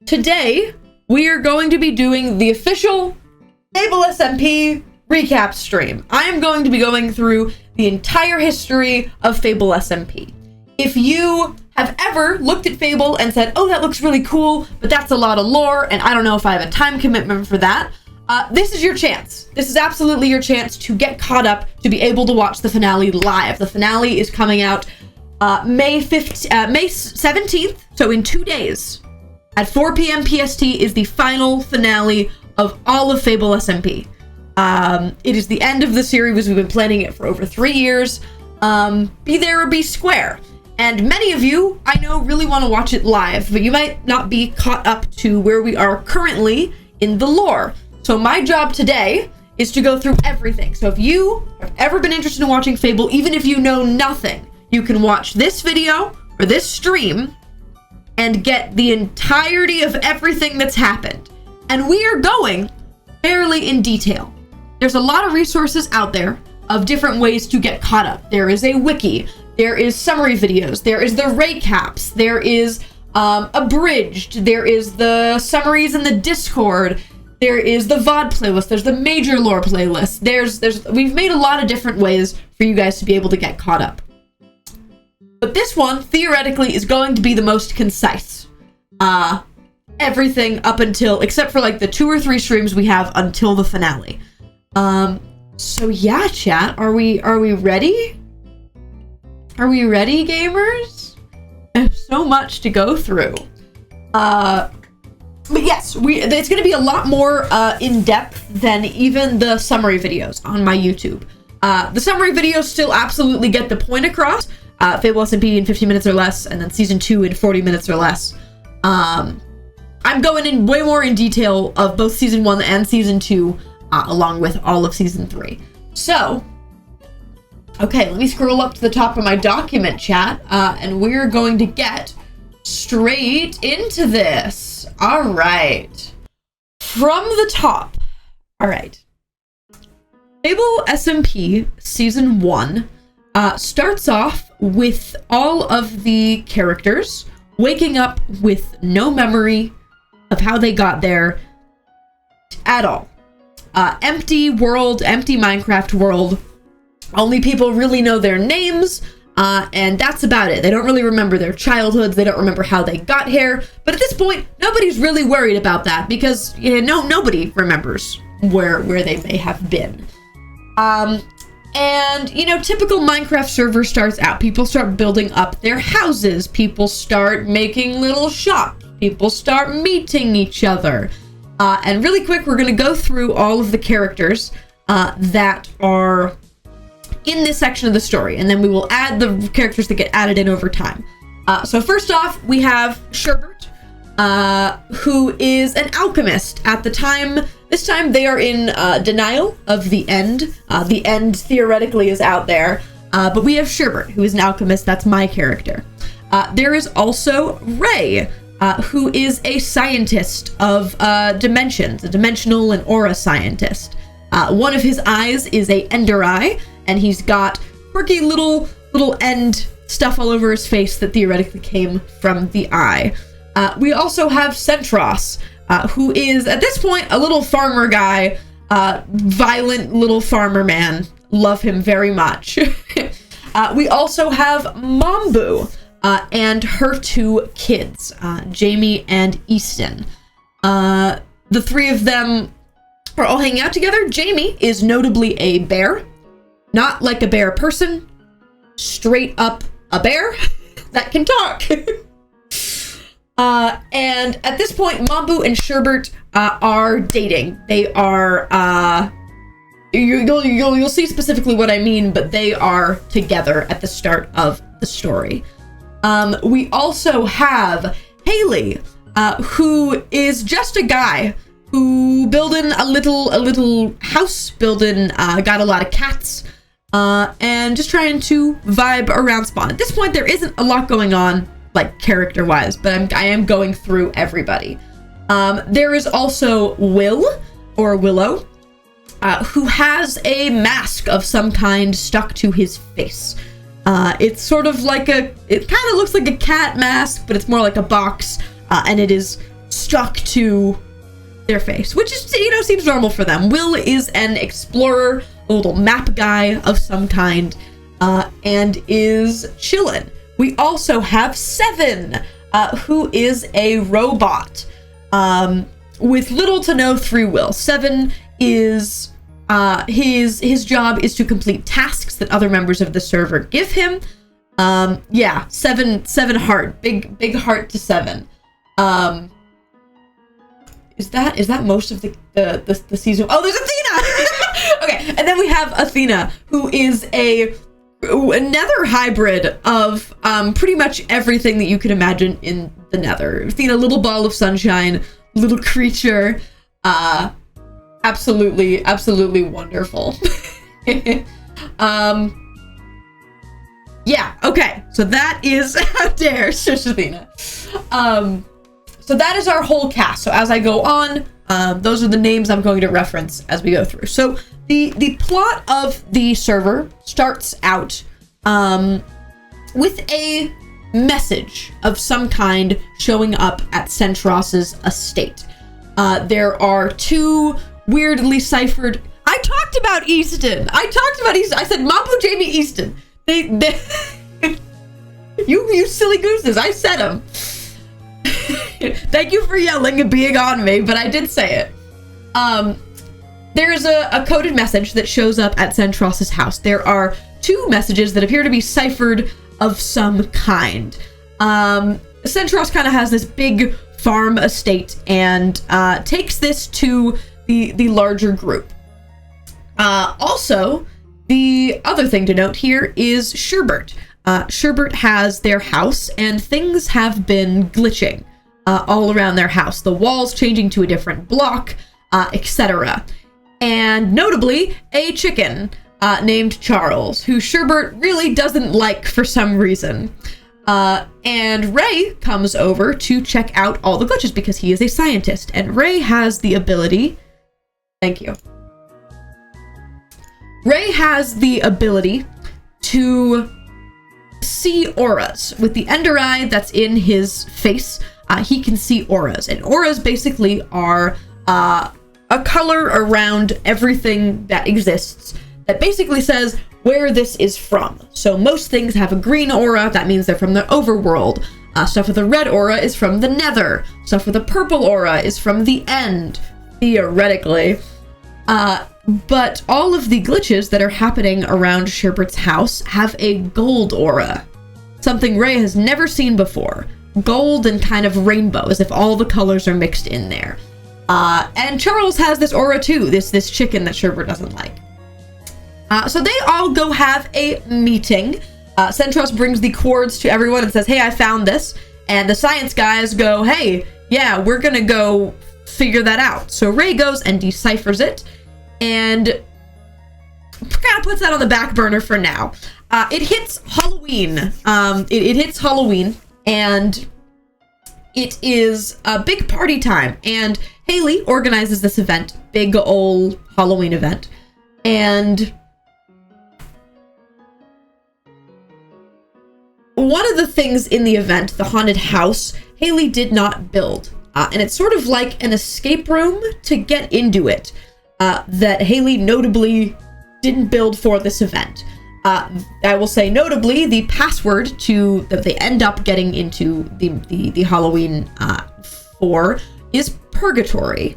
today we are going to be doing the official Fable SMP recap stream. I am going to be going through the entire history of Fable SMP. If you have ever looked at Fable and said, oh, that looks really cool, but that's a lot of lore, and I don't know if I have a time commitment for that, this is your chance. This is absolutely your chance to get caught up, to be able to watch the finale live. The finale is coming out May 17th, so in 2 days. At 4 p.m. PST is the final finale of all of Fable SMP. It is the end of the series. We've been planning it for over 3 years. Be there or be square. And many of you, I know, really want to watch it live, but you might not be caught up to where we are currently in the lore. So my job today is to go through everything. So if you have ever been interested in watching Fable, even if you know nothing, you can watch this video or this stream and get the entirety of everything that's happened. And we are going fairly in detail. There's a lot of resources out there of different ways to get caught up. There is a wiki, there is summary videos, there is the recaps, there is abridged, there is the summaries in the Discord, there is the VOD playlist, there's the major lore playlist, we've made a lot of different ways for you guys to be able to get caught up. But this one, theoretically, is going to be the most concise. Everything up until, except for like the 2 or 3 streams we have until the finale. So yeah, chat, are we ready? Are we ready, gamers? There's so much to go through. But yes, it's going to be a lot more in-depth than even the summary videos on my YouTube. The summary videos still absolutely get the point across. Fable SMP in 15 minutes or less, and then Season 2 in 40 minutes or less. I'm going in way more in detail of both Season 1 and Season 2, along with all of Season 3. So, okay, let me scroll up to the top of my document, chat, and we're going to get straight into this. All right. From the top. All right. Fable SMP Season 1 starts off with all of the characters waking up with no memory of how they got there at all. Empty world, empty Minecraft world. Only people really know their names, and that's about it. They don't really remember their childhoods. They don't remember how they got here. But at this point, nobody's really worried about that because nobody remembers where they may have been. And, typical Minecraft server starts out. People start building up their houses. People start making little shops. People start meeting each other. And really quick, we're going to go through all of the characters that are in this section of the story. And then we will add the characters that get added in over time. So first off, we have Sherbert, who is an alchemist. At the time, this time they are in denial of the end. The end theoretically is out there. But we have Sherbert, who is an alchemist. That's my character. There is also Ray, who is a scientist of dimensions, a dimensional and aura scientist. One of his eyes is a ender eye, and he's got quirky little end stuff all over his face that theoretically came from the eye. We also have Centros, who is, at this point, a little farmer guy, violent little farmer man. Love him very much. We also have Mambu, and her 2 kids, Jamie and Easton. The 3 of them are all hanging out together. Jamie is notably a bear. Not like a bear person, straight up a bear that can talk. And at this point, Mambu and Sherbert are dating. They are, you'll see specifically what I mean, but they are together at the start of the story. We also have Haley, who is just a guy who building a little house, got a lot of cats, and just trying to vibe around Spawn. At this point, there isn't a lot going on, like character-wise, but I am going through everybody. There is also Willow, who has a mask of some kind stuck to his face. It's sort of like it kind of looks like a cat mask, but it's more like a box, and it is stuck to their face, which is, you know, seems normal for them. Will is an explorer, a little map guy of some kind, and is chillin'. We also have Seven, who is a robot, with little to no free will. Seven is, his job is to complete tasks that other members of the server give him. Yeah, seven heart, big heart to Seven. Is that most of the season? Oh, there's Athena. Okay, and then we have Athena, who is another hybrid of pretty much everything that you can imagine in the Nether. Athena, little ball of sunshine, little creature, absolutely wonderful. Yeah, okay, so that is, how dare, shush Athena. So that is our whole cast. So as I go on, those are the names I'm going to reference as we go through. So the plot of the server starts out with a message of some kind showing up at Centros's estate. There are two weirdly ciphered... I talked about Easton. I said Mambo Jamie Easton. They you silly gooses. I said them. Thank you for yelling and being on me, but I did say it. There is a coded message that shows up at Centros's house. There are two messages that appear to be ciphered of some kind. Centros kind of has this big farm estate and takes this to the larger group. Also, the other thing to note here is Sherbert. Sherbert has their house, and things have been glitching all around their house. The walls changing to a different block, etc. And notably, a chicken named Charles, who Sherbert really doesn't like for some reason. And Ray comes over to check out all the glitches because he is a scientist, and Ray has the ability... Thank you. Ray has the ability to see auras. With the ender eye that's in his face, he can see auras. And auras basically are a color around everything that exists that basically says where this is from. So most things have a green aura. That means they're from the overworld. Stuff with a red aura is from the nether. Stuff with a purple aura is from the end, theoretically. But all of the glitches that are happening around Sherbert's house have a gold aura. Something Ray has never seen before. Gold and kind of rainbow, as if all the colors are mixed in there. And Charles has this aura too, this chicken that Sherbert doesn't like. So they all go have a meeting. Centros brings the cords to everyone and says, hey, I found this. And the science guys go, hey, yeah, we're gonna go figure that out. So Ray goes and deciphers it, and kind of puts that on the back burner for now. It hits Halloween. It hits Halloween, and it is a big party time. And Haley organizes this event, big old Halloween event. And one of the things in the event, the haunted house, Haley did not build. And it's sort of like an escape room to get into it. That Haley notably didn't build for this event. I will say notably the password that they end up getting into the Halloween for is purgatory.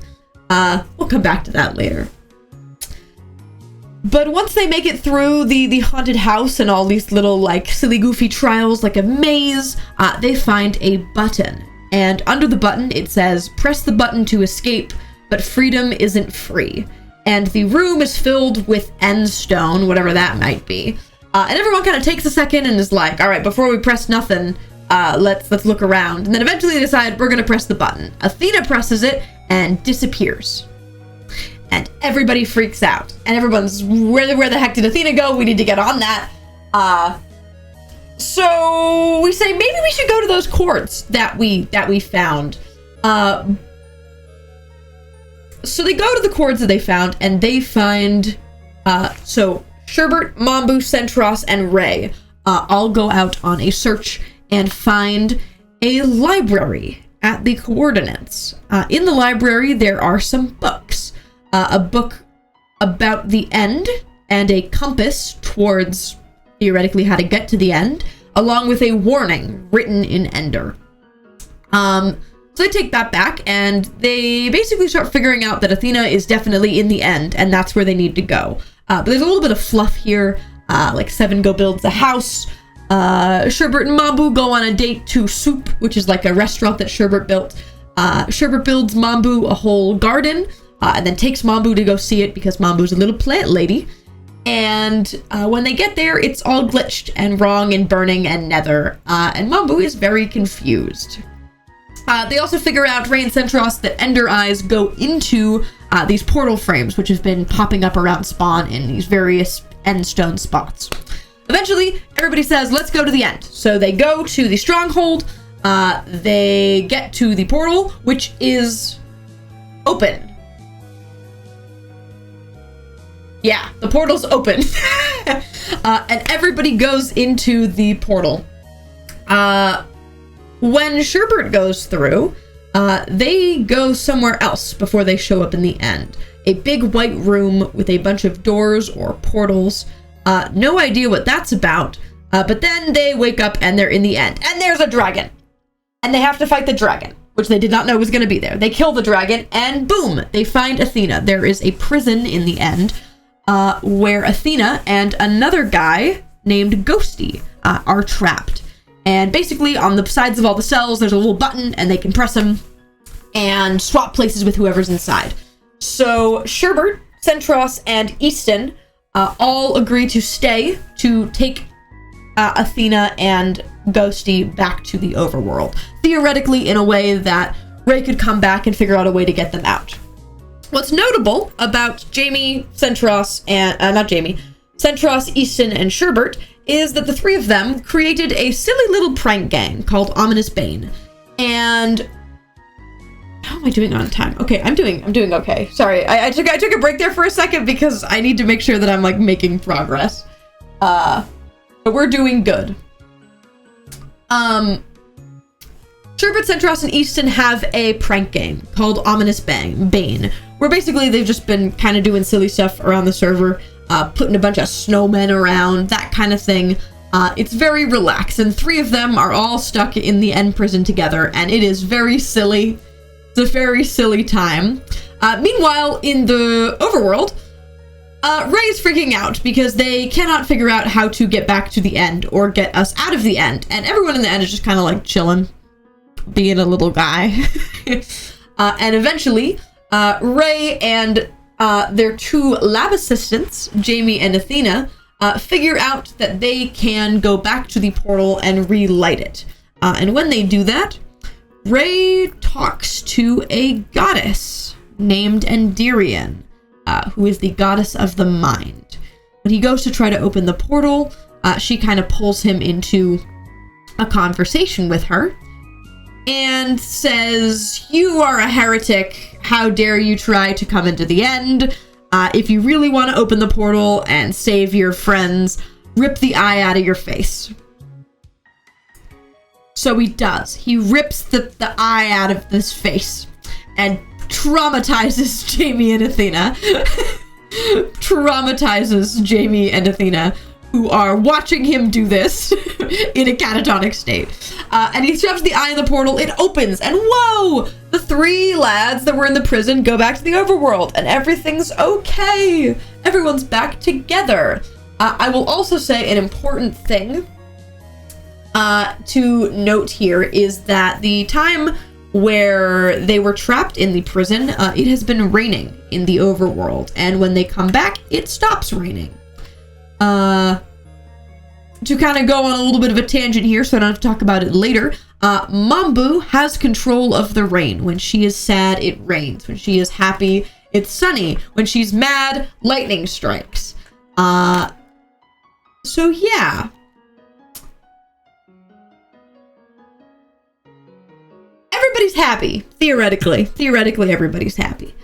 We'll come back to that later. But once they make it through the haunted house and all these little like silly goofy trials like a maze, they find a button. And under the button it says, press the button to escape, but freedom isn't free. And the room is filled with end stone, whatever that might be. And everyone kind of takes a second and is like, all right, before we press nothing, let's look around. And then eventually they decide we're gonna press the button. Athena presses it and disappears. And everybody freaks out. And everyone's, where the heck did Athena go? We need to get on that. So we say maybe we should go to those cords that we found. So they go to the cords that they found, and they find, so Sherbert, Mambu, Centros, and Ray all go out on a search and find a library. at the coordinates. In the library, there are some books. A book about the end and a compass towards, theoretically, how to get to the end, along with a warning written in Ender. So they take that back, and they basically start figuring out that Athena is definitely in the end, and that's where they need to go. But there's a little bit of fluff here, like Seven go builds a house. Sherbert and Mambu go on a date to Soup, which is like a restaurant that Sherbert built. Sherbert builds Mambu a whole garden, and then takes Mambu to go see it because Mambu's a little plant lady. And when they get there, it's all glitched and wrong and burning and nether, and Mambu is very confused. They also figure out, Ray and Centros, that Ender Eyes go into these portal frames, which have been popping up around Spawn in these various endstone spots. Eventually, everybody says, let's go to the end. So they go to the stronghold, they get to the portal, which is open. Yeah, the portal's open. And everybody goes into the portal. When Sherbert goes through, they go somewhere else before they show up in the end. A big white room with a bunch of doors or portals. No idea what that's about, but then they wake up and they're in the end. And there's a dragon. And they have to fight the dragon, which they did not know was going to be there. They kill the dragon, and boom, they find Athena. There is a prison in the end, where Athena and another guy named Ghosty are trapped. And basically, on the sides of all the cells, there's a little button, and they can press them and swap places with whoever's inside. So Sherbert, Centros, and Easton all agree to stay to take Athena and Ghosty back to the overworld. Theoretically, in a way that Ray could come back and figure out a way to get them out. What's notable about Jamie, Centros, and Centros, Easton, and Sherbert is that the three of them created a silly little prank gang called Ominous Bane. And how am I doing on time? Okay, I'm doing okay. Sorry, I took a break there for a second because I need to make sure that I'm like making progress. But we're doing good. Sherbert, Centros, and Easton have a prank game called Ominous Bane, where basically they've just been kind of doing silly stuff around the server, putting a bunch of snowmen around, that kind of thing. It's very relaxed, and three of them are all stuck in the end prison together, and it is very silly. It's a very silly time. Meanwhile, in the overworld, Ray's freaking out because they cannot figure out how to get back to the end or get us out of the end, and everyone in the end is just kind of like chilling, being a little guy. And eventually, Ray and their two lab assistants, Jamie and Athena, figure out that they can go back to the portal and relight it. And when they do that, Ray talks to a goddess named Endirian, who is the goddess of the mind. When he goes to try to open the portal, she kind of pulls him into a conversation with her and says, "You are a heretic. How dare you try to come into the end? If you really want to open the portal and save your friends, rip the eye out of your face." So he does. He rips the eye out of this face and traumatizes Jamie and Athena. Traumatizes Jamie and Athena, who are watching him do this in a catatonic state. And he shoves the eye in the portal, it opens, and whoa! The three lads that were in the prison go back to the overworld, and everything's okay! Everyone's back together. I will also say an important thing to note here is that the time where they were trapped in the prison, it has been raining in the overworld, and when they come back, it stops raining. To kind of go on a little bit of a tangent here, so I don't have to talk about it later, Mambu has control of the rain. When she is sad, it rains. When she is happy, it's sunny. When she's mad, lightning strikes. So yeah. Everybody's happy, theoretically. Theoretically, everybody's happy.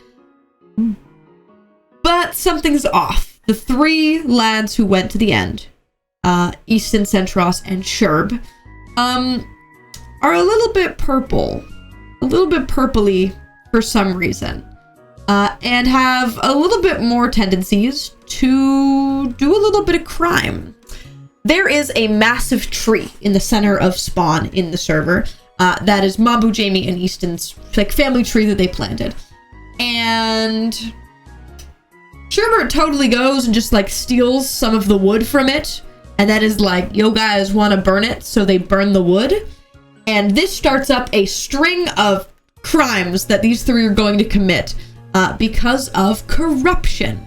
But something's off. The three lads who went to the end, Easton, Centros, and Sherb, are a little bit purple. a little bit purpley for some reason, and have a little bit more tendencies to do a little bit of crime. There is a massive tree in the center of spawn in the server. That is Mabu, Jamie, and Easton's like family tree that they planted. And Sherbert totally goes and just like steals some of the wood from it. And that is like, yo guys want to burn it, so they burn the wood. And this starts up a string of crimes that these three are going to commit because of corruption.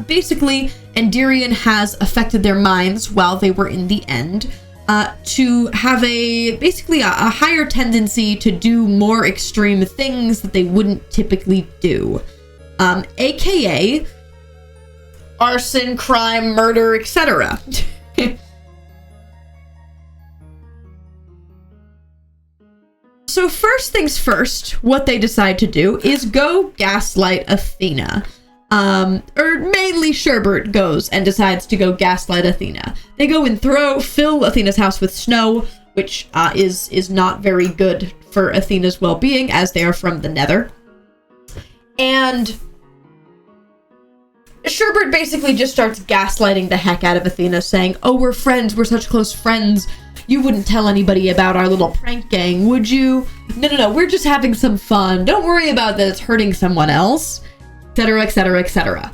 Basically, Endirion has affected their minds while they were in the end to have basically a higher tendency to do more extreme things that they wouldn't typically do. AKA arson, crime, murder, etc. So first things first, what they decide to do is go gaslight Athena. Or mainly Sherbert goes and decides to go gaslight Athena. They go and fill Athena's house with snow, which is not very good for Athena's well-being, as they are from the Nether. And Sherbert basically just starts gaslighting the heck out of Athena, saying, oh, we're friends, we're such close friends. You wouldn't tell anybody about our little prank gang, would you? No, we're just having some fun. Don't worry about that it's hurting someone else. Etc, etc, etc.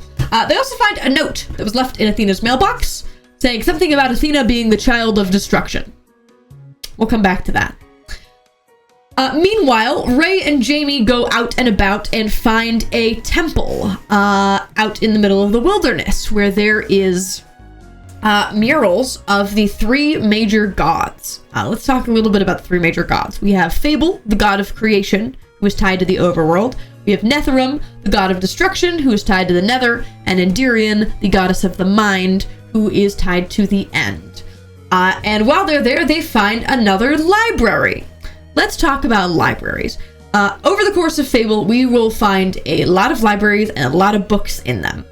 They also find a note that was left in Athena's mailbox saying something about Athena being the child of destruction. We'll come back to that. Meanwhile, Ray and Jamie go out and about and find a temple out in the middle of the wilderness where there is murals of the three major gods. Let's talk a little bit about the three major gods. We have Fable, the god of creation, who is tied to the overworld. We have Netherim, the god of destruction, who is tied to the Nether, and Endirion, the goddess of the mind, who is tied to the end. And while they're there, they find another library. Let's talk about libraries. Over the course of Fable, we will find a lot of libraries and a lot of books in them.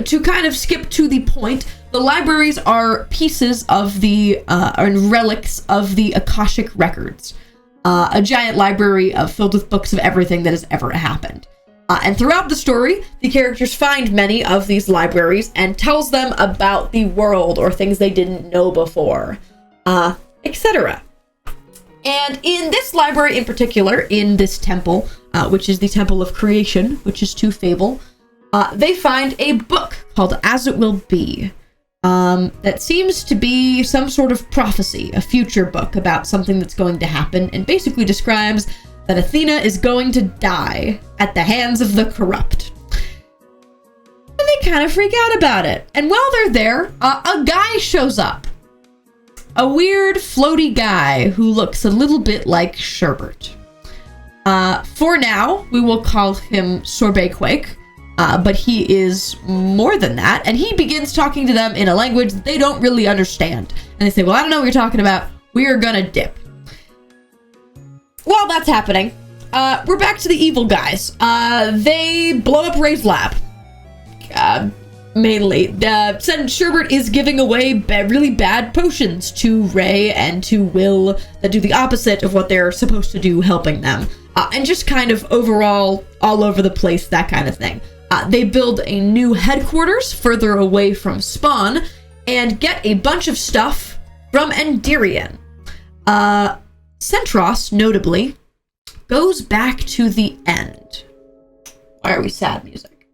To kind of skip to the point, the libraries are pieces of the, and relics of the Akashic records. A giant library filled with books of everything that has ever happened. And throughout the story, the characters find many of these libraries and tells them about the world or things they didn't know before, etc. And in this library in particular, in this temple, which is the Temple of Creation, which is to Fable, they find a book called As It Will Be. That seems to be some sort of prophecy, a future book about something that's going to happen, and basically describes that Athena is going to die at the hands of the corrupt. And they kind of freak out about it. And while they're there, a guy shows up. A weird, floaty guy who looks a little bit like Sherbert. For now, we will call him Sorbetquake. But he is more than that, and he begins talking to them in a language they don't really understand. And they say, well, I don't know what you're talking about. We are gonna dip. While that's happening, we're back to the evil guys. They blow up Ray's lab. Mainly. Sherbert is giving away really bad potions to Ray and to Will that do the opposite of what they're supposed to do, helping them. And just kind of overall, all over the place, that kind of thing. They build a new headquarters further away from spawn and get a bunch of stuff from Endirion. Centros, notably, goes back to the end. Why are we sad music?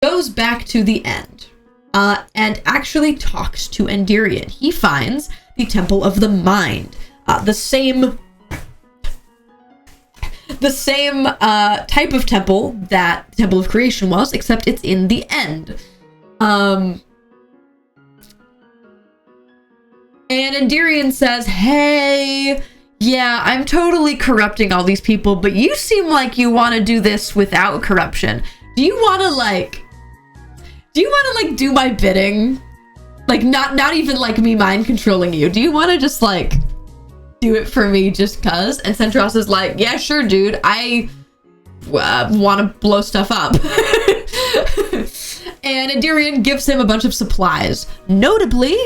Goes back to the end and actually talks to Endirion. He finds the Temple of the Mind, the same type of temple that the Temple of Creation was, except it's in the end. And Endirion says, hey, yeah, I'm totally corrupting all these people, but you seem like you want to do this without corruption. Do you want to do my bidding? Like, not even like me mind controlling you. Do you want to just like do it for me just cuz? And Centros is like, yeah, sure, dude. I want to blow stuff up. And Endirion gives him a bunch of supplies, notably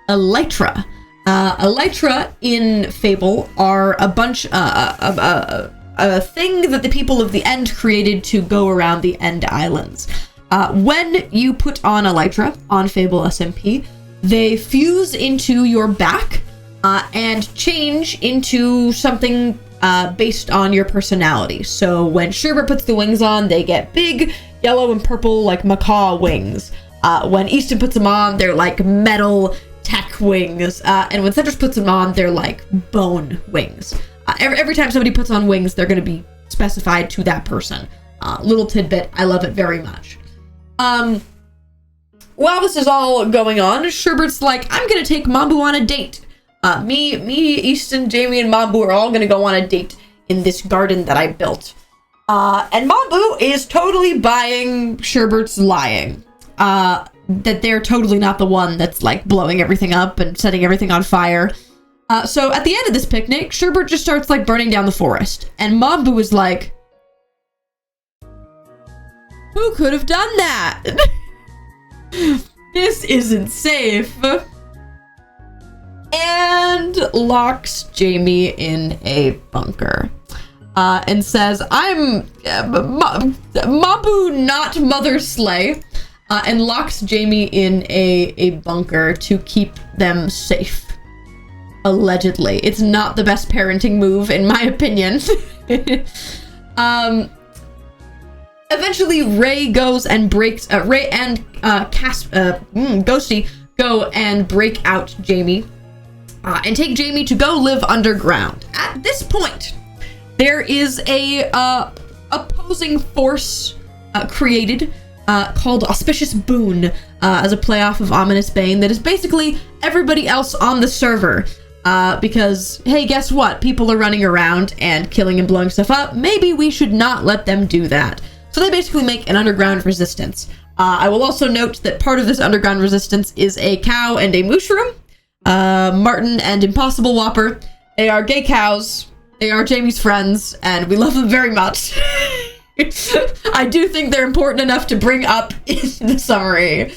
elytra. Elytra in Fable are a bunch, a thing that the people of the End created to go around the End Islands. When you put on Elytra on Fable SMP, they fuse into your back and change into something based on your personality. So when Sherbert puts the wings on, they get big yellow and purple like macaw wings. When Easton puts them on, they're like metal tech wings. And when Citrus puts them on, they're like bone wings. Every time somebody puts on wings, they're going to be specified to that person. Little tidbit, I love it very much. While this is all going on, Sherbert's like, I'm going to take Mambu on a date. Me, Easton, Jamie, and Mambu are all going to go on a date in this garden that I built. And Mambu is totally buying Sherbert's lying. That they're totally not the one that's like blowing everything up and setting everything on fire. So at the end of this picnic, Sherbert just starts like burning down the forest. And Mambu is like, who could have done that? This isn't safe. And locks Jamie in a bunker. And says, I'm Mambu, not Mother Slay. And locks Jamie in a bunker to keep them safe. Allegedly. It's not the best parenting move, in my opinion. Eventually, Ray goes and breaks... Ray and Ghosty go and break out Jamie. And take Jamie to go live underground. At this point, there is a opposing force created called Auspicious Boon as a playoff of Ominous Bane that is basically everybody else on the server. Because, hey, guess what? People are running around and killing and blowing stuff up. Maybe we should not let them do that. So they basically make an underground resistance. I will also note that part of this underground resistance is a cow and a mushroom. Martin and Impossible Whopper. They are gay cows. They are Jamie's friends, and we love them very much. I do think they're important enough to bring up in the summary.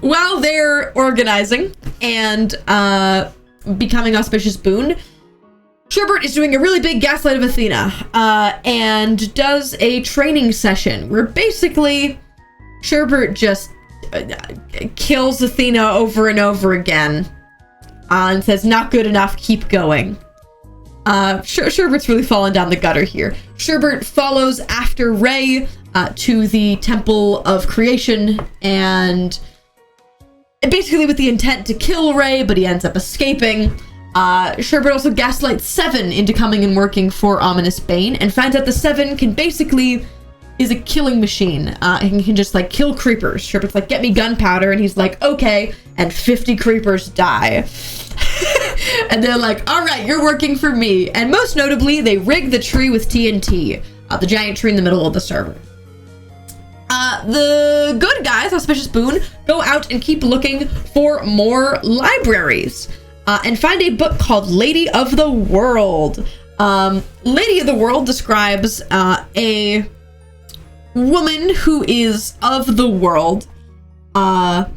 While they're organizing and becoming Auspicious Boon, Sherbert is doing a really big gaslight of Athena and does a training session where basically Sherbert just kills Athena over and over again and says, not good enough, keep going. Sherbert's really fallen down the gutter here. Sherbert follows after Ray to the Temple of Creation and basically with the intent to kill Ray, but he ends up escaping. Sherbert also gaslights Seven into coming and working for Ominous Bane and finds out the Seven can basically is a killing machine. And can just like kill creepers. Sherbert's like, get me gunpowder, and he's like, okay, and 50 creepers die. And they're like, all right, you're working for me. And most notably, they rig the tree with TNT, the giant tree in the middle of the server. The good guys, Auspicious Boon, go out and keep looking for more libraries and find a book called Lady of the World. Lady of the World describes a woman who is of the world and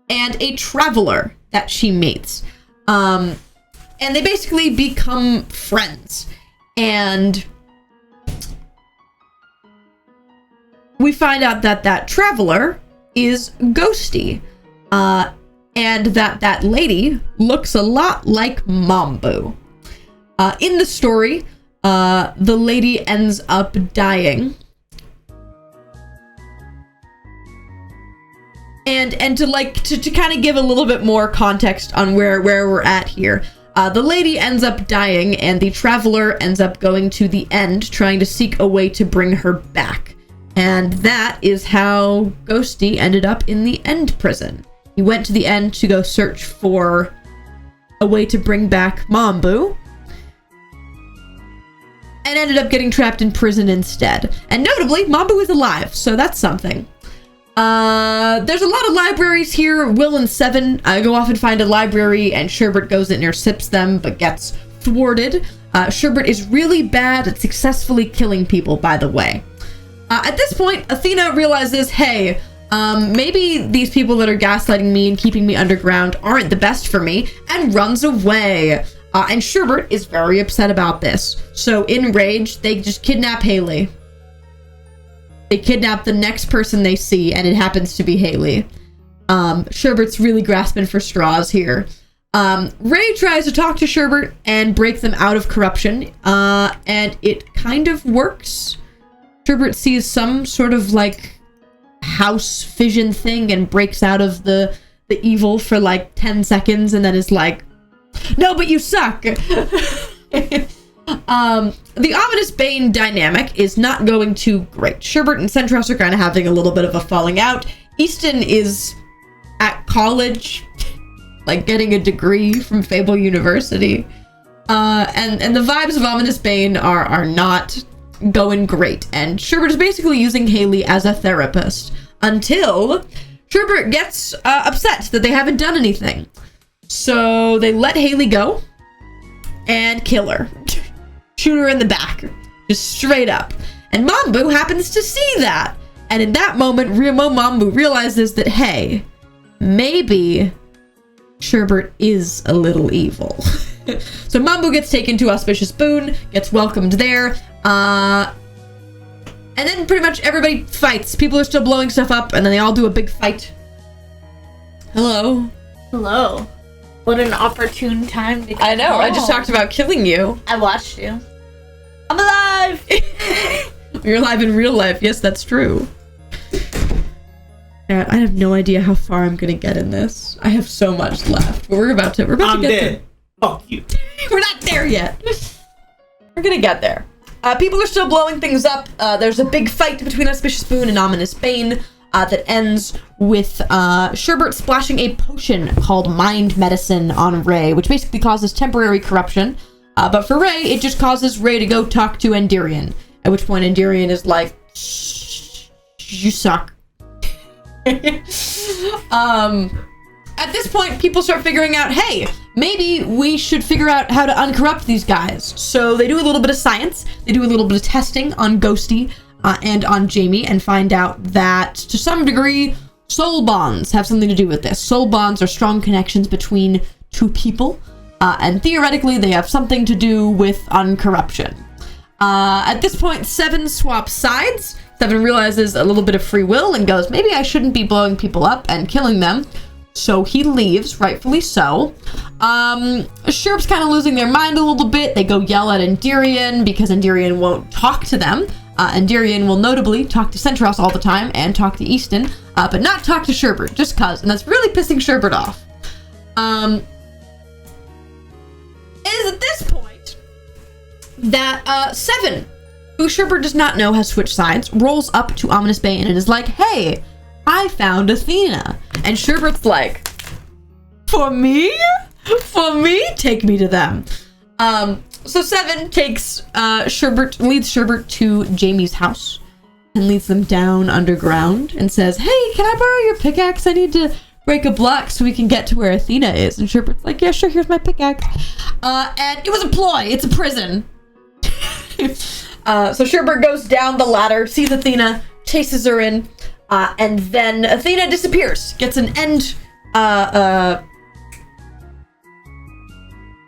a traveler that she meets. And they basically become friends. And we find out that that traveler is Ghosty. And that lady looks a lot like Mambu. In the story, the lady ends up dying. And to kind of give a little bit more context on where we're at here, the lady ends up dying, and the traveler ends up going to the End, trying to seek a way to bring her back. And that is how Ghosty ended up in the End prison. He went to the End to go search for a way to bring back Mambu, and ended up getting trapped in prison instead. And notably, Mambu is alive, so that's something. There's a lot of libraries here. Will and Seven go off and find a library, and Sherbert goes and intercepts them, but gets thwarted. Sherbert is really bad at successfully killing people, by the way. At this point, Athena realizes, hey, Maybe these people that are gaslighting me and keeping me underground aren't the best for me, and runs away. And Sherbert is very upset about this. So in rage, they just kidnap Haley. They kidnap the next person they see, and it happens to be Haley. Sherbert's really grasping for straws here. Ray tries to talk to Sherbert and break them out of corruption, and it kind of works. Sherbert sees some sort of like house vision thing and breaks out of the evil for like 10 seconds and then is like, no, but you suck. The ominous Bane dynamic is not going too great. Sherbert and Centros are kind of having a little bit of a falling out. Easton is at college, like getting a degree from Fable University. And the vibes of ominous Bane are not going great. And Sherbert is basically using Haley as a therapist until Sherbert gets upset that they haven't done anything. So they let Haley go and kill her. Shoot her in the back. Just straight up. And Mambu happens to see that. And in that moment, Mambu realizes that, hey, maybe Sherbert is a little evil. So Mambu gets taken to Auspicious Boon, gets welcomed there. And then pretty much everybody fights. People are still blowing stuff up, and then they all do a big fight. Hello. Hello. What an opportune time to I know, I just talked about killing you. I watched you. I'm alive! You're alive in real life. Yes, that's true. God, I have no idea how far I'm gonna get in this. I have so much left, but we're about to get dead. Fuck you. We're not there yet. We're gonna get there. People are still blowing things up. There's a big fight between Auspicious Boon and Ominous Bane that ends with Sherbert splashing a potion called Mind Medicine on Ray, which basically causes temporary corruption. But for Ray, it just causes Ray to go talk to Endirian, at which point Endirian is like, you suck. At this point, people start figuring out, hey, maybe we should figure out how to uncorrupt these guys. So they do a little bit of science. They do a little bit of testing on Ghosty and on Jamie and find out that, to some degree, soul bonds have something to do with this. Soul bonds are strong connections between two people, and theoretically, they have something to do with uncorruption. At this point, Seven swaps sides. Seven realizes a little bit of free will and goes, maybe I shouldn't be blowing people up and killing them. So he leaves, rightfully so. Sherb's kind of losing their mind a little bit. They go yell at Endirian because Endirian won't talk to them. Endirian will notably talk to Centros all the time and talk to Easton, but not talk to Sherbert, just cuz, and that's really pissing Sherbert off. It is at this point that Seven, who Sherbert does not know has switched sides, rolls up to Ominous Bane and is like, hey, I found Athena. And Sherbert's like, for me? For me? Take me to them. So Seven takes leads Sherbert to Jamie's house and leads them down underground and says, hey, can I borrow your pickaxe? I need to break a block so we can get to where Athena is. And Sherbert's like, yeah, sure, here's my pickaxe. And it was a ploy. It's a prison. So Sherbert goes down the ladder, sees Athena, chases her in, and then Athena disappears, gets an end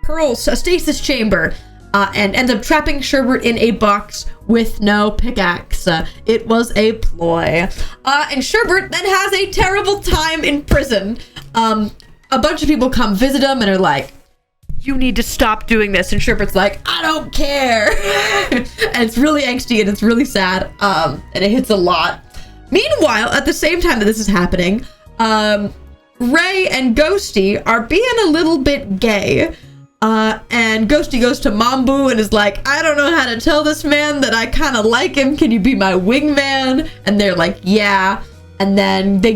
pearl stasis chamber, and ends up trapping Sherbert in a box with no pickaxe. It was a ploy. And Sherbert then has a terrible time in prison. A bunch of people come visit him and are like, you need to stop doing this. And Sherbert's like, I don't care. And it's really angsty and it's really sad. And it hits a lot. Meanwhile, at the same time that this is happening, Ray and Ghosty are being a little bit gay. And Ghosty goes to Mambu and is like, I don't know how to tell this man that I kind of like him. Can you be my wingman? And they're like, yeah. And then they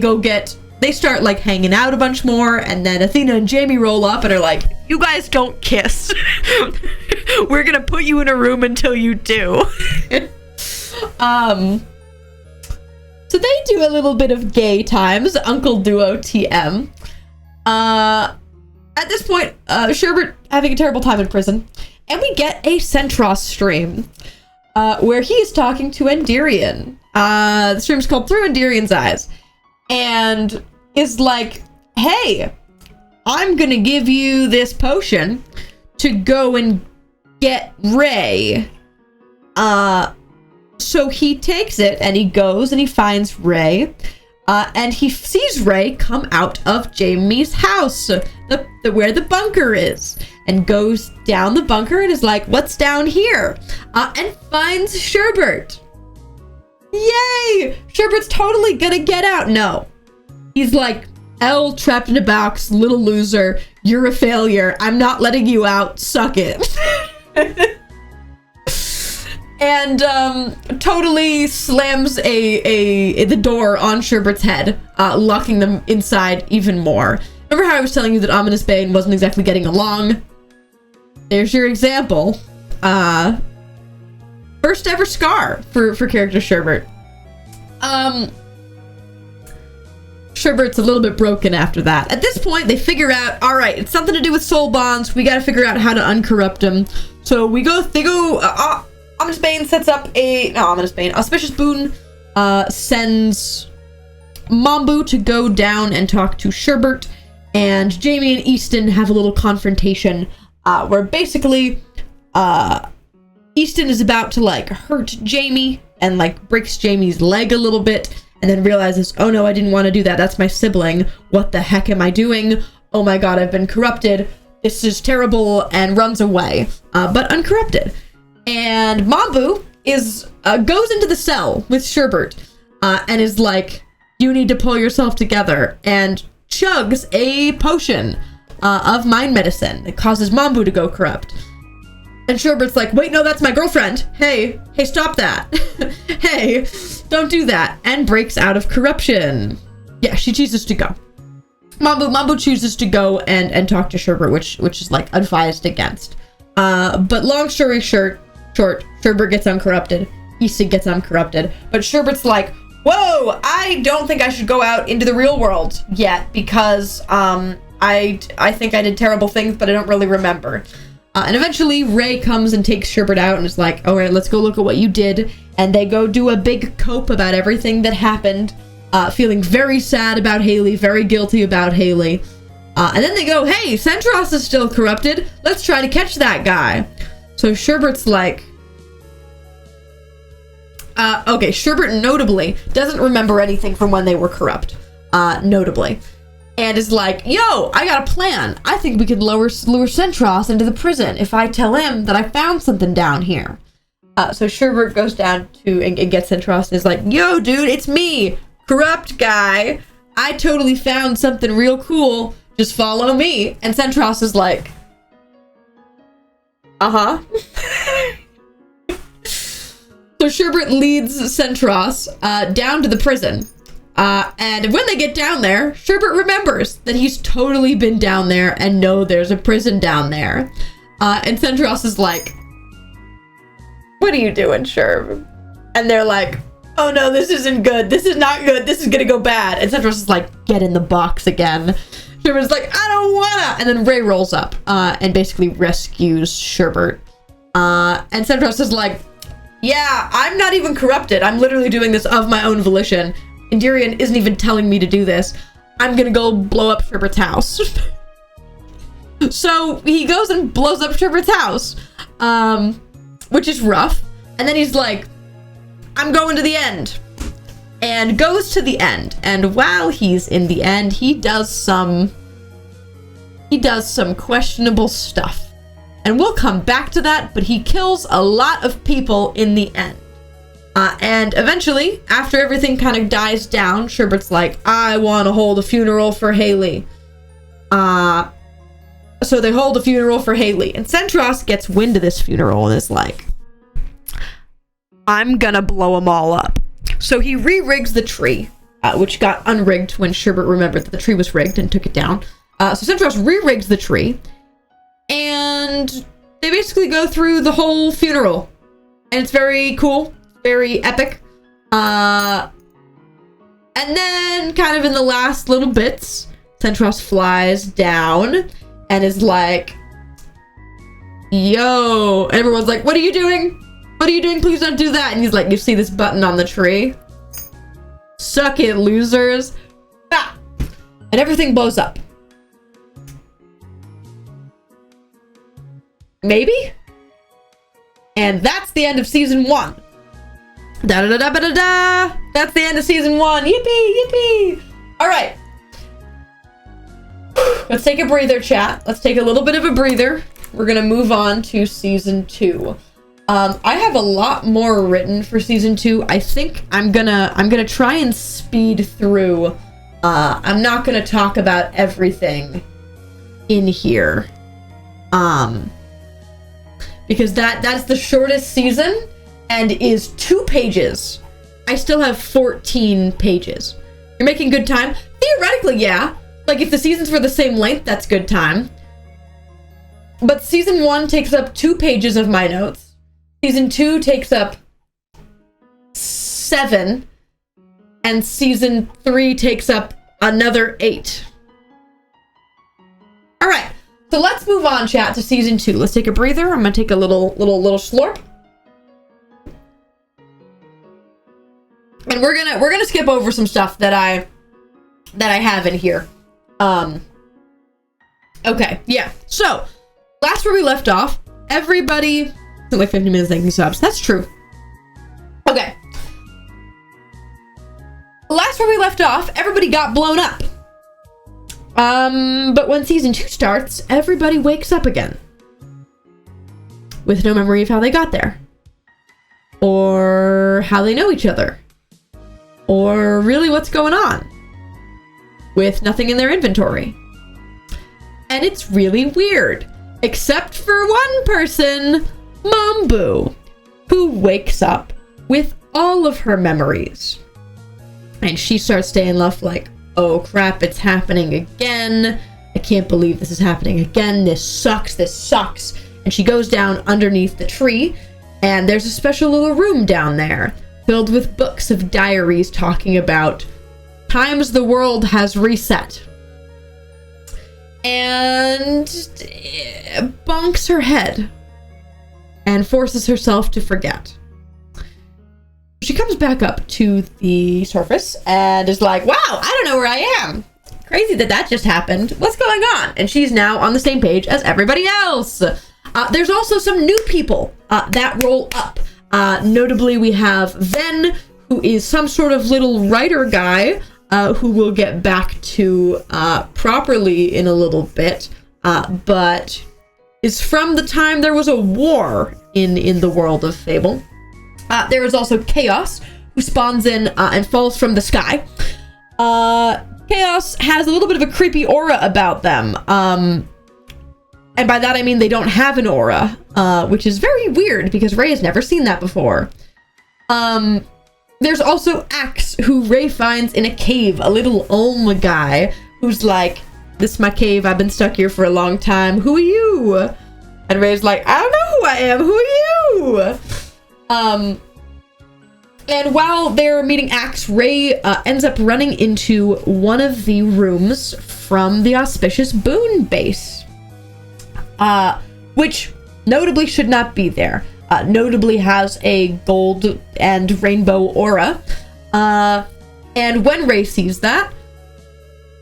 start like hanging out a bunch more. And then Athena and Jamie roll up and are like, you guys don't kiss. We're gonna put you in a room until you do. So they do a little bit of gay times, Uncle Duo TM. At this point, Sherbert having a terrible time in prison, and we get a Centros stream, where he is talking to Endirian. The stream's called Through Endirian's Eyes. and is like, hey, I'm gonna give you this potion to go and get Ray. So he takes it and he goes and he finds Ray. And he sees Ray come out of Jamie's house, where the bunker is, and goes down the bunker and is like, what's down here? And finds Sherbert. Yay! Sherbert's totally gonna get out. No. He's like, L trapped in a box, little loser, you're a failure, I'm not letting you out, suck it. And totally slams the door on Sherbert's head, locking them inside even more. Remember how I was telling you that Ominous Bane wasn't exactly getting along? There's your example. First ever scar for character Sherbert. Sherbert's a little bit broken after that. At this point, they figure out, all right, it's something to do with soul bonds. We got to figure out how to uncorrupt him. So Ominous Bane sets up Auspicious Boon sends Mambu to go down and talk to Sherbert, and Jamie and Easton have a little confrontation where basically Easton is about to like hurt Jamie and like breaks Jamie's leg a little bit, and then realizes, oh no, I didn't want to do that. That's my sibling. What the heck am I doing? Oh my god, I've been corrupted. This is terrible, and runs away, but uncorrupted. And Mambu goes into the cell with Sherbert and is like, you need to pull yourself together, and chugs a potion of mind medicine that causes Mambu to go corrupt. And Sherbert's like, wait, no, that's my girlfriend. Hey, stop that. Hey, don't do that. And breaks out of corruption. Yeah, she chooses to go. Mambu chooses to go and talk to Sherbert, which is like advised against. But long story short, Sherbert gets uncorrupted. Easton gets uncorrupted. But Sherbert's like, whoa, I don't think I should go out into the real world yet because I think I did terrible things, but I don't really remember. And eventually Ray comes and takes Sherbert out and is like, all right, let's go look at what you did. And they go do a big cope about everything that happened, feeling very sad about Haley, very guilty about Haley. And then they go, hey, Centros is still corrupted. Let's try to catch that guy. So Sherbert's like, okay, Sherbert notably doesn't remember anything from when they were corrupt, notably. And is like, yo, I got a plan. I think we could lure Centros into the prison if I tell him that I found something down here. So Sherbert goes down and gets Centros and is like, yo, dude, it's me, corrupt guy. I totally found something real cool. Just follow me. And Centros is like, uh-huh. So Sherbert leads Centros down to the prison. And when they get down there, Sherbert remembers that he's totally been down there and there's a prison down there. And Centros is like, what are you doing, Sherb? And they're like, oh no, this isn't good. This is not good. This is gonna go bad. And Centros is like, get in the box again. Sherbert's like, I don't wanna. And then Ray rolls up and basically rescues Sherbert. And Centros is like, yeah, I'm not even corrupted. I'm literally doing this of my own volition. Indirian isn't even telling me to do this. I'm gonna go blow up Sherbert's house. So he goes and blows up Sherbert's house, which is rough. And then he's like, I'm going to the end. And goes to the end. And while he's in the end, he does some questionable stuff. And we'll come back to that, but he kills a lot of people in the end. And eventually, after everything kind of dies down, Sherbert's like, I want to hold a funeral for Haley. So they hold a funeral for Haley. And Centros gets wind of this funeral and is like, I'm gonna blow them all up. So he re-rigs the tree, which got unrigged when Sherbert remembered that the tree was rigged and took it down. So Centros re-rigs the tree. And they basically go through the whole funeral. And it's very cool. Very epic. And then kind of in the last little bits, Centros flies down and is like, yo, and everyone's like, what are you doing? What are you doing? Please don't do that. And he's like, you see this button on the tree? Suck it, losers. and everything blows up. Maybe? And that's the end of season 1. Da da da da da da. That's the end of season 1. Yippee, yippee. All right. Let's take a breather, chat. Let's take a little bit of a breather. We're gonna move on to season 2. I have a lot more written for season 2. I think I'm gonna try and speed through. I'm not gonna talk about everything in here. Because that's the shortest season and is 2 pages. I still have 14 pages. You're making good time? Theoretically, yeah. Like, if the seasons were the same length, that's good time. But season 1 takes up 2 pages of my notes. Season 2 takes up 7. And season 3 takes up another 8. All right. So let's move on, chat, to season 2. Let's take a breather. I'm gonna take a little slurp. And we're gonna skip over some stuff that I have in here. Okay, yeah. So, last where we left off, everybody like 50 minutes thanking subs. That's true. Okay. Last where we left off, everybody got blown up. But when season 2 starts, everybody wakes up again. With no memory of how they got there. Or how they know each other. Or really what's going on. With nothing in their inventory. And it's really weird. Except for one person, Mambu, who wakes up with all of her memories. And she starts saying stuff like, oh crap, it's happening again. I can't believe this is happening again. This sucks, this sucks. And she goes down underneath the tree, and there's a special little room down there filled with books of diaries talking about times the world has reset. And bonks her head and forces herself to forget. She comes back up to the surface and is like, wow, I don't know where I am. Crazy that just happened. What's going on? And she's now on the same page as everybody else. There's also some new people that roll up. Notably, we have Ven, who is some sort of little writer guy who we'll get back to properly in a little bit, but is from the time there was a war in the world of Fable. There is also Chaos, who spawns in and falls from the sky. Chaos has a little bit of a creepy aura about them. And by that I mean they don't have an aura, which is very weird because Ray has never seen that before. There's also Axe, who Ray finds in a cave, a little Olm guy, who's like, this is my cave, I've been stuck here for a long time, who are you? And Ray's like, I don't know who I am, who are you? And while they're meeting Axe, Ray ends up running into one of the rooms from the Auspicious Boon base. Which notably should not be there. Notably has a gold and rainbow aura. And when Ray sees that,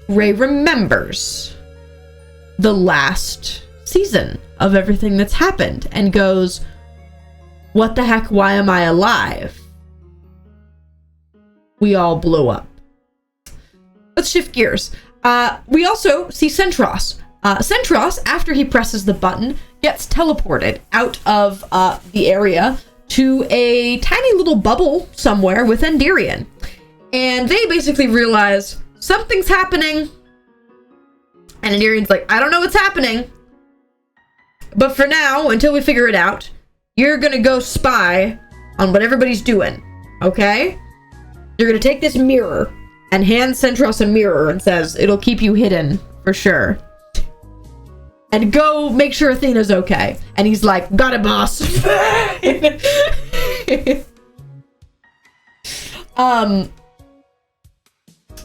Ray remembers the last season of everything that's happened and goes, what the heck, why am I alive? We all blew up. Let's shift gears. We also see Centros. Centros, after he presses the button, gets teleported out of the area to a tiny little bubble somewhere with Endirian. And they basically realize something's happening. And Endirian's like, I don't know what's happening. But for now, until we figure it out, you're gonna go spy on what everybody's doing, okay? You're gonna take this mirror and hand Centros a mirror and says, it'll keep you hidden, for sure. And go make sure Athena's okay. And he's like, got it, boss.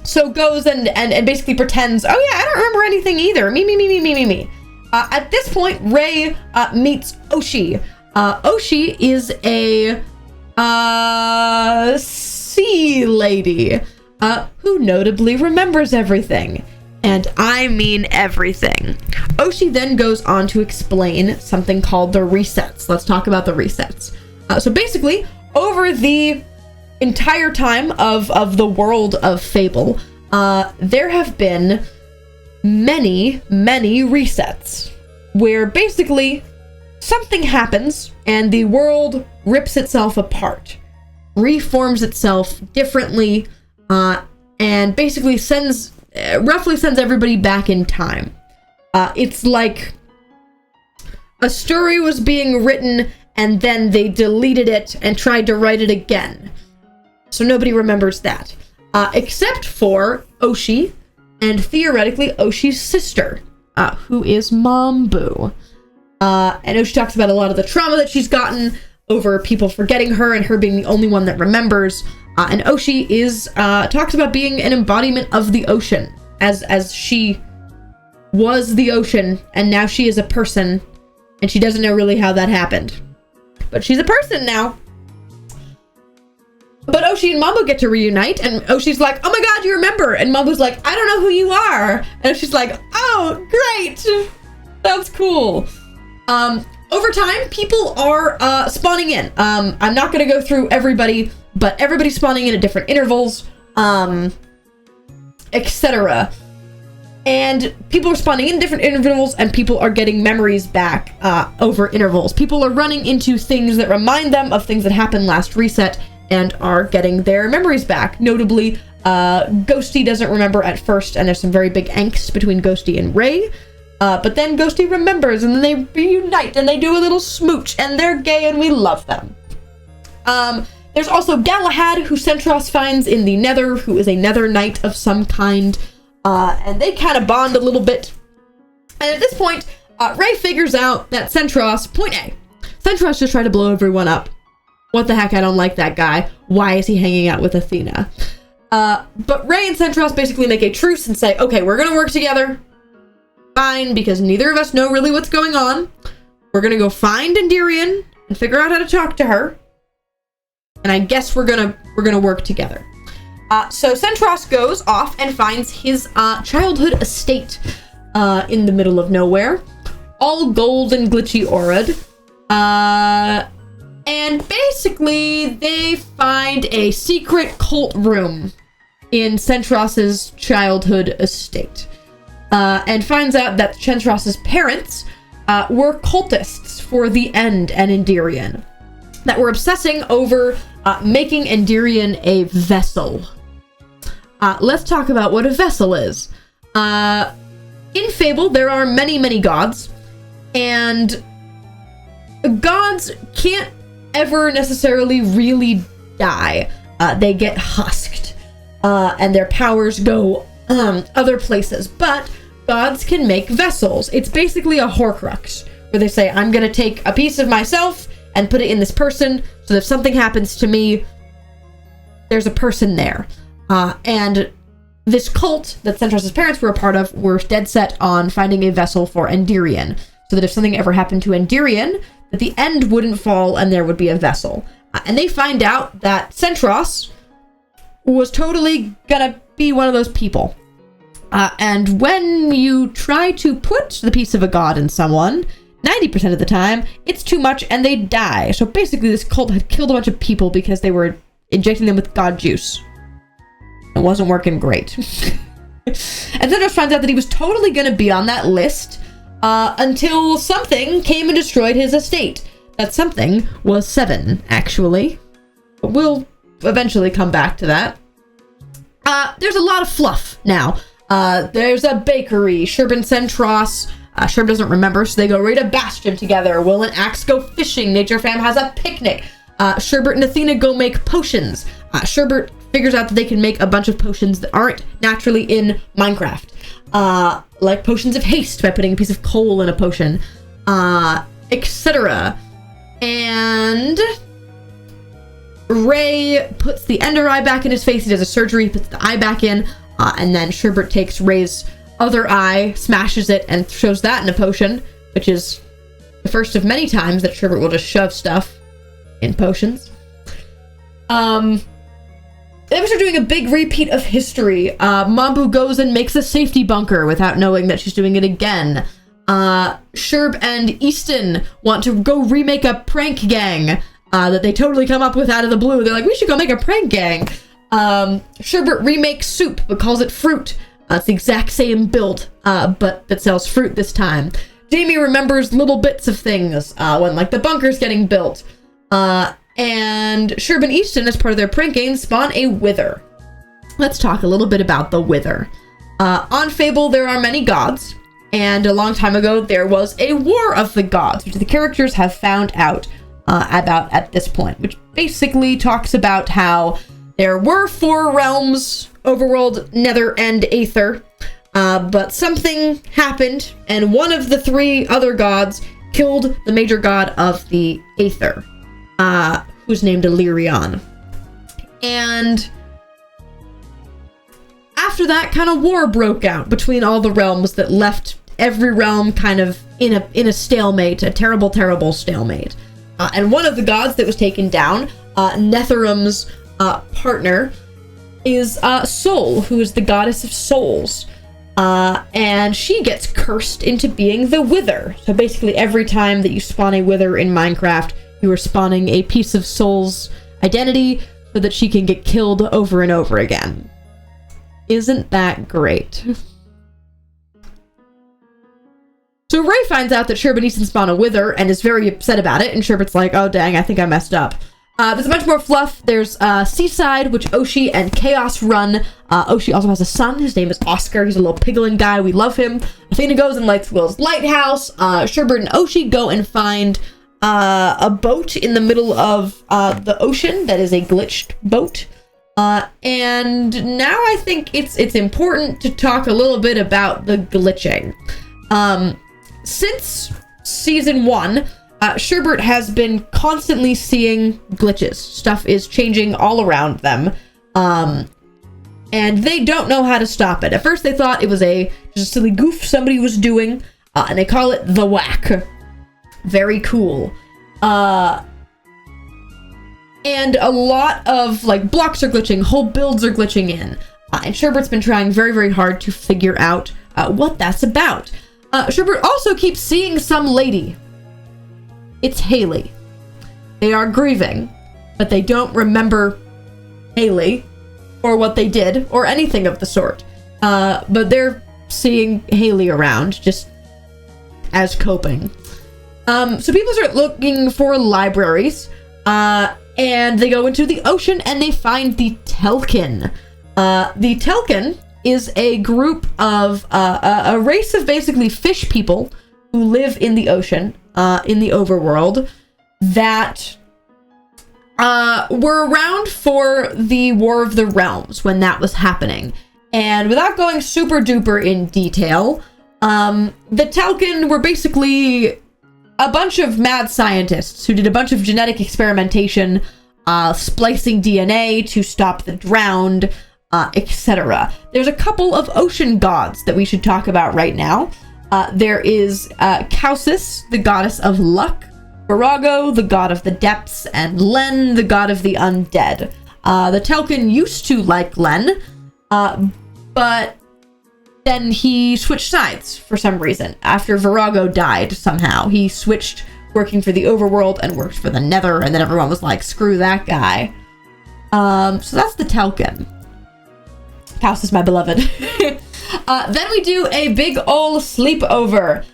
So goes and basically pretends, oh yeah, I don't remember anything either. Me. At this point, Ray meets Oshi. Oshi is a sea lady who notably remembers everything. And I mean everything. Oshi then goes on to explain something called the resets. Let's talk about the resets. So basically, over the entire time of the world of Fable, there have been many resets where basically something happens and the world rips itself apart, reforms itself differently, and basically roughly sends everybody back in time. It's like a story was being written and then they deleted it and tried to write it again. So nobody remembers that. Except for Oshi and theoretically Oshi's sister, who is Mambu. And Oshi talks about a lot of the trauma that she's gotten over people forgetting her and her being the only one that remembers. And Oshi talks about being an embodiment of the ocean, as she was the ocean and now she is a person, and she doesn't know really how that happened. But she's a person now. But Oshi and Mambu get to reunite, and Oshi's like, oh my god, you remember? And Mambu's like, I don't know who you are. And Oshi's like, oh, great. That's cool. Over time, people are spawning in. I'm not going to go through everybody, but everybody's spawning in at different intervals, etc. And people are spawning in different intervals, and people are getting memories back over intervals. People are running into things that remind them of things that happened last reset and are getting their memories back. Notably, Ghosty doesn't remember at first, and there's some very big angst between Ghosty and Ray. But then Ghosty remembers, and then they reunite, and they do a little smooch, and they're gay, and we love them. There's also Galahad, who Centros finds in the Nether, who is a Nether Knight of some kind, and they kind of bond a little bit. And at this point, Ray figures out that Centros, point A, Centros just tried to blow everyone up. What the heck, I don't like that guy. Why is he hanging out with Athena? But Ray and Centros basically make a truce and say, okay, we're gonna work together. Fine, because neither of us know really what's going on. We're gonna go find Endirian and figure out how to talk to her. And I guess we're gonna work together. So Centros goes off and finds his childhood estate in the middle of nowhere, all gold and glitchy aura'd. And basically, they find a secret cult room in Centros's childhood estate. And finds out that Centros's parents were cultists for the End and Endirian, that were obsessing over making Endirian a vessel. Let's talk about what a vessel is. In Fable, there are many gods, and gods can't ever necessarily really die. They get husked, and their powers go other places, but gods can make vessels. It's basically a Horcrux, where they say, I'm gonna take a piece of myself and put it in this person, so that if something happens to me, there's a person there. And this cult that Centros's parents were a part of were dead set on finding a vessel for Endirian, so that if something ever happened to Endirian, that the end wouldn't fall and there would be a vessel. And they find out that Centros was totally gonna be one of those people. And when you try to put the piece of a god in someone, 90% of the time, it's too much and they die. So basically this cult had killed a bunch of people because they were injecting them with god juice. It wasn't working great. And Centros finds out that he was totally gonna be on that list until something came and destroyed his estate. That something was 7, actually. But we'll eventually come back to that. There's a lot of fluff now. There's a bakery. Sherb and Centros. Sherb doesn't remember, so they go raid a bastion together. Will and Axe go fishing. Nature Fam has a picnic. Sherbert and Athena go make potions. Sherbert figures out that they can make a bunch of potions that aren't naturally in Minecraft. Like potions of haste by putting a piece of coal in a potion, etc. And Ray puts the ender eye back in his face. He does a surgery, puts the eye back in, and then Sherbert takes Ray's other eye, smashes it, and shows that in a potion, which is the first of many times that Sherbert will just shove stuff in potions. Then we start doing a big repeat of history. Mambu goes and makes a safety bunker without knowing that she's doing it again. Sherb and Easton want to go remake a prank gang that they totally come up with out of the blue. They're like, we should go make a prank gang. Sherbert remakes soup but calls it fruit. It's the exact same build, but it sells fruit this time. Jamie remembers little bits of things when, like, the bunker's getting built. And Sherb and Easton, as part of their prank game, spawn a wither. Let's talk a little bit about the wither. On Fable, there are many gods, and a long time ago, there was a war of the gods, which the characters have found out about at this point, which basically talks about how there were 4 realms: Overworld, Nether, and Aether, but something happened, and one of the 3 other gods killed the major god of the Aether, who's named Illyrion. And after that, kind of war broke out between all the realms that left every realm kind of in a stalemate, a terrible, terrible stalemate. And one of the gods that was taken down, Netherum's partner, is Sol, who is the goddess of souls. And she gets cursed into being the Wither. So basically every time that you spawn a Wither in Minecraft, you are spawning a piece of Sol's identity so that she can get killed over and over again. Isn't that great? So Ray finds out that Sherb and Easton spawn a Wither and is very upset about it, and Sherbert's like, oh dang, I think I messed up. There's a bunch more fluff. There's Seaside, which Oshi and Chaos run. Oshi also has a son. His name is Oscar. He's a little piglin guy. We love him. Athena goes and lights Will's lighthouse. Sherbert and Oshi go and find a boat in the middle of the ocean that is a glitched boat. And now I think it's important to talk a little bit about the glitching. Since season 1, Sherbert has been constantly seeing glitches. Stuff is changing all around them. And they don't know how to stop it. At first they thought it was just a silly goof somebody was doing, and they call it the whack. Very cool. And a lot of, like, blocks are glitching, whole builds are glitching in. And Sherbert's been trying very, very hard to figure out what that's about. Sherbert also keeps seeing some lady. It's Haley. They are grieving, but they don't remember Haley or what they did or anything of the sort. But they're seeing Haley around just as coping. So people start looking for libraries, and they go into the ocean and they find the Telkin. The Telkin is a group of a race of basically fish people who live in the ocean, in the overworld, that were around for the War of the Realms when that was happening. And without going super duper in detail, the Telkin were basically a bunch of mad scientists who did a bunch of genetic experimentation, splicing DNA to stop the drowned, etc. There's a couple of ocean gods that we should talk about right now. There is Kausis, the goddess of luck, Virago, the god of the depths, and Len, the god of the undead. The Telkin used to like Len, but then he switched sides for some reason. After Virago died somehow, he switched working for the overworld and worked for the Nether, and then everyone was like, screw that guy. So that's the Telkin. House is my beloved. Then we do a big ol' sleepover.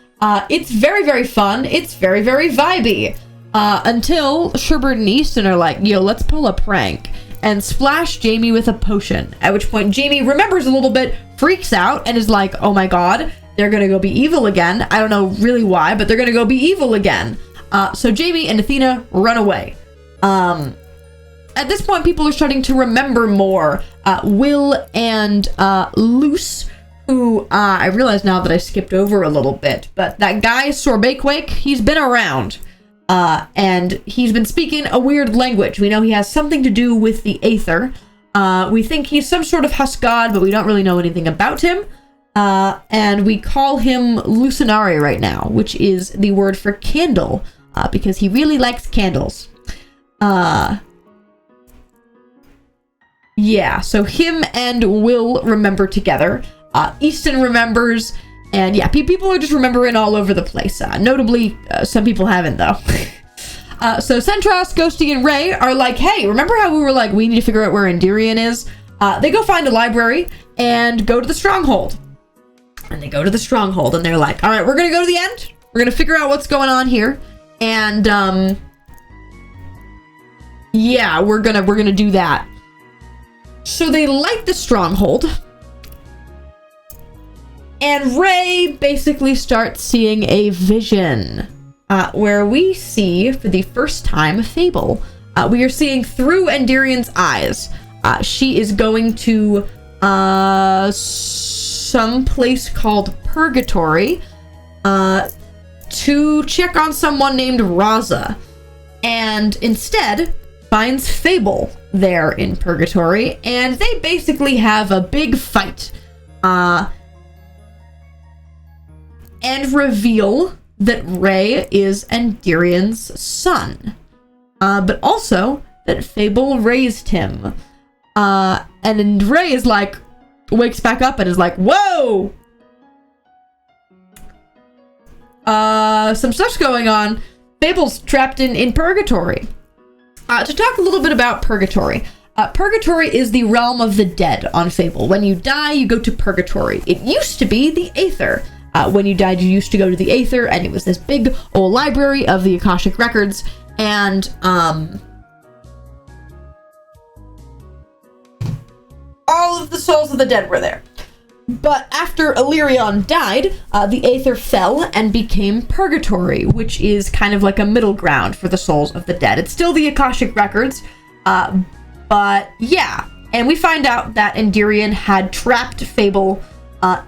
It's very, very fun. It's very, very vibey. Until Sherbert and Easton are like, yo, let's pull a prank and splash Jamie with a potion. At which point Jamie remembers a little bit, freaks out, and is like, oh my god, they're gonna go be evil again. I don't know really why, but they're gonna go be evil again. So Jamie and Athena run away. At this point, people are starting to remember more. Will and Luce, who I realize now that I skipped over a little bit, but that guy Sorbequake, he's been around. And he's been speaking a weird language. We know he has something to do with the Aether. We think he's some sort of husk god, but we don't really know anything about him. And we call him Lucinari right now, which is the word for candle, because he really likes candles. Yeah, so him and Will remember together. Easton remembers, and yeah, people are just remembering all over the place. Notably, some people haven't, though. So Centros, Ghosty, and Ray are like, hey, remember how we were like, we need to figure out where Endirion is? They go find a library and go to the stronghold. And they go to the stronghold, and they're like, all right, we're going to go to the end. We're going to figure out what's going on here. And, yeah, we're gonna do that. So they light the stronghold. And Ray basically starts seeing a vision. Where we see, for the first time, Fable. We are seeing through Endirion's eyes. She is going to some place called Purgatory to check on someone named Raza. And instead finds Fable there in Purgatory. And they basically have a big fight. And reveal that Ray is Endirion's son, but also that Fable raised him. And Ray is like, wakes back up and is like, whoa! Some stuff's going on. Fable's trapped in Purgatory. To talk a little bit about Purgatory. Purgatory is the realm of the dead on Fable. When you die, you go to Purgatory. It used to be the Aether. When you died, you used to go to the Aether, and it was this big old library of the Akashic Records, and, all of the souls of the dead were there. But after Illyrion died, the Aether fell and became Purgatory, which is kind of like a middle ground for the souls of the dead. It's still the Akashic Records, but yeah. And we find out that Endirion had trapped Fable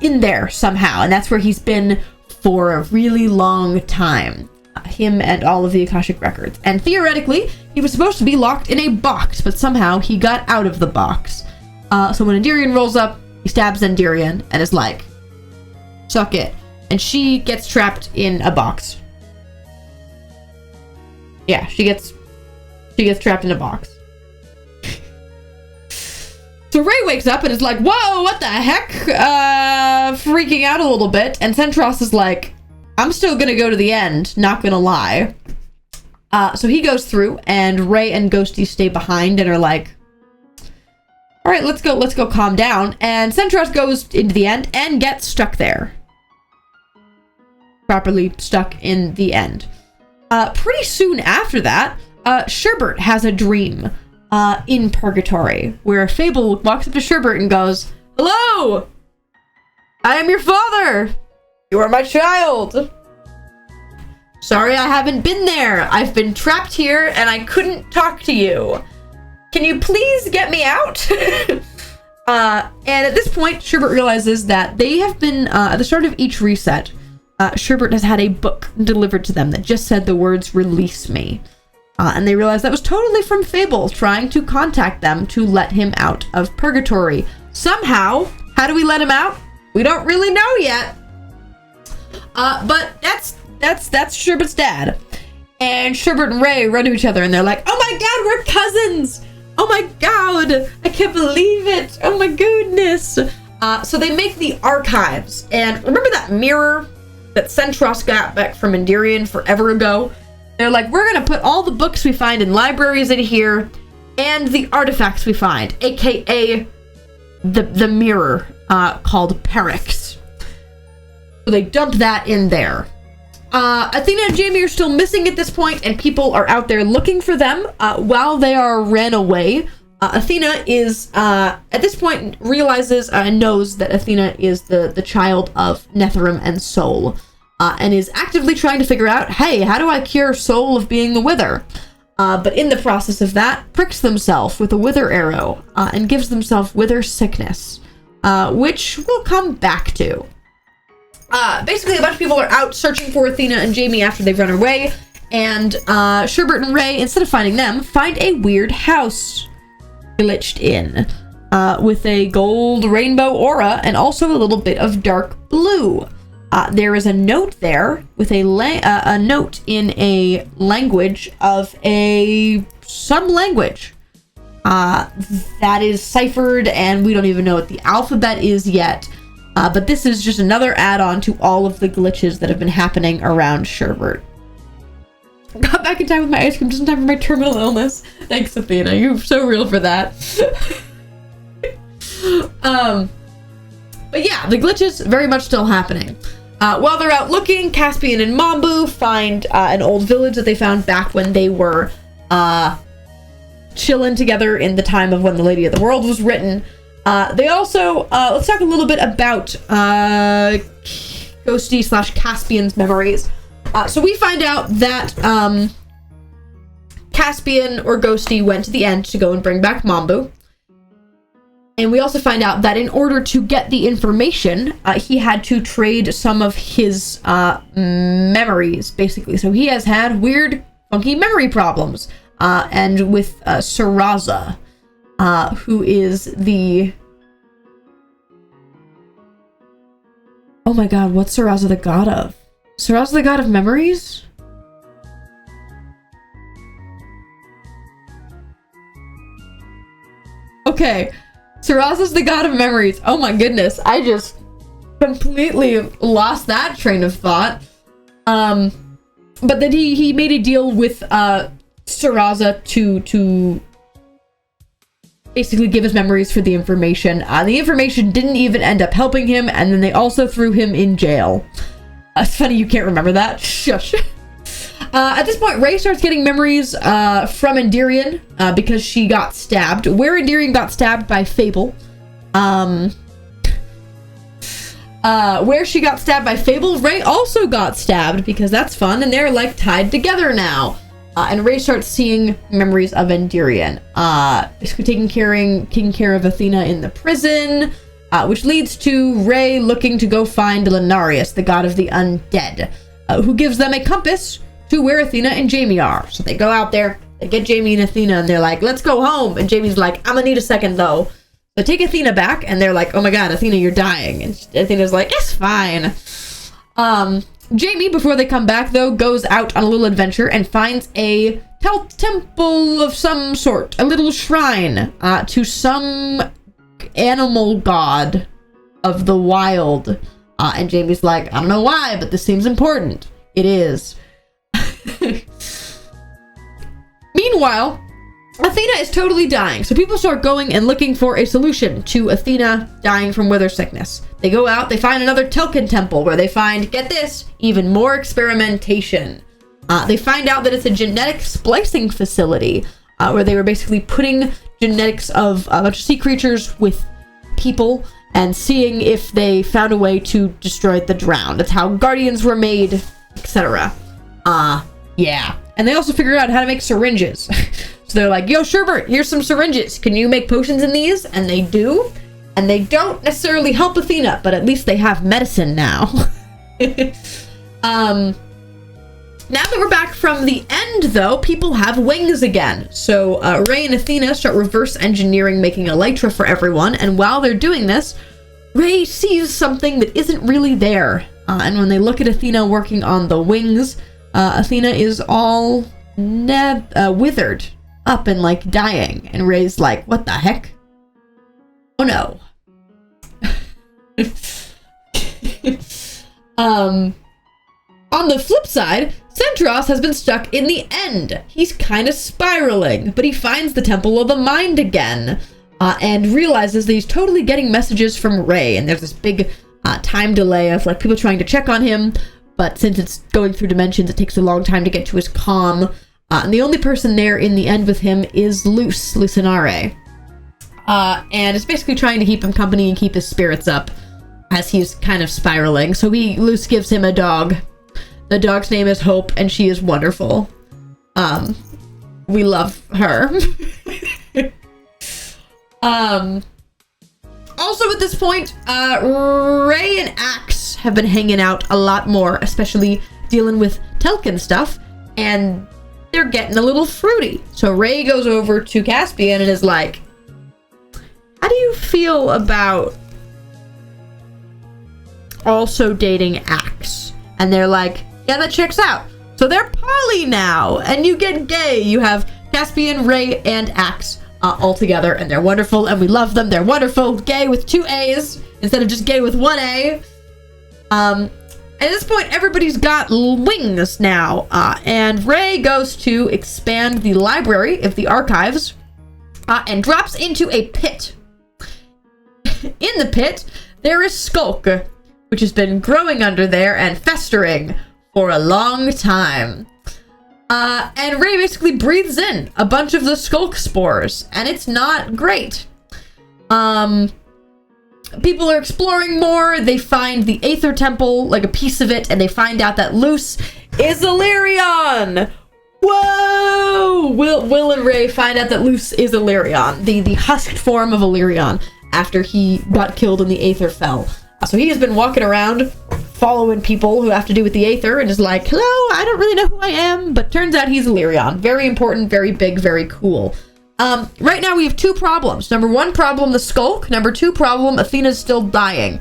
in there somehow, and that's where he's been for a really long time. Him and all of the Akashic Records. And theoretically, he was supposed to be locked in a box, but somehow he got out of the box. So when Endirion rolls up, he stabs Endirion and is like, suck it. And she gets trapped in a box. Yeah, she gets trapped in a box. So Ray wakes up and is like, whoa, what the heck? Freaking out a little bit. And Centros is like, I'm still gonna go to the end, not gonna lie. So he goes through, and Ray and Ghosty stay behind and are like, all right, let's go calm down. And Centros goes into the end and gets stuck there. Properly stuck in the end. Pretty soon after that, Sherbert has a dream. In Purgatory, where Fable walks up to Sherbert and goes, hello! I am your father! You are my child! Sorry I haven't been there. I've been trapped here and I couldn't talk to you. Can you please get me out? And at this point, Sherbert realizes that they have been, at the start of each reset, Sherbert has had a book delivered to them that just said the words, release me. And they realized that was totally from Fable, trying to contact them to let him out of Purgatory. Somehow, how do we let him out? We don't really know yet. But that's Sherbert's dad. And Sherbert and Ray run to each other and they're like, oh my god, we're cousins! Oh my god, I can't believe it! Oh my goodness! So they make the archives. And remember that mirror that Centros got back from Endirion forever ago? They're like, we're gonna put all the books we find in libraries in here and the artifacts we find, aka the mirror called Perix. So they dump that in there. Athena and Jamie are still missing at this point, and people are out there looking for them while they are ran away. Athena is, at this point, realizes and knows that Athena is the child of Netherim and Soul. And is actively trying to figure out, hey, how do I cure Soul of being the Wither? But in the process of that, pricks themselves with a Wither arrow and gives themselves Wither sickness, which we'll come back to. Basically, a bunch of people are out searching for Athena and Jamie after they've run away, and Sherbert and Ray, instead of finding them, find a weird house glitched in with a gold rainbow aura and also a little bit of dark blue. There is a note there with a note in a language of some language. that is ciphered, and we don't even know what the alphabet is yet. But this is just another add-on to all of the glitches that have been happening around Sherbert. Got back in time with my ice cream just in time for my terminal illness. Thanks, Athena. You're so real for that. But yeah, the glitches very much still happening. While they're out looking, Caspian and Mambu find an old village that they found back when they were chilling together in the time of when the Lady of the World was written. They also, let's talk a little bit about Ghosty / Caspian's memories. So we find out that Caspian or Ghosty went to the end to go and bring back Mambu. And we also find out that in order to get the information, he had to trade some of his memories, basically. So he has had weird, funky memory problems. And with Saraza, who is the... Oh my god, what's Saraza the god of? Saraza the god of memories? Okay, Saraza's the god of memories. Oh my goodness, I just completely lost that train of thought. But then he made a deal with Saraza to basically give his memories for the information. The information didn't even end up helping him, and then they also threw him in jail. It's funny you can't remember that. Shush. At this point, Ray starts getting memories from Endirian because she got stabbed. Where Endirian got stabbed by Fable. Where she got stabbed by Fable, Ray also got stabbed because that's fun, and they're like tied together now. And Ray starts seeing memories of Endirian. Basically taking care of Athena in the prison, which leads to Ray looking to go find Lenarius, the god of the undead, who gives them a compass to where Athena and Jamie are. So they go out there, they get Jamie and Athena, and they're like, let's go home. And Jamie's like, I'm gonna need a second though. So take Athena back, and they're like, oh my god, Athena, you're dying. And Athena's like, it's fine. Jamie, before they come back, though, goes out on a little adventure and finds a temple of some sort, a little shrine to some animal god of the wild. And Jamie's like, I don't know why, but this seems important. It is. Meanwhile, Athena is totally dying, so people start going and looking for a solution to Athena dying from wither sickness. They go out, they find another Telkin temple where they find, get this, even more experimentation. They find out that it's a genetic splicing facility where they were basically putting genetics of a bunch of sea creatures with people and seeing if they found a way to destroy the drowned. That's how guardians were made, etc. Yeah. And they also figured out how to make syringes. So they're like, yo, Sherbert, here's some syringes. Can you make potions in these? And they do. And they don't necessarily help Athena, but at least they have medicine now. Now that we're back from the end, though, people have wings again. So Ray and Athena start reverse engineering, making elytra for everyone. And while they're doing this, Ray sees something that isn't really there. And when they look at Athena working on the wings, Athena is all withered up and like dying. And Ray's like, what the heck? Oh no. On the flip side, Centros has been stuck in the end. He's kind of spiraling, but he finds the Temple of the Mind again, and realizes that he's totally getting messages from Ray, and there's this big time delay of like people trying to check on him, but since it's going through dimensions, it takes a long time to get to his comm, and the only person there in the end with him is Lucinare. And it's basically trying to keep him company and keep his spirits up as he's kind of spiraling. So Luce gives him a dog. The dog's name is Hope, and she is wonderful. We love her. Also at this point, Ray and Axe have been hanging out a lot more, especially dealing with Telkin stuff, and they're getting a little fruity. So Ray goes over to Caspian and is like, how do you feel about also dating Axe? And they're like, yeah, that checks out. So they're poly now, and you get gay. You have Caspian, Ray, and Axe all together, and they're wonderful, and we love them. They're wonderful. Gay with 2 A's instead of just gay with 1 A. At this point, everybody's got wings now, and Ray goes to expand the library of the archives, and drops into a pit. In the pit, there is Skulk, which has been growing under there and festering for a long time. And Ray basically breathes in a bunch of the Skulk spores, and it's not great. People are exploring more. They find the Aether Temple, like a piece of it, and they find out that Luce is Illyrion. Whoa! Will and Ray find out that Luce is Illyrion, the husked form of Illyrion, after he got killed in the Aether Fell. So he has been walking around following people who have to do with the Aether and is like, hello, I don't really know who I am, but turns out he's Illyrion. Very important, very big, very cool. Right now we have 2 problems. Number 1 problem, the Skulk. Number 2 problem, Athena's still dying.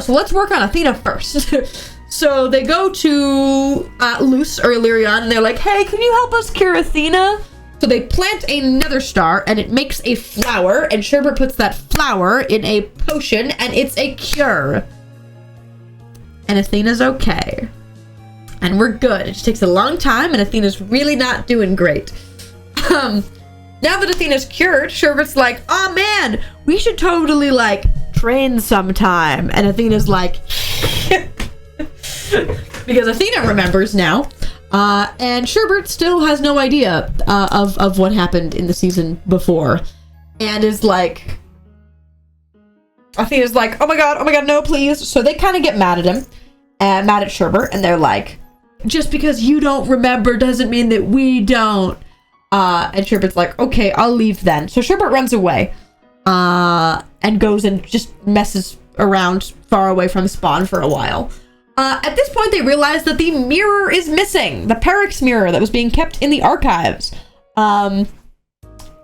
So let's work on Athena first. So they go to Luce or Illyrion, and they're like, hey, can you help us cure Athena? So they plant a nether star, and it makes a flower, and Sherbert puts that flower in a potion, and it's a cure. And Athena's okay. And we're good. It just takes a long time, and Athena's really not doing great. Now that Athena's cured, Sherbert's like, oh man, we should totally, like, train sometime. And Athena's like, because Athena remembers now. And Sherbert still has no idea of what happened in the season before. And is like, Athena's like, oh my god, no, please. So they kind of get mad at him, and mad at Sherbert, and they're like, just because you don't remember doesn't mean that we don't. And Sherbert's like, okay, I'll leave then. So Sherbert runs away, and goes and just messes around far away from spawn for a while. At this point, they realize that the mirror is missing. The Perix mirror that was being kept in the archives. And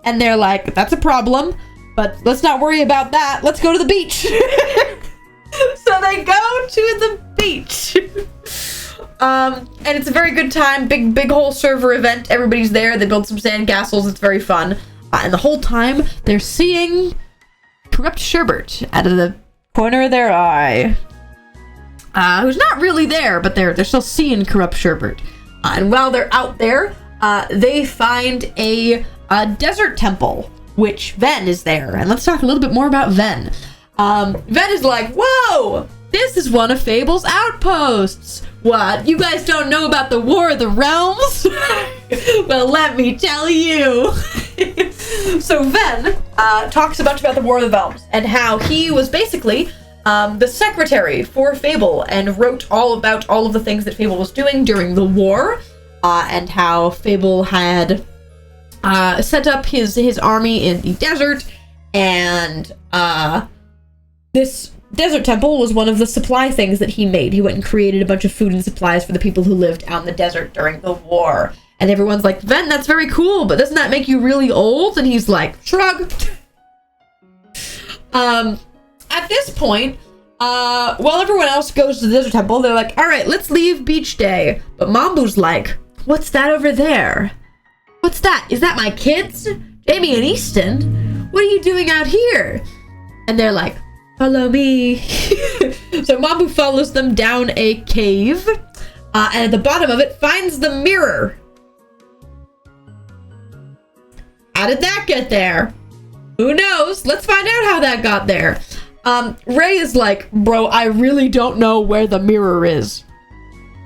they're like, that's a problem, but let's not worry about that. Let's go to the beach. So they go to the beach. And it's a very good time. Big whole server event. Everybody's there. They build some sandcastles. It's very fun. And the whole time, they're seeing corrupt Sherbert out of the corner of their eye. Who's not really there, but they're still seeing corrupt Sherbert. And while they're out there, they find a desert temple, which Ven is there. And let's talk a little bit more about Ven. Ven is like, whoa, this is one of Fable's outposts. What, you guys don't know about the War of the Realms? Well, let me tell you. So Ven talks a bunch about the War of the Realms and how he was basically the secretary for Fable and wrote all about all of the things that Fable was doing during the war, and how Fable had set up his army in the desert, and this desert temple was one of the supply things that he made. He went and created a bunch of food and supplies for the people who lived out in the desert during the war. And everyone's like, Ven, that's very cool, but doesn't that make you really old? And he's like, shrug. At this point, while everyone else goes to the desert temple, they're like, all right, let's leave beach day. But Mambu's like, what's that over there? What's that? Is that my kids? Jamie and Easton? What are you doing out here? And they're like, follow me. So Mambu follows them down a cave, and at the bottom of it finds the mirror. How did that get there? Who knows? Let's find out how that got there. Ray is like, bro, I really don't know where the mirror is.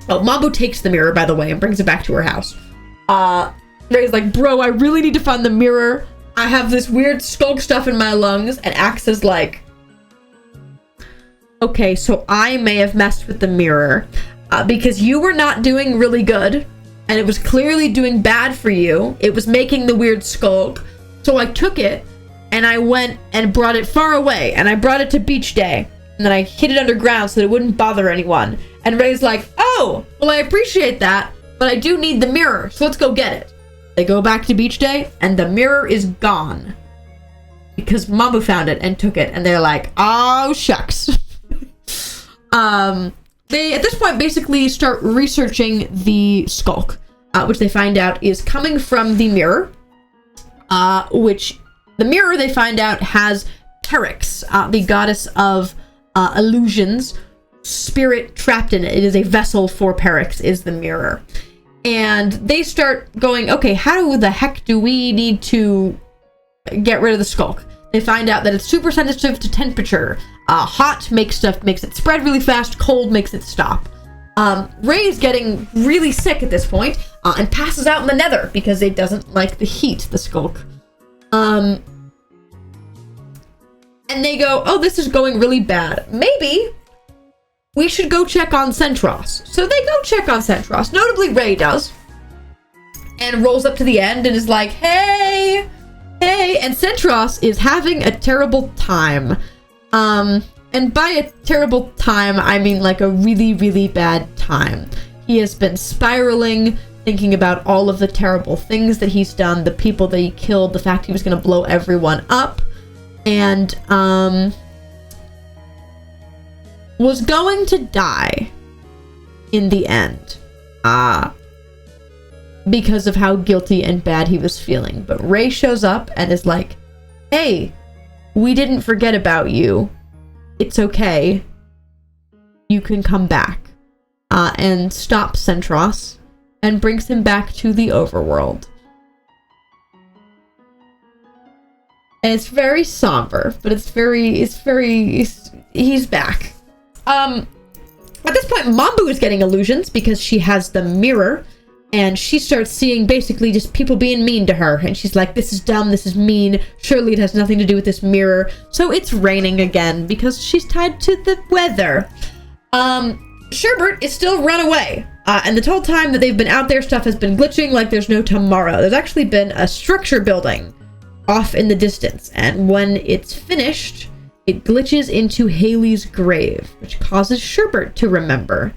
Oh, Mambu takes the mirror, by the way, and brings it back to her house. Ray's like, bro, I really need to find the mirror. I have this weird skulk stuff in my lungs. And Axe is like, okay, so I may have messed with the mirror because you were not doing really good, and it was clearly doing bad for you. It was making the weird skulk. So I took it, and I went and brought it far away, and I brought it to beach day, and then I hid it underground so that it wouldn't bother anyone. And Ray's like, oh, well, I appreciate that, but I do need the mirror, so let's go get it. They go back to beach day, and the mirror is gone because Mambu found it and took it, and they're like, oh, shucks. They, at this point, basically start researching the skulk, which they find out is coming from the mirror, which The mirror, they find out, has Terex, the goddess of illusions, spirit trapped in it. It is a vessel for Perix, is the mirror. And they start going, okay, how the heck do we need to get rid of the skulk? They find out that it's super sensitive to temperature. Hot makes it spread really fast, cold makes it stop. Ray's getting really sick at this point, and passes out in the nether because it doesn't like the heat, the skulk. And they go, oh, this is going really bad. Maybe we should go check on Centros. So they go check on Centros. Notably, Ray does. And rolls up to the end and is like, hey! And Centros is having a terrible time. And by a terrible time, I mean like a really, really bad time. He has been spiraling, thinking about all of the terrible things that he's done, the people that he killed, the fact he was going to blow everyone up, and was going to die in the end. Because of how guilty and bad he was feeling. But Ray shows up and is like, hey, we didn't forget about you. It's okay. You can come back. And stops Centros and brings him back to the overworld. And it's very somber, but he's back. At this point, Mambu is getting illusions because she has the mirror. And she starts seeing basically just people being mean to her. And she's like, this is dumb, this is mean. Surely it has nothing to do with this mirror. So it's raining again because she's tied to the weather. Sherbert is still run away. And the whole time that they've been out there, stuff has been glitching like there's no tomorrow. There's actually been a structure building off in the distance. And when it's finished, it glitches into Haley's grave, which causes Sherbert to remember.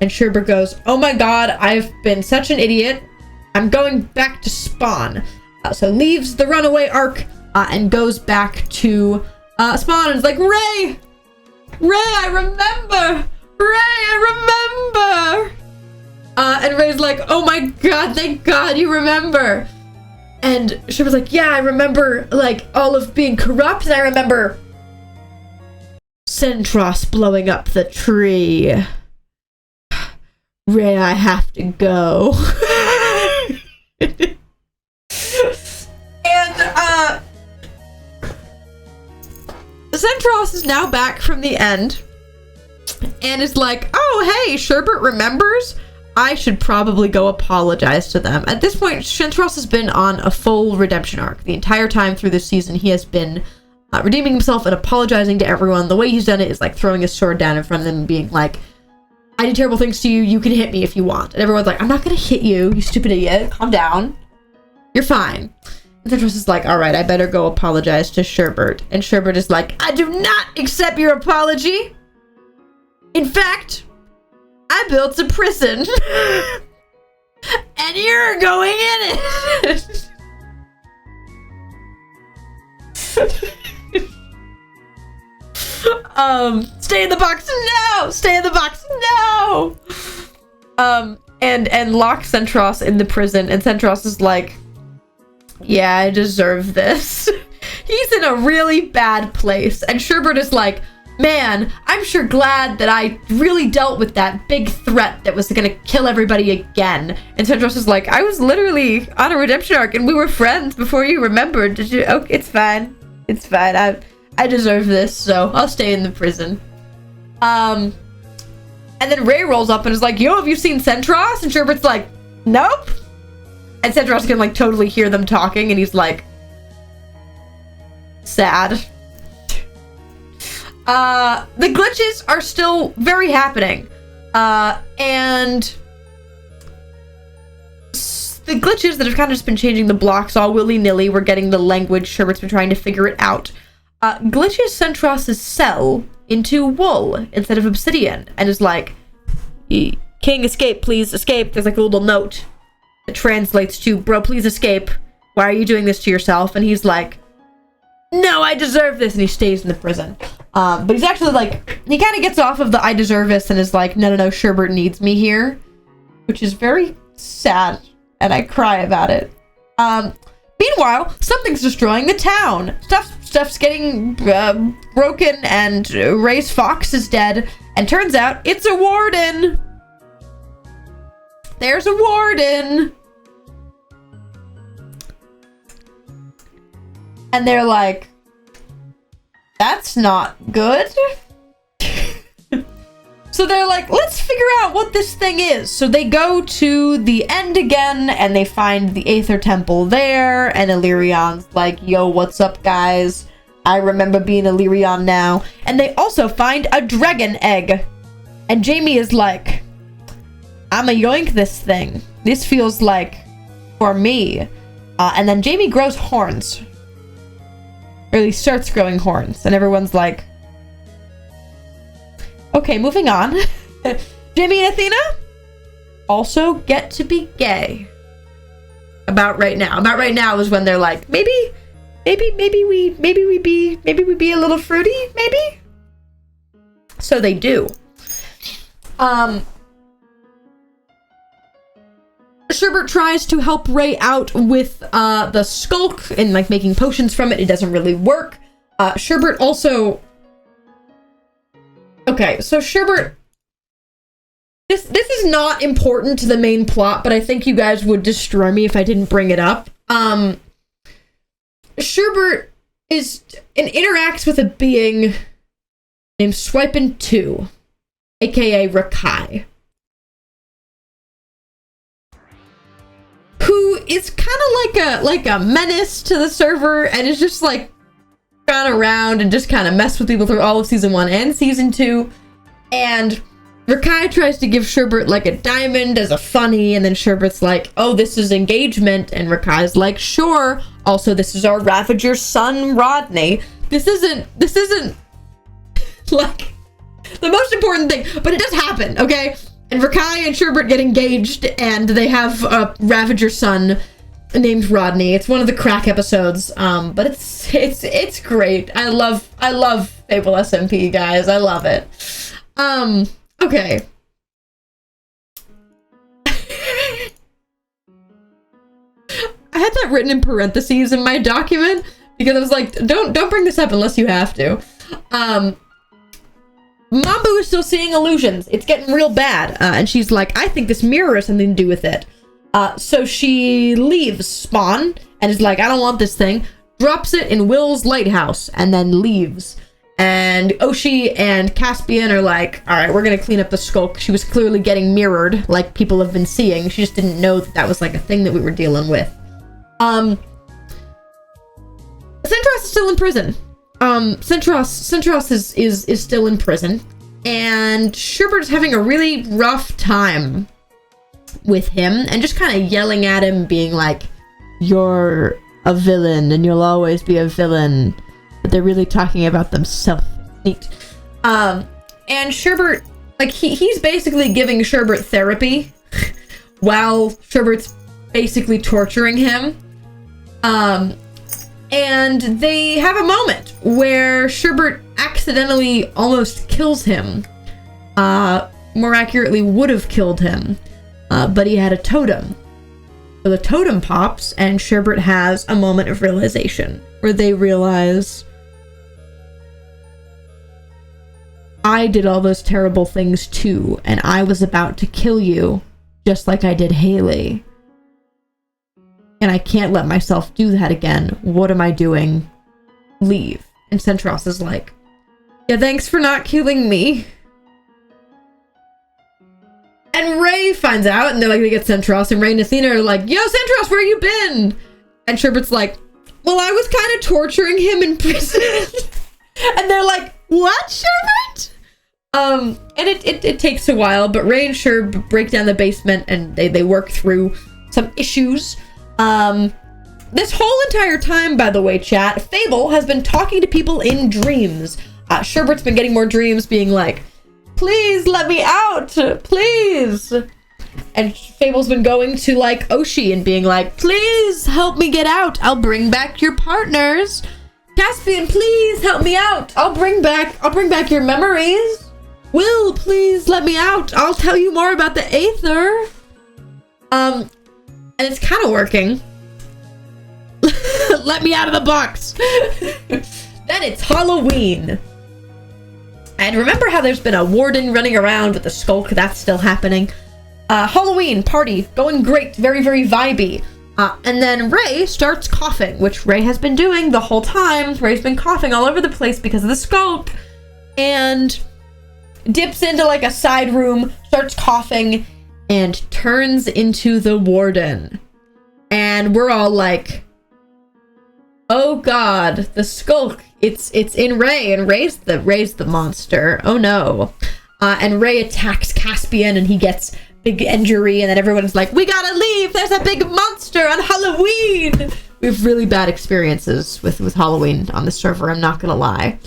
And Sherbert goes, oh my god, I've been such an idiot. I'm going back to spawn. So leaves the runaway arc and goes back to spawn and is like, Ray, I remember. Ray, I remember. And Ray's like, oh my god, thank god you remember. And Sherbert's like, yeah, I remember like all of being corrupt, and I remember Centros blowing up the tree. Ray, I have to go. And Centros is now back from the end and is like, oh hey, Sherbert remembers? I should probably go apologize to them. At this point, Centros has been on a full redemption arc. The entire time through this season, he has been redeeming himself and apologizing to everyone. The way he's done it is like throwing his sword down in front of them and being like, I did terrible things to you, you can hit me if you want. And everyone's like, I'm not gonna hit you, you stupid idiot, calm down. You're fine. And Centros is like, alright, I better go apologize to Sherbert. And Sherbert is like, I do not accept your apology. In fact, I built a prison. And you're going in it. Stay in the box, no! Stay in the box, no! And lock Centros in the prison, and Centros is like, yeah, I deserve this. He's in a really bad place, and Sherbert is like, man, I'm sure glad that I really dealt with that big threat that was gonna kill everybody again. And Centros is like, I was literally on a redemption arc, and we were friends before you remembered. Did you? Okay, it's fine. It's fine. I deserve this, so I'll stay in the prison. And then Ray rolls up and is like, yo, have you seen Centros? And Sherbert's like, nope. And Centros can like totally hear them talking, and he's like, sad. The glitches are still very happening. And the glitches that have kind of just been changing the blocks all willy-nilly. We're getting the language. Sherbert's been trying to figure it out. Glitches Centros' cell into wool instead of obsidian, and is like, King, escape, please, escape. There's like a little note that translates to, bro, please escape. Why are you doing this to yourself? And he's like, no, I deserve this, and he stays in the prison. But he's actually like, he kind of gets off of the I deserve this and is like, no, Sherbert needs me here, which is very sad, and I cry about it. Meanwhile, something's destroying the town. Stuff's getting broken, and Ray's fox is dead. And turns out it's a warden. There's a warden. And they're like, that's not good. So they're like, let's figure out what this thing is. So they go to the end again, and they find the Aether Temple there, and Illyrion's like, yo, what's up, guys? I remember being Illyrion now. And they also find a dragon egg. And Jamie is like, I'ma yoink this thing. This feels like for me. And then Jamie grows horns. Or he starts growing horns. And everyone's like, okay, moving on. Jamie and Athena also get to be gay. About right now. About right now is when they're like, maybe we be a little fruity, maybe? So they do. Sherbert tries to help Ray out with the skulk and like making potions from it. It doesn't really work. Sherbert also... Okay, so Sherbert... This is not important to the main plot, but I think you guys would destroy me if I didn't bring it up. Sherbert interacts with a being named Swipin2, aka Rakai, who is kind of like a menace to the server and is just like gone around and just kind of messed with people through all of season 1 and season 2. And Rakai tries to give Sherbert like a diamond as a funny, and then Sherbert's like, oh, this is engagement, and Rakai's like, sure. Also, this is our Ravager's son, Rodney. This isn't like the most important thing, but it does happen, okay? And Rakai and Sherbert get engaged, and they have a Ravager son named Rodney. It's one of the crack episodes, but it's great. I love Fable SMP, guys. I love it. Okay. I had that written in parentheses in my document because I was like, don't bring this up unless you have to. Mambu is still seeing illusions. It's getting real bad. And she's like, I think this mirror has something to do with it. So she leaves Spawn and is like, I don't want this thing. Drops it in Will's lighthouse and then leaves. And Oshi and Caspian are like, all right, we're going to clean up the skulk. She was clearly getting mirrored like people have been seeing. She just didn't know that was like a thing that we were dealing with. Centros is still in prison. Centros is still in prison, and Sherbert is having a really rough time with him and just kind of yelling at him, being like, you're a villain and you'll always be a villain, but they're really talking about themselves. Neat. And Sherbert, like, he's basically giving Sherbert therapy while Sherbert's basically torturing him. And they have a moment where Sherbert accidentally almost kills him. More accurately, would have killed him. But he had a totem. So the totem pops, and Sherbert has a moment of realization where they realize, I did all those terrible things too, and I was about to kill you, just like I did Haley. And I can't let myself do that again. What am I doing? Leave. And Centros is like, yeah, thanks for not killing me. And Ray finds out, and they're like, they get Centros, and Ray and Athena are like, yo, Centros, where you been? And Sherbert's like, well, I was kind of torturing him in prison. And they're like, what, Sherbert? And it takes a while, but Ray and Sherb break down the basement, and they work through some issues. This whole entire time, by the way, chat, Fable has been talking to people in dreams. Sherbert's been getting more dreams, being like, please let me out, please. And Fable's been going to like Oshi and being like, please help me get out. I'll bring back your partners. Caspian, please help me out. I'll bring back your memories. Will, please let me out. I'll tell you more about the Aether. And it's kind of working. let me out of the box. Then it's Halloween. And remember how there's been a warden running around with a skulk? That's still happening. Halloween party, going great, very, very vibey. And then Ray starts coughing, which Ray has been doing the whole time. Ray's been coughing all over the place because of the skulk. And dips into like a side room, starts coughing, and turns into the warden. And we're all like, oh god, the skulk. It's in Ray, and Ray's the monster. Oh no. And Ray attacks Caspian, and he gets big injury, and then everyone's like, we gotta leave, there's a big monster on Halloween. We have really bad experiences with Halloween on the server, I'm not gonna lie.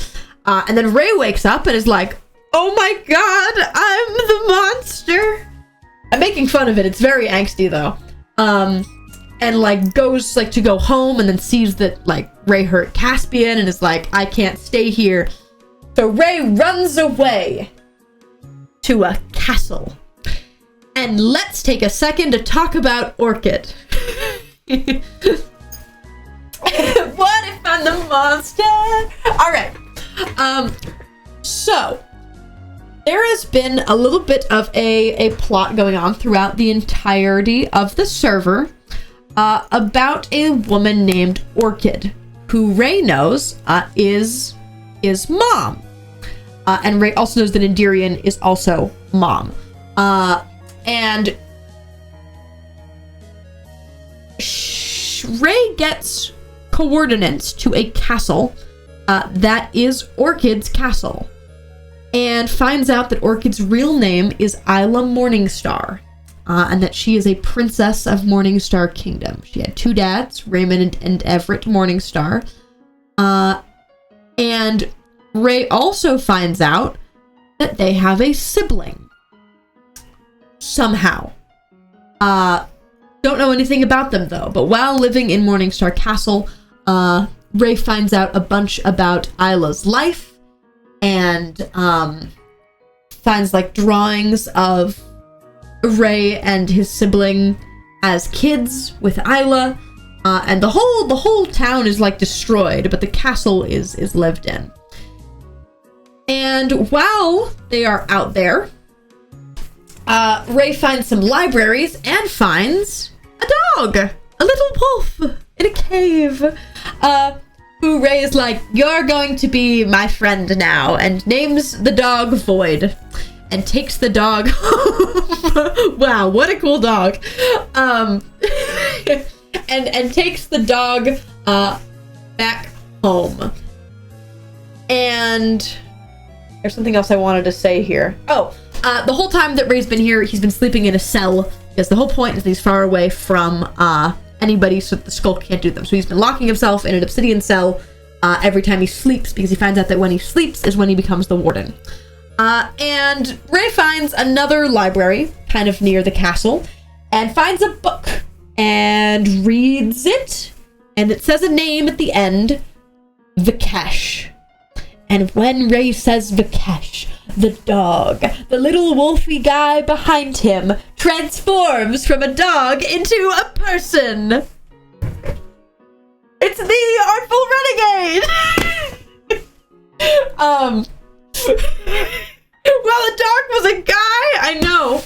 And then Ray wakes up and is like, oh my god, I'm the monster. I'm making fun of it, it's very angsty though. And like goes like to go home, and then sees that like Ray hurt Caspian and is like, I can't stay here. So Ray runs away to a castle. And let's take a second to talk about Orchid. What if I'm the monster? Alright. So there has been a little bit of a plot going on throughout the entirety of the server about a woman named Orchid, who Ray knows is mom. And Ray also knows that Endirian is also mom. And Ray gets coordinates to a castle that is Orchid's castle, and finds out that Orchid's real name is Isla Morningstar, and that she is a princess of Morningstar Kingdom. She had two dads, Raymond and Everett Morningstar. And Ray also finds out that they have a sibling. Somehow. Don't know anything about them though, but while living in Morningstar Castle, Ray finds out a bunch about Isla's life, and finds like drawings of Ray and his sibling as kids with Isla, and the whole town is like destroyed, but the castle is lived in. And while they are out there, Ray finds some libraries and finds a dog, a little wolf in a cave, who Ray is like, you're going to be my friend now, and names the dog Void, and takes the dog home. Wow, what a cool dog. And takes the dog back home. And there's something else I wanted to say here. Oh, the whole time that Ray's been here, he's been sleeping in a cell, because the whole point is that he's far away from anybody, so that the skulk can't do them. So he's been locking himself in an obsidian cell every time he sleeps, because he finds out that when he sleeps is when he becomes the warden. And Ray finds another library kind of near the castle, and finds a book and reads it, and it says a name at the end, Vikesh. And when Ray says Vikesh, the dog, the little wolfy guy behind him, transforms from a dog into a person. It's the Artful Renegade! Well, the dog was a guy? I know.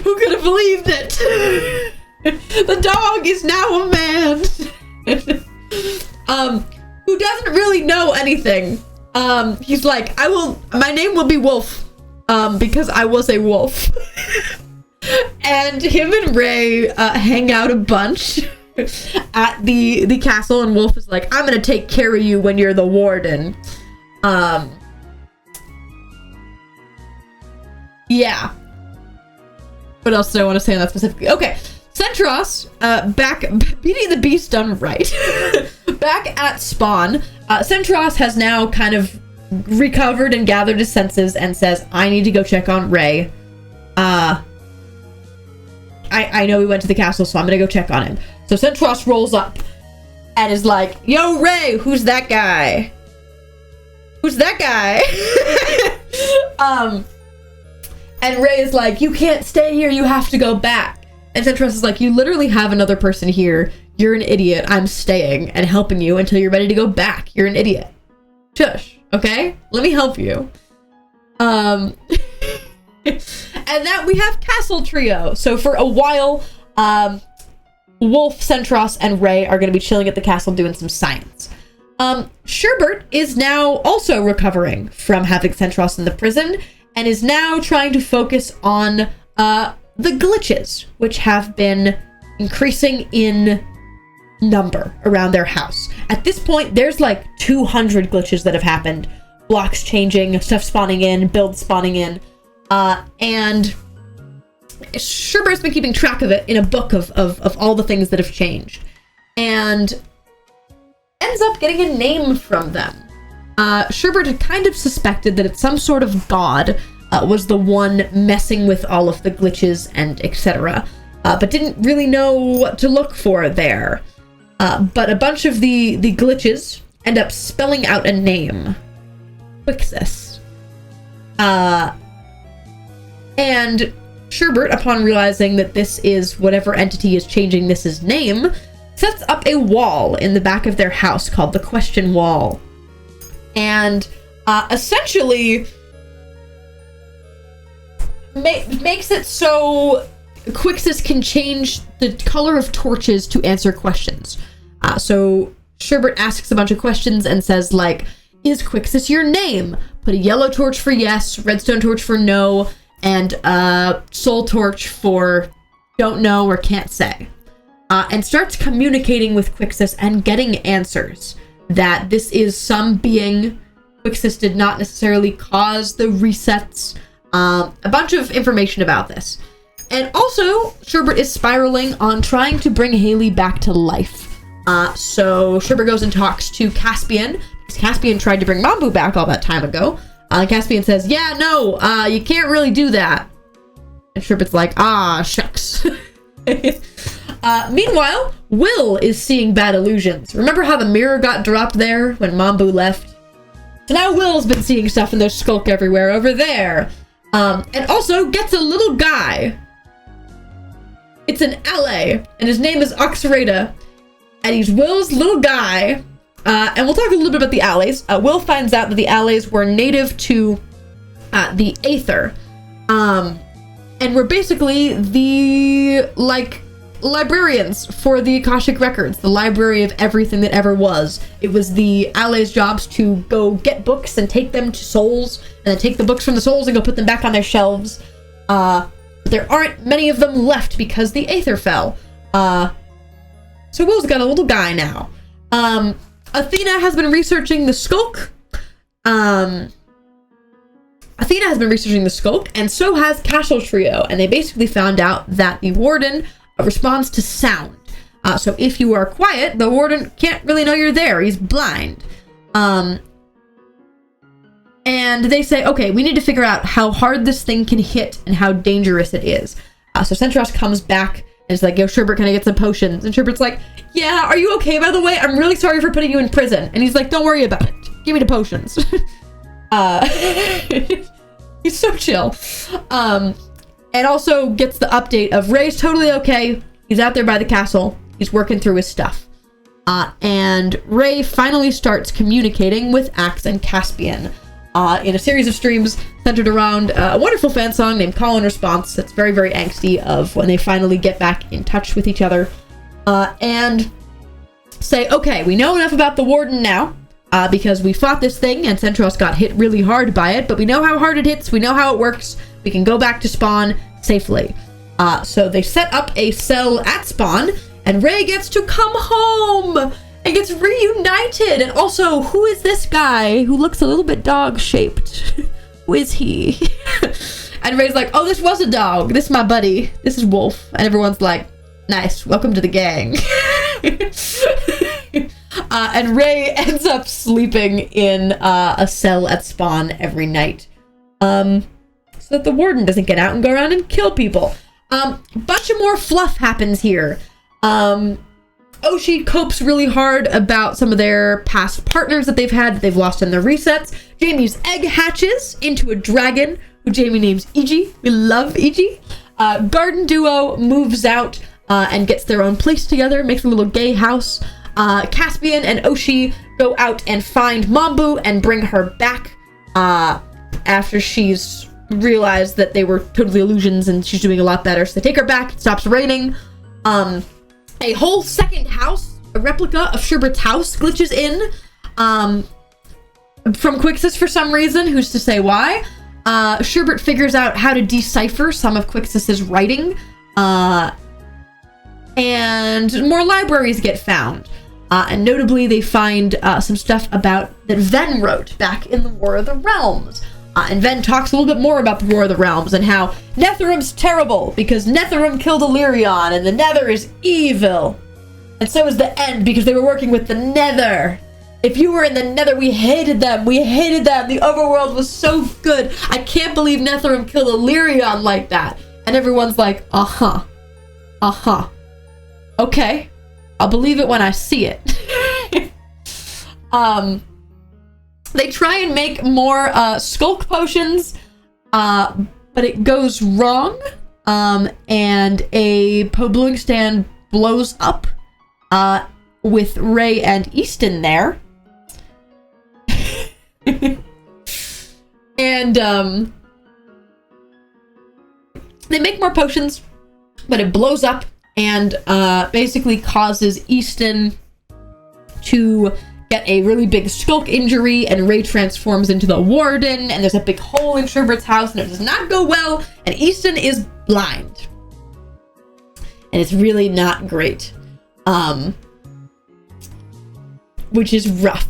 Who could have believed it? The dog is now a man. Who doesn't really know anything. He's like, my name will be Wolf, because I was a wolf. And him and Ray hang out a bunch at the castle, and Wolf is like, I'm gonna take care of you when you're the warden. Yeah. What else do I want to say on that specifically? Okay, Centros, back, Beauty and the Beast done right. Back at Spawn, Centros has now kind of recovered and gathered his senses and says, I need to go check on Ray. I know he went to the castle, so I'm gonna go check on him. So Centros rolls up and is like, yo, Ray, who's that guy? Who's that guy? And Ray is like, you can't stay here, you have to go back. And Centros is like, you literally have another person here. You're an idiot. I'm staying and helping you until you're ready to go back. You're an idiot. Shush, okay? Let me help you. And then we have Castle Trio. So for a while, Wolf, Centros, and Ray are going to be chilling at the castle doing some science. Sherbert is now also recovering from having Centros in the prison and is now trying to focus on the glitches, which have been increasing in number around their house. At this point, there's like 200 glitches that have happened. Blocks changing, stuff spawning in, builds spawning in. And Sherbert's been keeping track of it in a book of all the things that have changed. And ends up getting a name from them. Sherbert had kind of suspected that it's some sort of god was the one messing with all of the glitches and etc. But didn't really know what to look for there. But a bunch of the glitches end up spelling out a name. Quixis. And Sherbert, upon realizing that this is whatever entity is changing this name, sets up a wall in the back of their house called the Question Wall. And essentially makes it so Quixis can change the color of torches to answer questions. So Sherbert asks a bunch of questions and says, like, is Quixis your name? Put a yellow torch for yes, redstone torch for no, and soul torch for don't know or can't say. And starts communicating with Quixis and getting answers. That this is some being. Quixis did not necessarily cause the resets. A bunch of information about this. And also, Sherbert is spiraling on trying to bring Haley back to life. So Sherbert goes and talks to Caspian, because Caspian tried to bring Mambu back all that time ago. Caspian says, yeah, no, you can't really do that. And Sherbert's like, ah, shucks. Meanwhile, Will is seeing bad illusions. Remember how the mirror got dropped there when Mambu left? So now Will's been seeing stuff and there's Skulk everywhere over there. And also gets a little guy. It's an ally, and his name is Oxrada. And he's Will's little guy. And we'll talk a little bit about the allies. Will finds out that the allies were native to the Aether. And were basically the, like, librarians for the Akashic Records, the library of everything that ever was. It was the allies' jobs to go get books and take them to souls, and then take the books from the souls and go put them back on their shelves. But there aren't many of them left because the Aether fell. So Will's got a little guy now. Athena has been researching the Skulk. Athena has been researching the Skulk, and so has Castle Trio, and they basically found out that the Warden responds to sound. So if you are quiet, the Warden can't really know you're there. He's blind. And they say, okay, we need to figure out how hard this thing can hit and how dangerous it is. So Centros comes back and is like, yo, Sherbert, can I get some potions? And Sherbert's like, yeah, are you okay, by the way? I'm really sorry for putting you in prison. And he's like, don't worry about it. Give me the potions. He's so chill. And also gets the update of Ray's totally okay. He's out there by the castle. He's working through his stuff. And Ray finally starts communicating with Axe and Caspian in a series of streams centered around a wonderful fan song named Call and Response that's very, very angsty of when they finally get back in touch with each other. And say, okay, we know enough about the Warden now. Because we fought this thing and Centros got hit really hard by it, but we know how hard it hits, we know how it works, we can go back to spawn safely. So they set up a cell at spawn, and Ray gets to come home and gets reunited. And also, who is this guy who looks a little bit dog-shaped? Who is he? And Ray's like, oh, this was a dog. This is my buddy. This is Wolf. And everyone's like, nice, welcome to the gang. And Ray ends up sleeping in a cell at spawn every night. So that the Warden doesn't get out and go around and kill people. Bunch of more fluff happens here. Oshi copes really hard about some of their past partners that they've had that they've lost in the resets. Jamie's egg hatches into a dragon, who Jamie names Iji. We love Iji. Garden Duo moves out and gets their own place together, makes a little gay house. Caspian and Oshi go out and find Mambu and bring her back after she's realized that they were totally illusions and she's doing a lot better. So they take her back, it stops raining. A whole second house, a replica of Sherbert's house, glitches in from Quixis for some reason. Who's to say why? Sherbert figures out how to decipher some of Quixis's writing, and more libraries get found. And notably, they find some stuff about that Ven wrote back in the War of the Realms. And Ven talks a little bit more about the War of the Realms and how Netherum's terrible because Netherum killed Illyrion and the Nether is evil. And so is the End because they were working with the Nether. If you were in the Nether, we hated them. We hated them. The overworld was so good. I can't believe Netherum killed Illyrion like that. And everyone's like, uh-huh. Uh-huh. Okay. I'll believe it when I see it. They try and make more skulk potions, but it goes wrong. And a Poblung stand blows up with Ray and Easton there. And they make more potions, but it blows up and basically causes Easton to get a really big skulk injury, and Ray transforms into the Warden, and there's a big hole in Sherbert's house, and it does not go well, and Easton is blind. And it's really not great. Which is rough.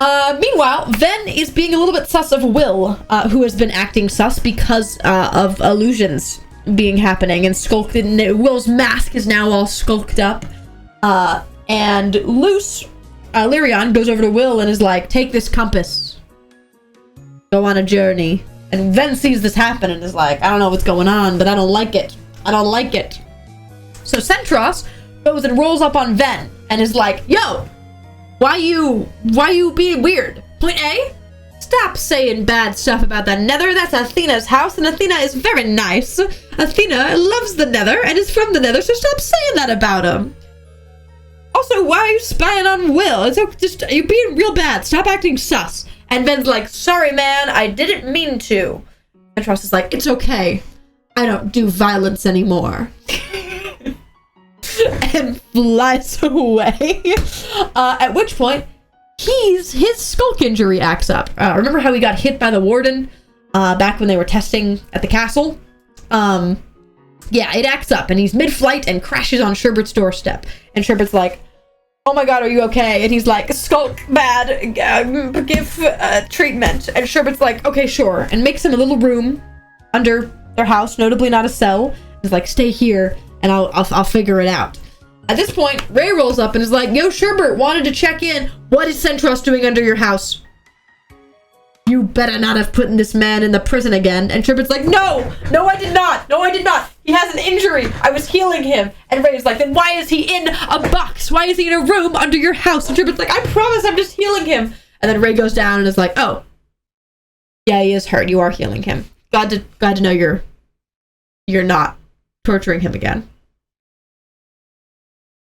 Meanwhile, Ven is being a little bit sus of Will, who has been acting sus because of illusions being happening, and skulked in. Will's mask is now all skulked up. And Luce, Lyrion, goes over to Will and is like, take this compass. Go on a journey. And Ven sees this happen and is like, I don't know what's going on, but I don't like it. I don't like it. So Centros goes and rolls up on Ven and is like, yo, why you being weird? Point A, stop saying bad stuff about the Nether. That's Athena's house, and Athena is very nice. Athena loves the Nether and is from the Nether, so stop saying that about him. Also, why are you spying on Will? It's just, you're being real bad. Stop acting sus. And Ben's like, sorry, man, I didn't mean to. And Tross is like, it's okay. I don't do violence anymore. And flies away. At which point, his skulk injury acts up. Remember how he got hit by the Warden back when they were testing at the castle? Yeah, it acts up, and he's mid-flight and crashes on Sherbert's doorstep. And Sherbert's like, oh my god, are you okay? And he's like, skulk bad, give treatment. And Sherbert's like, okay, sure. And makes him a little room under their house, notably not a cell. He's like, stay here, and I'll figure it out. At this point, Ray rolls up and is like, yo, Sherbert, wanted to check in. What is Centros doing under your house? You better not have put this man in the prison again. And Sherbert's like, no, I did not. No, I did not. He has an injury. I was healing him. And Ray's like, then why is he in a box? Why is he in a room under your house? And Sherbert's like, I promise I'm just healing him. And then Ray goes down and is like, oh, yeah, he is hurt. You are healing him. Glad to know you're not torturing him again.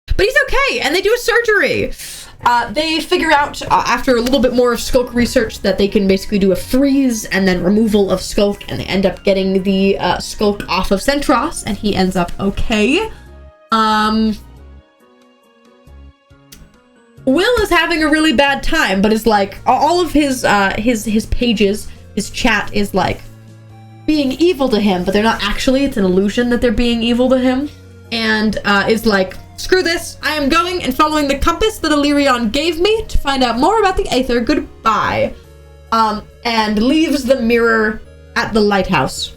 But he's okay, and they do a surgery. They figure out, after a little bit more of Skulk research, that they can basically do a freeze and then removal of Skulk, and they end up getting the Skulk off of Centros, and he ends up okay. Will is having a really bad time, but is like, all of his pages, his chat is like being evil to him, but they're not actually. It's an illusion that they're being evil to him, and is like, screw this, I am going and following the compass that Illyrion gave me to find out more about the Aether. Goodbye. And leaves the mirror at the lighthouse.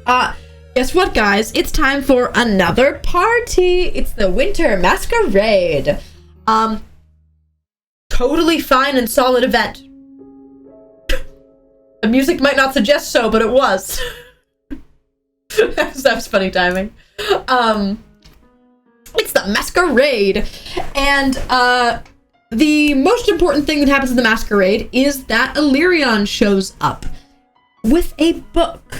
Guess what, guys? It's time for another party. It's the Winter Masquerade. Totally fine and solid event. The music might not suggest so, but it was. That was funny timing. It's the Masquerade, and the most important thing that happens in the Masquerade is that Illyrion shows up with a book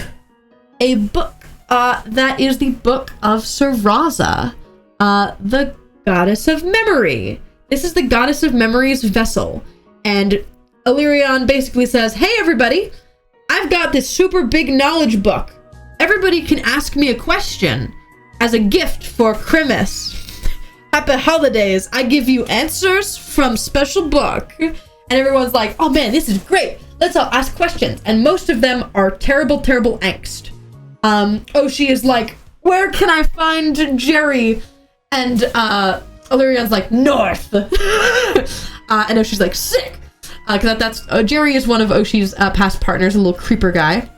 that is the Book of Saraza, the Goddess of Memory. This is the Goddess of Memory's vessel. And Illyrian basically says, hey everybody, I've got this super big knowledge book. Everybody can ask me a question as a gift for Christmas. Happy holidays. I give you answers from special book. And everyone's like, oh man, this is great. Let's all ask questions. And most of them are terrible, terrible angst. Oshi is like, where can I find Jerry? And Illyrian's like, north. And Oshi's like, sick. Because that's Jerry is one of Oshi's past partners, a little creeper guy.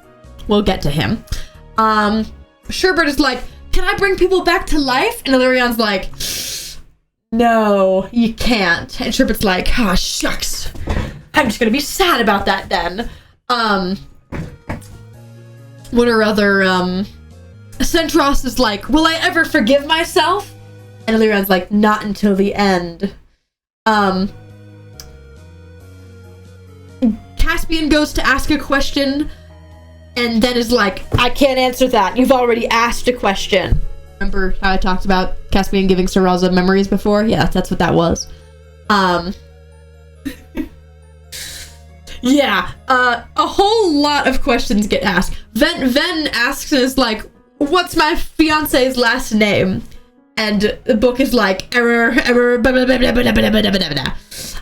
We'll get to him. Sherbert is like, can I bring people back to life? And Illyrian's like, no, you can't. And Sherbert's like, ah, shucks. I'm just gonna be sad about that then. What are other, Centros is like, will I ever forgive myself? And Illyrian's like, not until the end. Caspian goes to ask a question and then is like, I can't answer that. You've already asked a question. Remember how I talked about Caspian giving Saraza memories before? Yeah, that's what that was. Yeah, a whole lot of questions get asked. Ven asks and is like, what's my fiance's last name? And the book is like, error, blah, blah, blah, blah, blah, blah, blah, blah,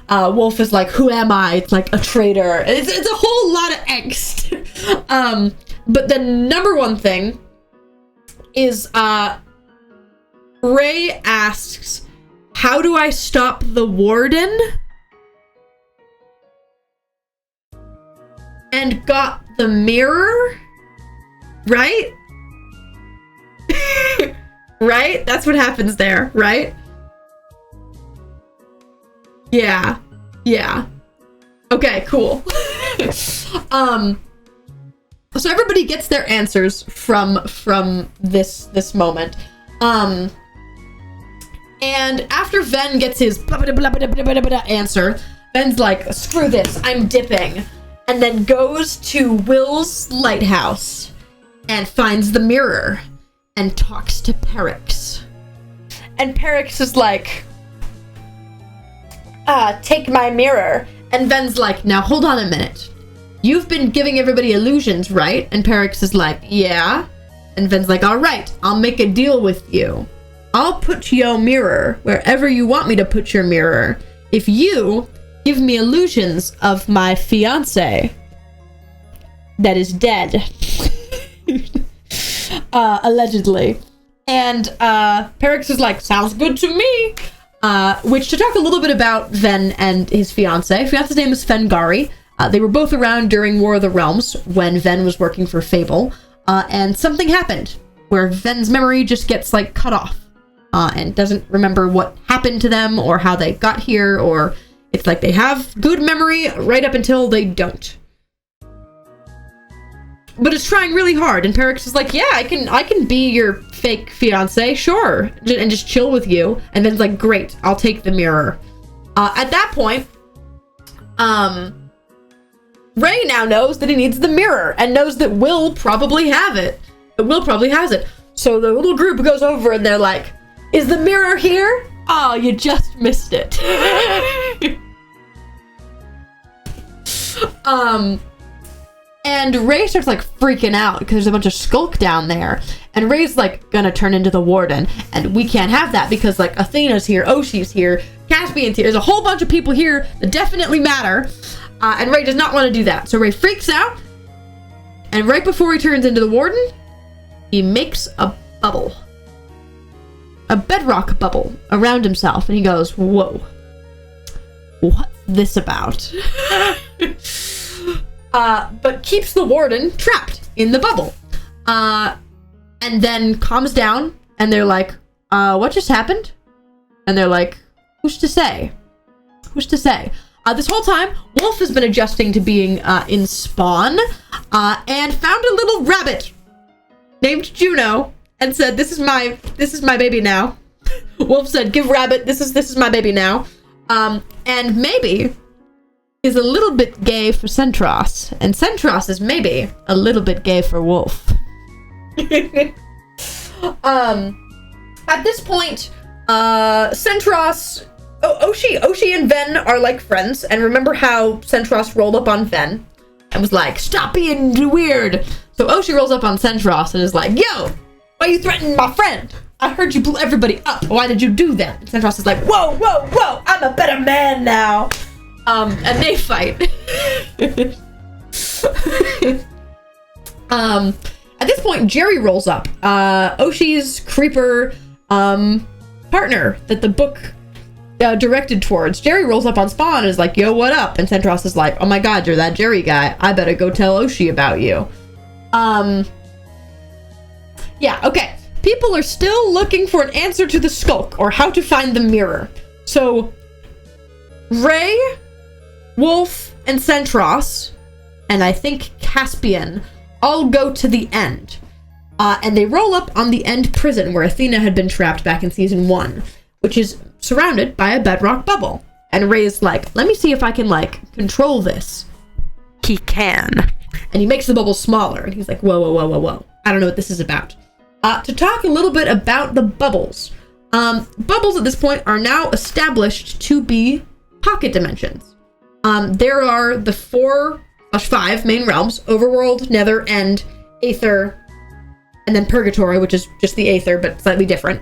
blah. Wolf is like, who am I? It's like a traitor. It's a whole lot of angst. But the number one thing is, Ray asks, how do I stop the warden? And got the mirror, right? Right? That's what happens there, right? Yeah. Yeah. Okay, cool. So everybody gets their answers from this moment. And after Ven gets his blah, blah, blah, blah, blah, blah, blah, answer, Ven's like, screw this, I'm dipping. And then goes to Will's lighthouse and finds the mirror and talks to Perix. And Perix is like, take my mirror. And Ven's like, now hold on a minute. You've been giving everybody illusions, right? And Perix is like, yeah. And Ven's like, all right, I'll make a deal with you. I'll put your mirror wherever you want me to put your mirror if you give me illusions of my fiance that is dead. Allegedly. And Perix is like, sounds good to me. Which, to talk a little bit about Ven and his fiance's name is Fengari. They were both around during War of the Realms when Ven was working for Fable. And something happened where Ven's memory just gets like cut off. And doesn't remember what happened to them or how they got here, or it's like they have good memory right up until they don't. But it's trying really hard, and Perix is like, yeah, I can be your fake fiance, sure, and just chill with you. And then it's like, great, I'll take the mirror. At that point, Ray now knows that he needs the mirror and knows that Will probably have it. Will probably has it. So the little group goes over and they're like, is the mirror here? Oh, you just missed it. And Ray starts like freaking out because there's a bunch of skulk down there. And Ray's like gonna turn into the warden. And we can't have that because like Athena's here, Oshi's here, Caspian's here. There's a whole bunch of people here that definitely matter. And Ray does not want to do that. So Ray freaks out. And right before he turns into the warden, he makes a bubble. A bedrock bubble around himself. And he goes, whoa. What's this about? But keeps the warden trapped in the bubble. And then calms down. And they're like, what just happened? And they're like, who's to say? Who's to say? This whole time, Wolf has been adjusting to being in Spawn, and found a little rabbit named Juno, and said, "This is my baby now." Wolf said, "Give Rabbit, this is my baby now," and maybe is a little bit gay for Centros, and Centros is maybe a little bit gay for Wolf. At this point, Centros, Oshi and Ven are like friends, and remember how Centros rolled up on Ven and was like, "Stop being weird." So Oshi rolls up on Centros and is like, "Yo, why you threatening my friend? I heard you blew everybody up. Why did you do that?" And Centros is like, "Whoa, whoa, whoa, I'm a better man now." And they fight. At this point, Jerry rolls up. Oshi's creeper partner that the book directed towards. Jerry rolls up on Spawn and is like, "Yo, what up?" And Centros is like, "Oh my god, you're that Jerry guy. I better go tell Oshi about you." Yeah, okay. People are still looking for an answer to the skulk, or how to find the mirror. So, Ray, Wolf, and Centros, and I think Caspian, all go to the End. And they roll up on the End prison where Athena had been trapped back in season 1, which is surrounded by a bedrock bubble. And Ray's like, "Let me see if I can, like, control this." He can. And he makes the bubble smaller, and he's like, "Whoa, whoa, whoa, whoa, whoa. I don't know what this is about." To talk a little bit about the bubbles. Bubbles at this point are now established to be pocket dimensions. There are the 4/5 main realms: Overworld, Nether, End, Aether, and then Purgatory, which is just the Aether, but slightly different.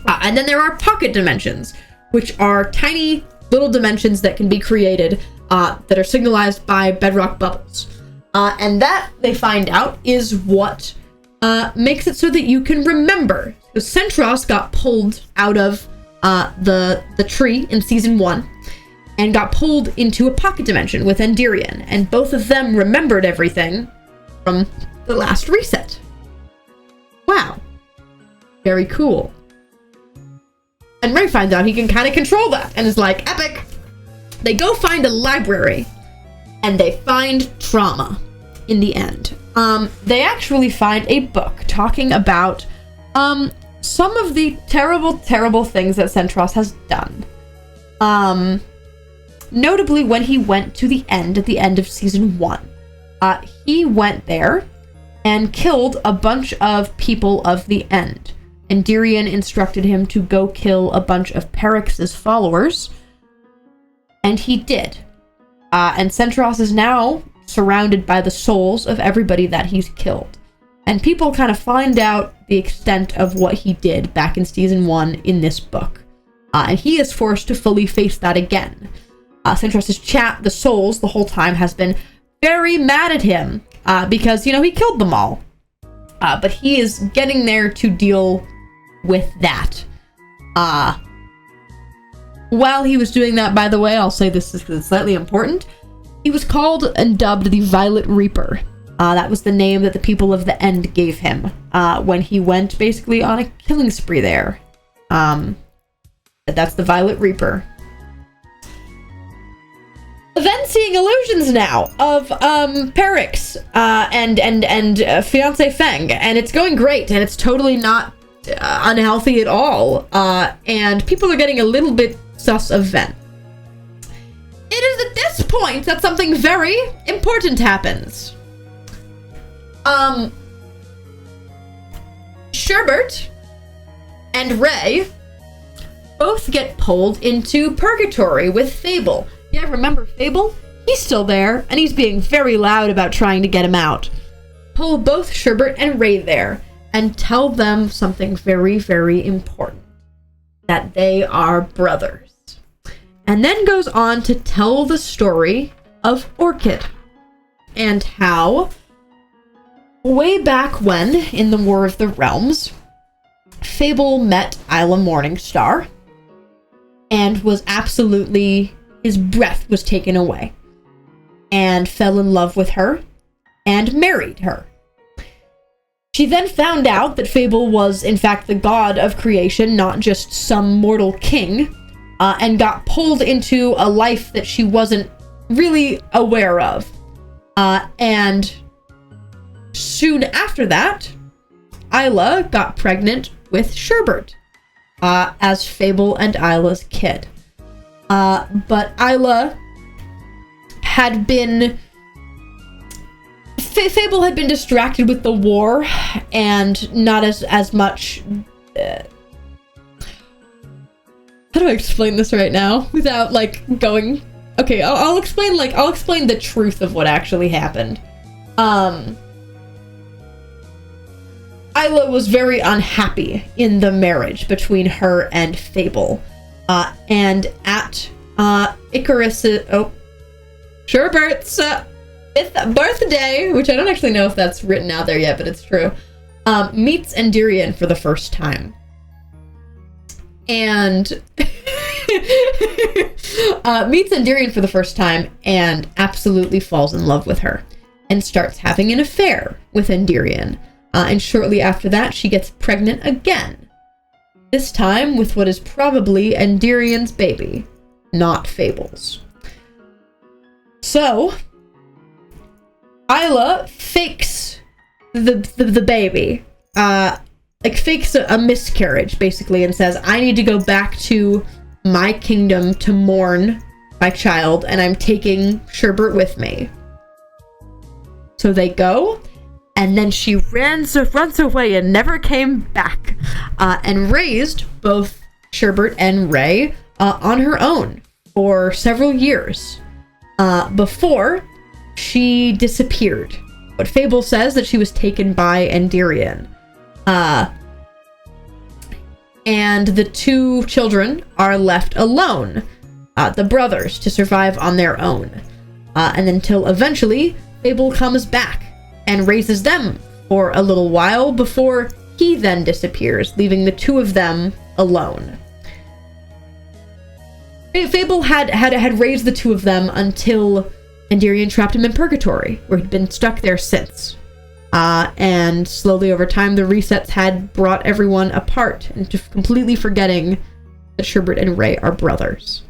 And then there are pocket dimensions, which are tiny little dimensions that can be created that are signalized by bedrock bubbles. And that, they find out, is what makes it so that you can remember. So Centros got pulled out of the tree in season 1 and got pulled into a pocket dimension with Endirian, and both of them remembered everything from the last reset. Wow. Very cool. And Ray finds out he can kind of control that and is like, epic! They go find a library, and they find trauma in the end. They actually find a book talking about some of the terrible, terrible things that Centros has done. Notably, when he went to the End at the end of season 1, he went there and killed a bunch of people of the End. And Endirian instructed him to go kill a bunch of Perix's followers, and he did. And Centros is now surrounded by the souls of everybody that he's killed. And people kind of find out the extent of what he did back in season 1 in this book. And he is forced to fully face that again. Centros' chat, the souls, the whole time has been very mad at him because, he killed them all. But he is getting there to deal with that. While he was doing that, by the way, I'll say this because it's slightly important, he was called and dubbed the Violet Reaper. That was the name that the people of the End gave him when he went basically on a killing spree there. That's the Violet Reaper. Then seeing illusions now of Perix and fiance Feng, and it's going great, and it's totally not unhealthy at all. And people are getting a little bit sus of Ven. It is at this point that something very important happens. Sherbert and Ray both get pulled into Purgatory with Fable. Yeah, remember Fable? He's still there, and he's being very loud about trying to get him out. Pull both Sherbert and Ray there, and tell them something very, very important. That they are brothers. And then goes on to tell the story of Orchid. And how, way back when, in the War of the Realms, Fable met Isla Morningstar, and was absolutely... his breath was taken away, and fell in love with her, and married her. She then found out that Fable was, in fact, the god of creation, not just some mortal king, and got pulled into a life that she wasn't really aware of. And soon after that, Isla got pregnant with Sherbert, as Fable and Isla's kid. But Isla had been Fable had been distracted with the war and not as much. How do I explain this right now without like going? Okay, I'll explain the truth of what actually happened. Isla was very unhappy in the marriage between her and Fable, and at Sherbert's 5th birthday, which I don't actually know if that's written out there yet, but it's true, meets Endirion for the first time. And meets Endirion for the first time and absolutely falls in love with her and starts having an affair with Endirion. And shortly after that, she gets pregnant again. This time with what is probably Endirion's baby, not Fable's. So, Isla fakes the baby, like fakes a miscarriage basically, and says, I need to go back to my kingdom to mourn my child, and I'm taking Sherbert with me. So they go, and then she runs away and never came back, and raised both Sherbert and Ray on her own for several years before she disappeared. But Fable says that she was taken by Endirion. And the two children are left alone, the brothers, to survive on their own. And until eventually Fable comes back and raises them for a little while before he then disappears, leaving the two of them alone. Fable had raised the two of them until Endirion trapped him in purgatory, where he'd been stuck there since. And slowly over time, the resets had brought everyone apart into completely forgetting that Sherbert and Ray are brothers.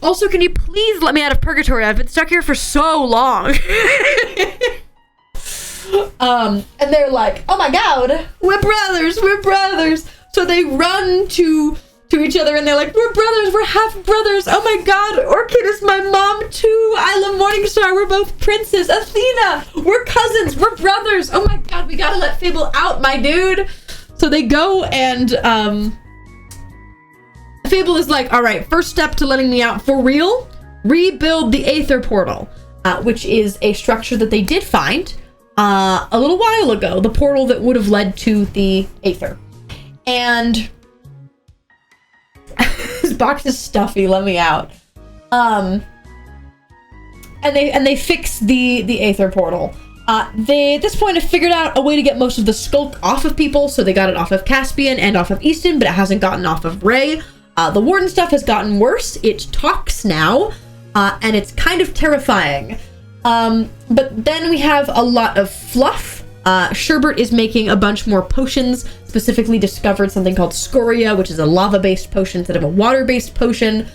Also, can you please let me out of purgatory? I've been stuck here for so long. And they're like, oh my god, we're brothers. So they run to each other and they're like, we're brothers, we're half brothers. Oh my god, Orchid is my mom too. Isla Morningstar, we're both princes. Athena, we're cousins, we're brothers. Oh my god, we gotta let Fable out, my dude. So they go and Fable is like, all right, first step to letting me out for real, rebuild the Aether Portal, which is a structure that they did find a little while ago, the portal that would have led to the Aether. And this box is stuffy, let me out. And they fix the Aether Portal. They at this point have figured out a way to get most of the skulk off of people, so they got it off of Caspian and off of Easton, but it hasn't gotten off of Ray. The Warden stuff has gotten worse. It talks now, and it's kind of terrifying. But then we have a lot of fluff. Sherbert is making a bunch more potions, specifically discovered something called Scoria, which is a lava-based potion instead of a water-based potion,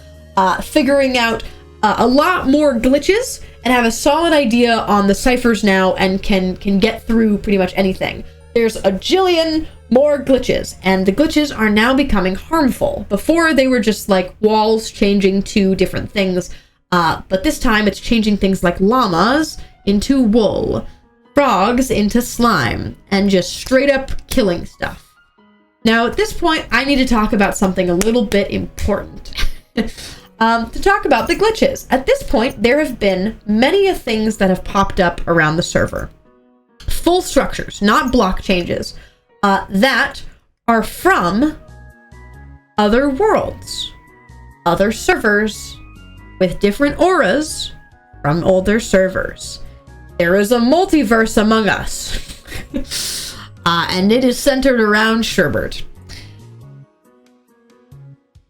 figuring out a lot more glitches, and have a solid idea on the ciphers now, and can get through pretty much anything. There's a jillion more glitches, and the glitches are now becoming harmful. Before, they were just like walls changing to different things, but this time it's changing things like llamas into wool, frogs into slime, and just straight up killing stuff. Now, at this point, I need to talk about something a little bit important. To talk about the glitches. At this point, there have been many things that have popped up around the server. Full structures, not block changes, that are from other worlds, other servers, with different auras from older servers. There is a multiverse among us, and it is centered around Sherbert.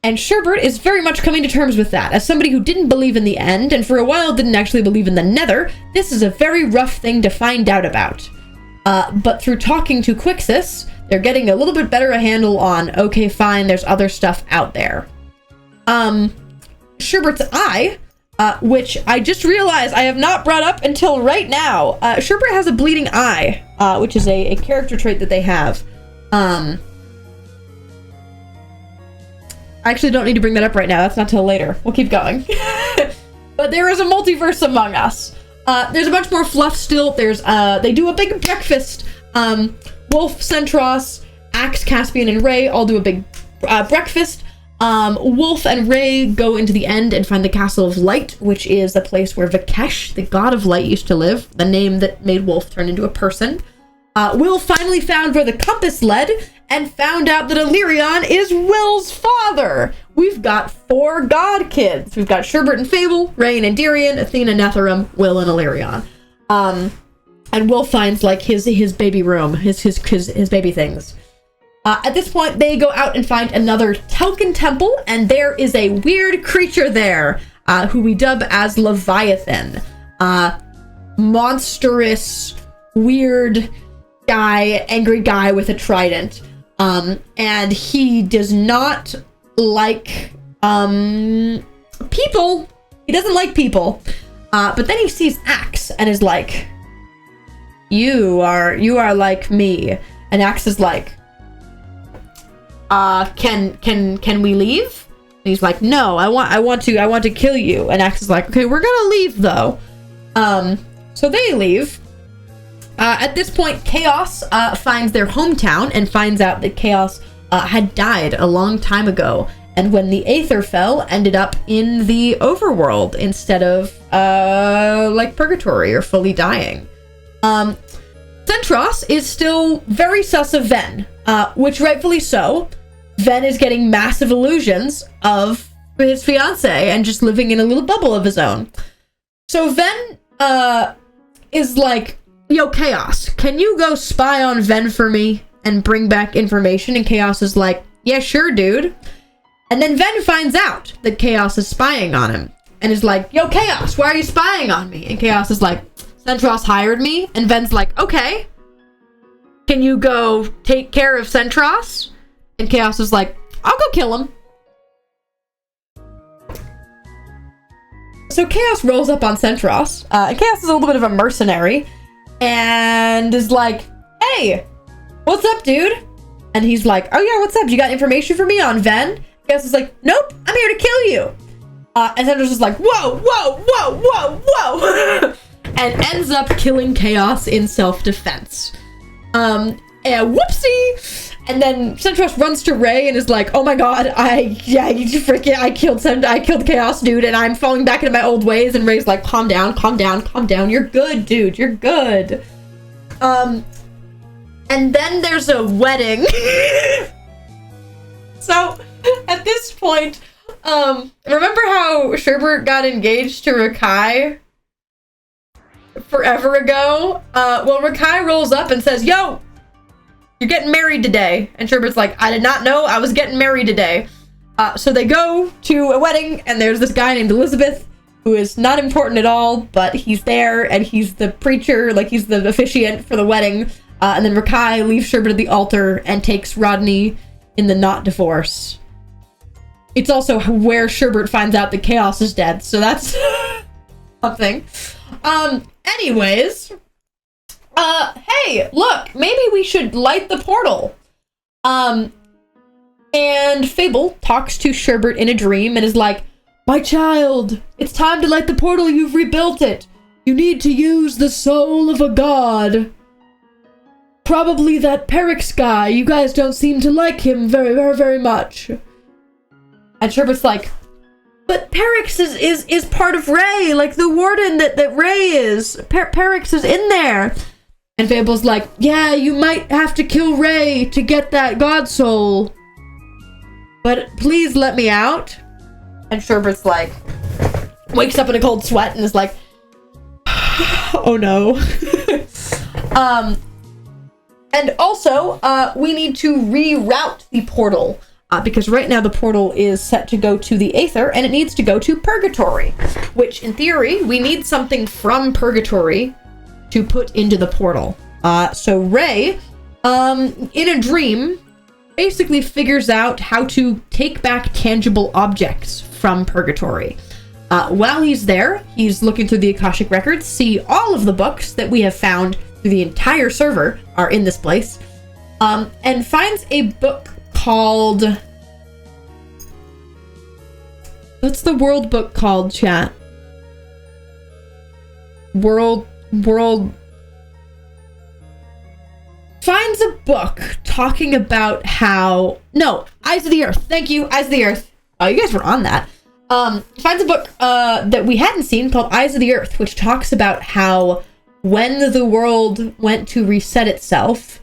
And Sherbert is very much coming to terms with that. As somebody who didn't believe in the end, and for a while didn't actually believe in the nether, this is a very rough thing to find out about. But through talking to Quixis, they're getting a little bit better a handle on, okay, fine, there's other stuff out there. Sherbert's eye, which I just realized I have not brought up until right now. Sherbert has a bleeding eye, which is a character trait that they have. I actually don't need to bring that up right now. That's not till later. We'll keep going. But there is a multiverse among us. There's a bunch more fluff still. There's they do a big breakfast. Wolf, Centros, Axe, Caspian, and Ray all do a big breakfast. Wolf and Ray go into the end and find the Castle of Light, which is a place where Vikesh, the god of light, used to live, the name that made Wolf turn into a person. Will finally found where the compass led and found out that Illyrion is Will's father. We've got 4 god kids. We've got Sherbert and Fable, Ray and Endirion, Athena, Netherim, Will, and Illyrion. And Will finds like his baby room, his baby things. At this point, they go out and find another Telkin temple, and there is a weird creature there, who we dub as Leviathan. Monstrous, weird guy, angry guy with a trident. And he does not like, people. He doesn't like people. But then he sees Axe and is like, you are like me. And Axe is like, can we leave? And he's like, no, I want to kill you. And Axe is like, okay, we're gonna leave though. So they leave. At this point, Chaos finds their hometown and finds out that Chaos had died a long time ago, and when the Aether fell, ended up in the overworld instead of like purgatory or fully dying. Centros is still very sus of Ven, which rightfully so. Ven is getting massive illusions of his fiance and just living in a little bubble of his own. So Ven is like, yo, Chaos, can you go spy on Ven for me and bring back information? And Chaos is like, yeah, sure, dude. And then Ven finds out that Chaos is spying on him and is like, yo, Chaos, why are you spying on me? And Chaos is like, Centros hired me. And Ven's like, okay, can you go take care of Centros? And Chaos is like, I'll go kill him. So Chaos rolls up on Centros. Chaos is a little bit of a mercenary and is like, hey, what's up, dude? And he's like, oh yeah, what's up? You got information for me on Ven? Chaos is like, nope, I'm here to kill you. And Centros is like, whoa, whoa, whoa, whoa, whoa. And ends up killing Chaos in self-defense. And whoopsie! And then Centros runs to Ray and is like, oh my god, I killed Chaos, dude, and I'm falling back into my old ways. And Ray's like, calm down, calm down, calm down. You're good, dude, you're good. And then there's a wedding. So, at this point, remember how Sherbert got engaged to Rakai forever ago? Well, Rakai rolls up and says, yo, you're getting married today. And Sherbert's like, I did not know I was getting married today. So they go to a wedding, and there's this guy named Elizabeth, who is not important at all, but he's there, and he's the preacher, like he's the officiant for the wedding. And then Rakai leaves Sherbert at the altar and takes Rodney in the not divorce. It's also where Sherbert finds out that Chaos is dead, so that's something. Anyways, hey, look, maybe we should light the portal. And Fable talks to Sherbert in a dream and is like, my child, it's time to light the portal, you've rebuilt it. You need to use the soul of a god. Probably that Perix guy, you guys don't seem to like him very, very, very much. And Sherbert's like, but Perix is part of Ray, like the warden that Ray is. Perix is in there. And Fable's like, yeah, you might have to kill Ray to get that god soul. But please let me out. And Sherbert's like, wakes up in a cold sweat and is like, oh no. And also, we need to reroute the portal. Because right now the portal is set to go to the Aether, and it needs to go to Purgatory. Which, in theory, we need something from Purgatory to put into the portal. So Ray, in a dream, basically figures out how to take back tangible objects from Purgatory. While he's there, he's looking through the Akashic Records, see all of the books that we have found through the entire server are in this place, and finds a book called... What's the world book called, chat? world finds a book talking about how, no, Eyes of the Earth. Thank you, Eyes of the Earth. Oh, you guys were on that. Finds a book that we hadn't seen called Eyes of the Earth, which talks about how when the world went to reset itself,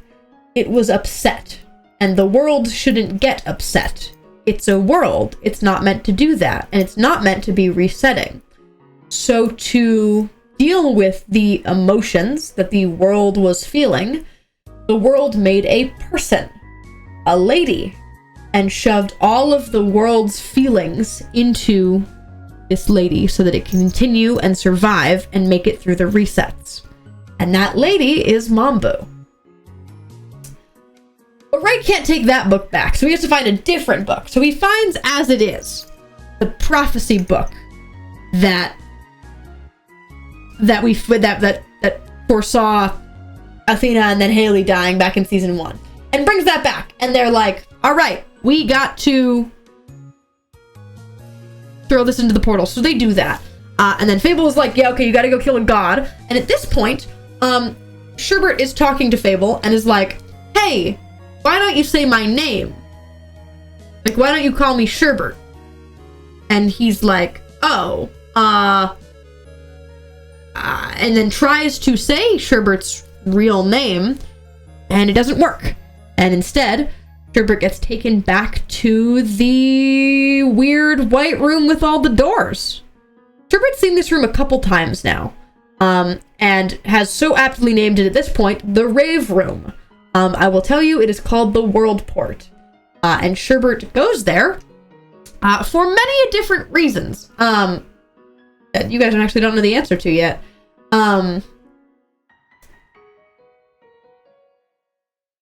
it was upset. And the world shouldn't get upset. It's a world. It's not meant to do that. And it's not meant to be resetting. So to deal with the emotions that the world was feeling, the world made a person, a lady, and shoved all of the world's feelings into this lady so that it can continue and survive and make it through the resets. And that lady is Mambu. But Ray can't take that book back, so he has to find a different book. So he finds As It Is, the prophecy book that foresaw Athena and then Haley dying back in season 1, and brings that back. And they're like, all right, we got to throw this into the portal. So they do that. And then Fable is like, yeah, okay, you gotta go kill a god. And at this point, Sherbert is talking to Fable and is like, hey, why don't you say my name? Like, why don't you call me Sherbert? And he's like, oh, and then tries to say Sherbert's real name, and it doesn't work. And instead, Sherbert gets taken back to the weird white room with all the doors. Sherbert's seen this room a couple times now, and has so aptly named it at this point, the Rave Room. I will tell you, it is called the World Port. And Sherbert goes there for many different reasons that you guys actually don't know the answer to yet.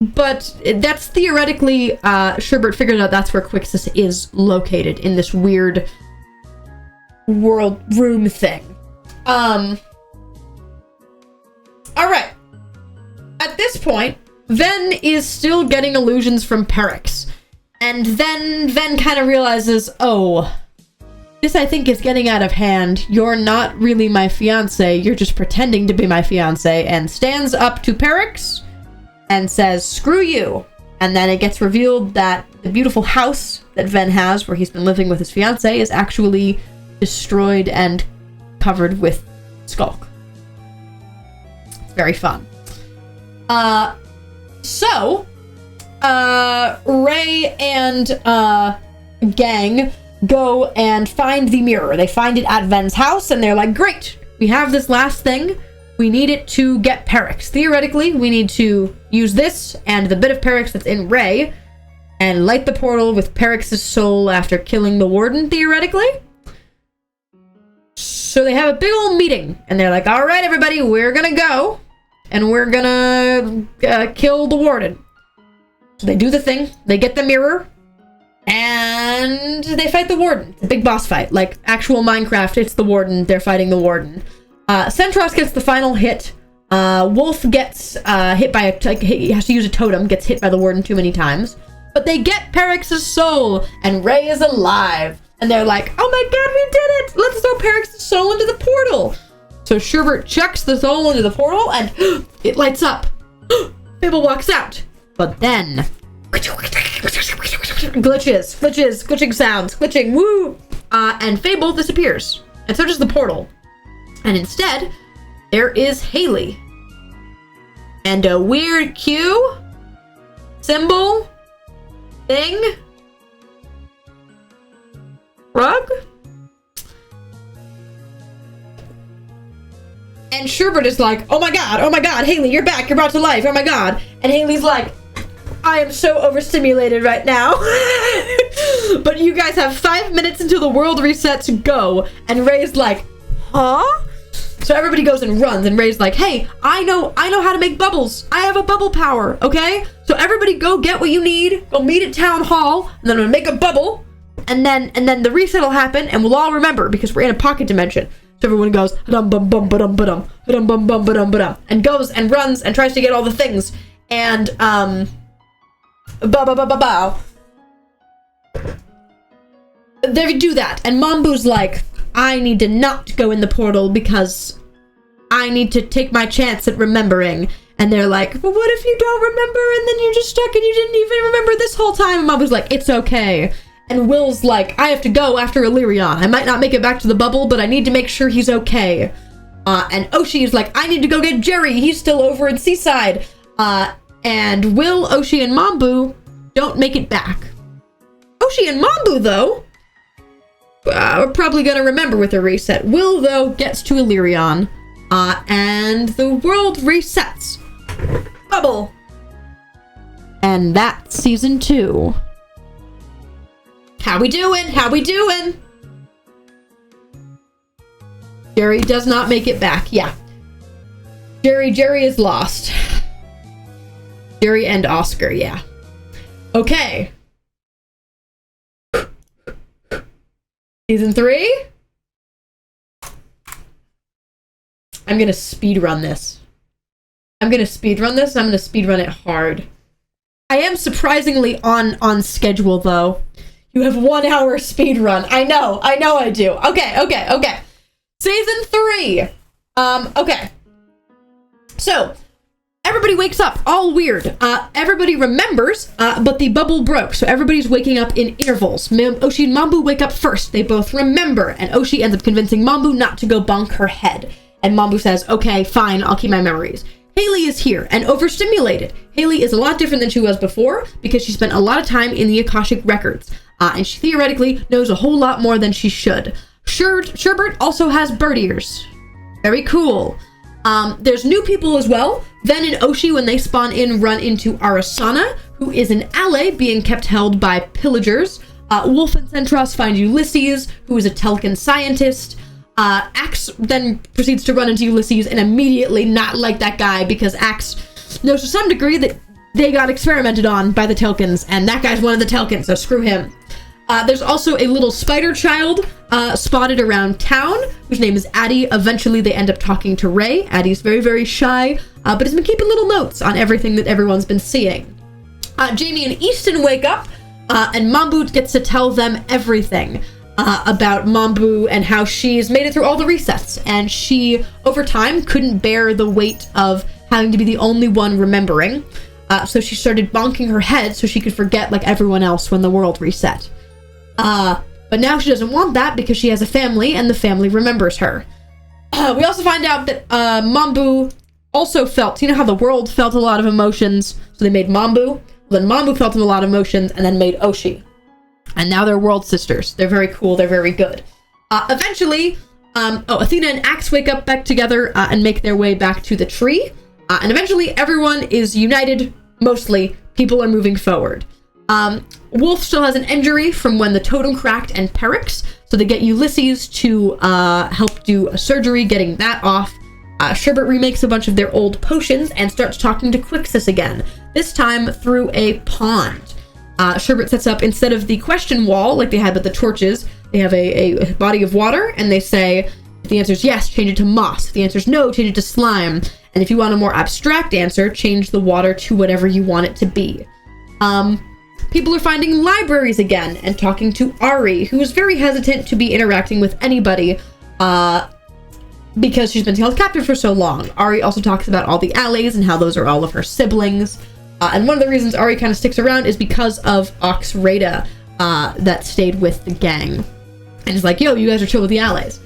But that's theoretically, Sherbert figured out that's where Quixis is located, in this weird world room thing. Alright. At this point, Ven is still getting illusions from Perix. And then Ven kind of realizes, oh, this I think is getting out of hand. You're not really my fiance, you're just pretending to be my fiance, and stands up to Perix and says, screw you. And then it gets revealed that the beautiful house that Ven has, where he's been living with his fiance, is actually destroyed and covered with skulk. It's very fun. So, Ray and gang go and find the mirror. They find it at Ven's house, and they're like, great, we have this last thing. We need it to get Perix. Theoretically, we need to use this and the bit of Perix that's in Ray and light the portal with Perix's soul after killing the warden, theoretically. So they have a big old meeting, and they're like, all right, everybody, we're gonna go, and we're gonna kill the warden. So they do the thing, they get the mirror, and they fight the warden. It's a big boss fight, like actual Minecraft. It's the warden, they're fighting the warden. Centros gets the final hit. Wolf gets hit by he has to use a totem, gets hit by the warden too many times. But they get Perix's soul, and Ray is alive. And they're like, oh my god, we did it! Let's throw Perix's soul into the portal! So Sherbert chucks the soul into the portal, and it lights up. Fable walks out. But then... glitching sounds, glitching, woo! And Fable disappears. And so does the portal. And instead, there is Haley. And a weird Q symbol thing. Rug? And Sherbert is like, oh my god, Haley, you're back, you're brought to life, oh my god. And Haley's like, I am so overstimulated right now. But you guys have 5 minutes until the world resets, go. And Ray's like, huh? So everybody goes and runs, and Ray's like, hey, I know how to make bubbles. I have a bubble power, okay? So everybody go get what you need, go meet at town hall, and then I'm gonna make a bubble, and then the reset will happen, and we'll all remember, because we're in a pocket dimension. So everyone goes, dum bum bum ba-dum ba-dum, dum bum bum ba-dum ba-dum, and goes and runs and tries to get all the things, and they do that, and Mambu's like, I need to not go in the portal because I need to take my chance at remembering. And they're like, well, what if you don't remember and then you're just stuck and you didn't even remember this whole time? And Mambu's like, it's okay. And Will's like, I have to go after Illyrion. I might not make it back to the bubble, but I need to make sure he's okay. And Oshi is like, I need to go get Jerry. He's still over in Seaside. And Will, Oshi, and Mambu don't make it back. Oshi and Mambu, though, are probably going to remember with a reset. Will, though, gets to Illyrion. And the world resets. Bubble. And that's season 2. How we doing? How we doing? Jerry does not make it back. Yeah. Jerry is lost. Jerry and Oscar, yeah. Okay. Season 3? I'm gonna speedrun this. I'm gonna speedrun it hard. I am surprisingly on schedule, though. You have 1 hour speedrun. I know I do. Okay. Season 3. Okay. So, everybody wakes up, all weird. Everybody remembers, but the bubble broke, so everybody's waking up in intervals. Oshi and Mambu wake up first. They both remember, and Oshi ends up convincing Mambu not to go bonk her head. And Mambu says, okay, fine, I'll keep my memories. Haley is here and overstimulated. Haley is a lot different than she was before because she spent a lot of time in the Akashic records. And she theoretically knows a whole lot more than she should. Sherbert also has bird ears. Very cool. There's new people as well. Ven and Oshi, when they spawn in, run into Arasana, who is an ally being kept held by pillagers. Wolf and Centros find Ulysses, who is a Telkin scientist. Axe then proceeds to run into Ulysses and immediately not like that guy because Axe knows to some degree that they got experimented on by the Telkins, and that guy's one of the Telkins, so screw him. There's also a little spider child spotted around town, whose name is Addie. Eventually, they end up talking to Ray. Addie's very, very shy, but has been keeping little notes on everything that everyone's been seeing. Jamie and Easton wake up, and Mambu gets to tell them everything about Mambu and how she's made it through all the resets, and she, over time, couldn't bear the weight of having to be the only one remembering, so she started bonking her head so she could forget like everyone else when the world reset. But now she doesn't want that because she has a family, and the family remembers her. We also find out that Mambu also felt, you know how the world felt a lot of emotions, so they made Mambu? Well, then Mambu felt a lot of emotions and then made Oshi. And now they're world sisters. They're very cool, they're very good. Eventually, Athena and Axe wake up back together and make their way back to the tree. And eventually everyone is united, mostly. People are moving forward. Wolf still has an injury from when the totem cracked and Perix, so they get Ulysses to help do a surgery, getting that off. Sherbert remakes a bunch of their old potions and starts talking to Quixis again, this time through a pond. Sherbert sets up, instead of the question wall like they had with the torches, they have a body of water, and they say, if the answer is yes, change it to moss. If the answer is no, change it to slime. And if you want a more abstract answer, change the water to whatever you want it to be. People are finding libraries again and talking to Ari, who is very hesitant to be interacting with anybody because she's been held captive for so long. Ari also talks about all the allies and how those are all of her siblings. And one of the reasons Ari kind of sticks around is because of Ox Rada that stayed with the gang. And is like, yo, you guys are chill with the allies.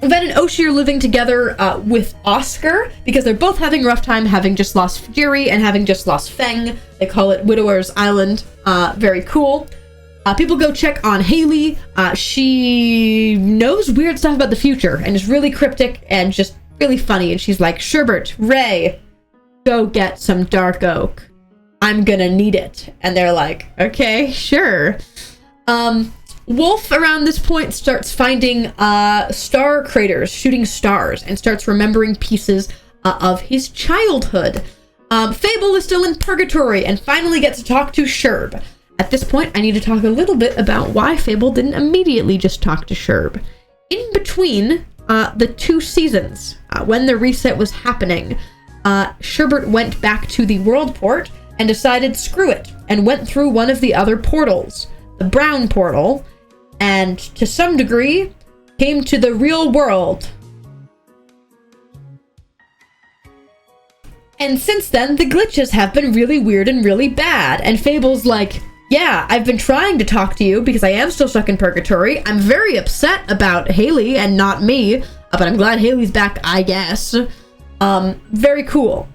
Ven and Oshi are living together with Oscar because they're both having a rough time, having just lost Jiri and having just lost Feng. They call it Widower's Island. Very cool. People go check on Haley. She knows weird stuff about the future and is really cryptic and just really funny. And she's like, Sherbert, Ray, go get some dark oak. I'm gonna need it. And they're like, okay, sure. Wolf, around this point, starts finding star craters, shooting stars, and starts remembering pieces of his childhood. Fable is still in purgatory and finally gets to talk to Sherb. At this point, I need to talk a little bit about why Fable didn't immediately just talk to Sherb. In between the 2 seasons, when the reset was happening, Sherbert went back to the world port and decided screw it, and went through one of the other portals, the brown portal, and to some degree came to the real world. And since then, the glitches have been really weird and really bad. And Fable's like, yeah, I've been trying to talk to you because I am still stuck in purgatory. I'm very upset about Haley and not me, but I'm glad Haley's back, I guess. Very cool.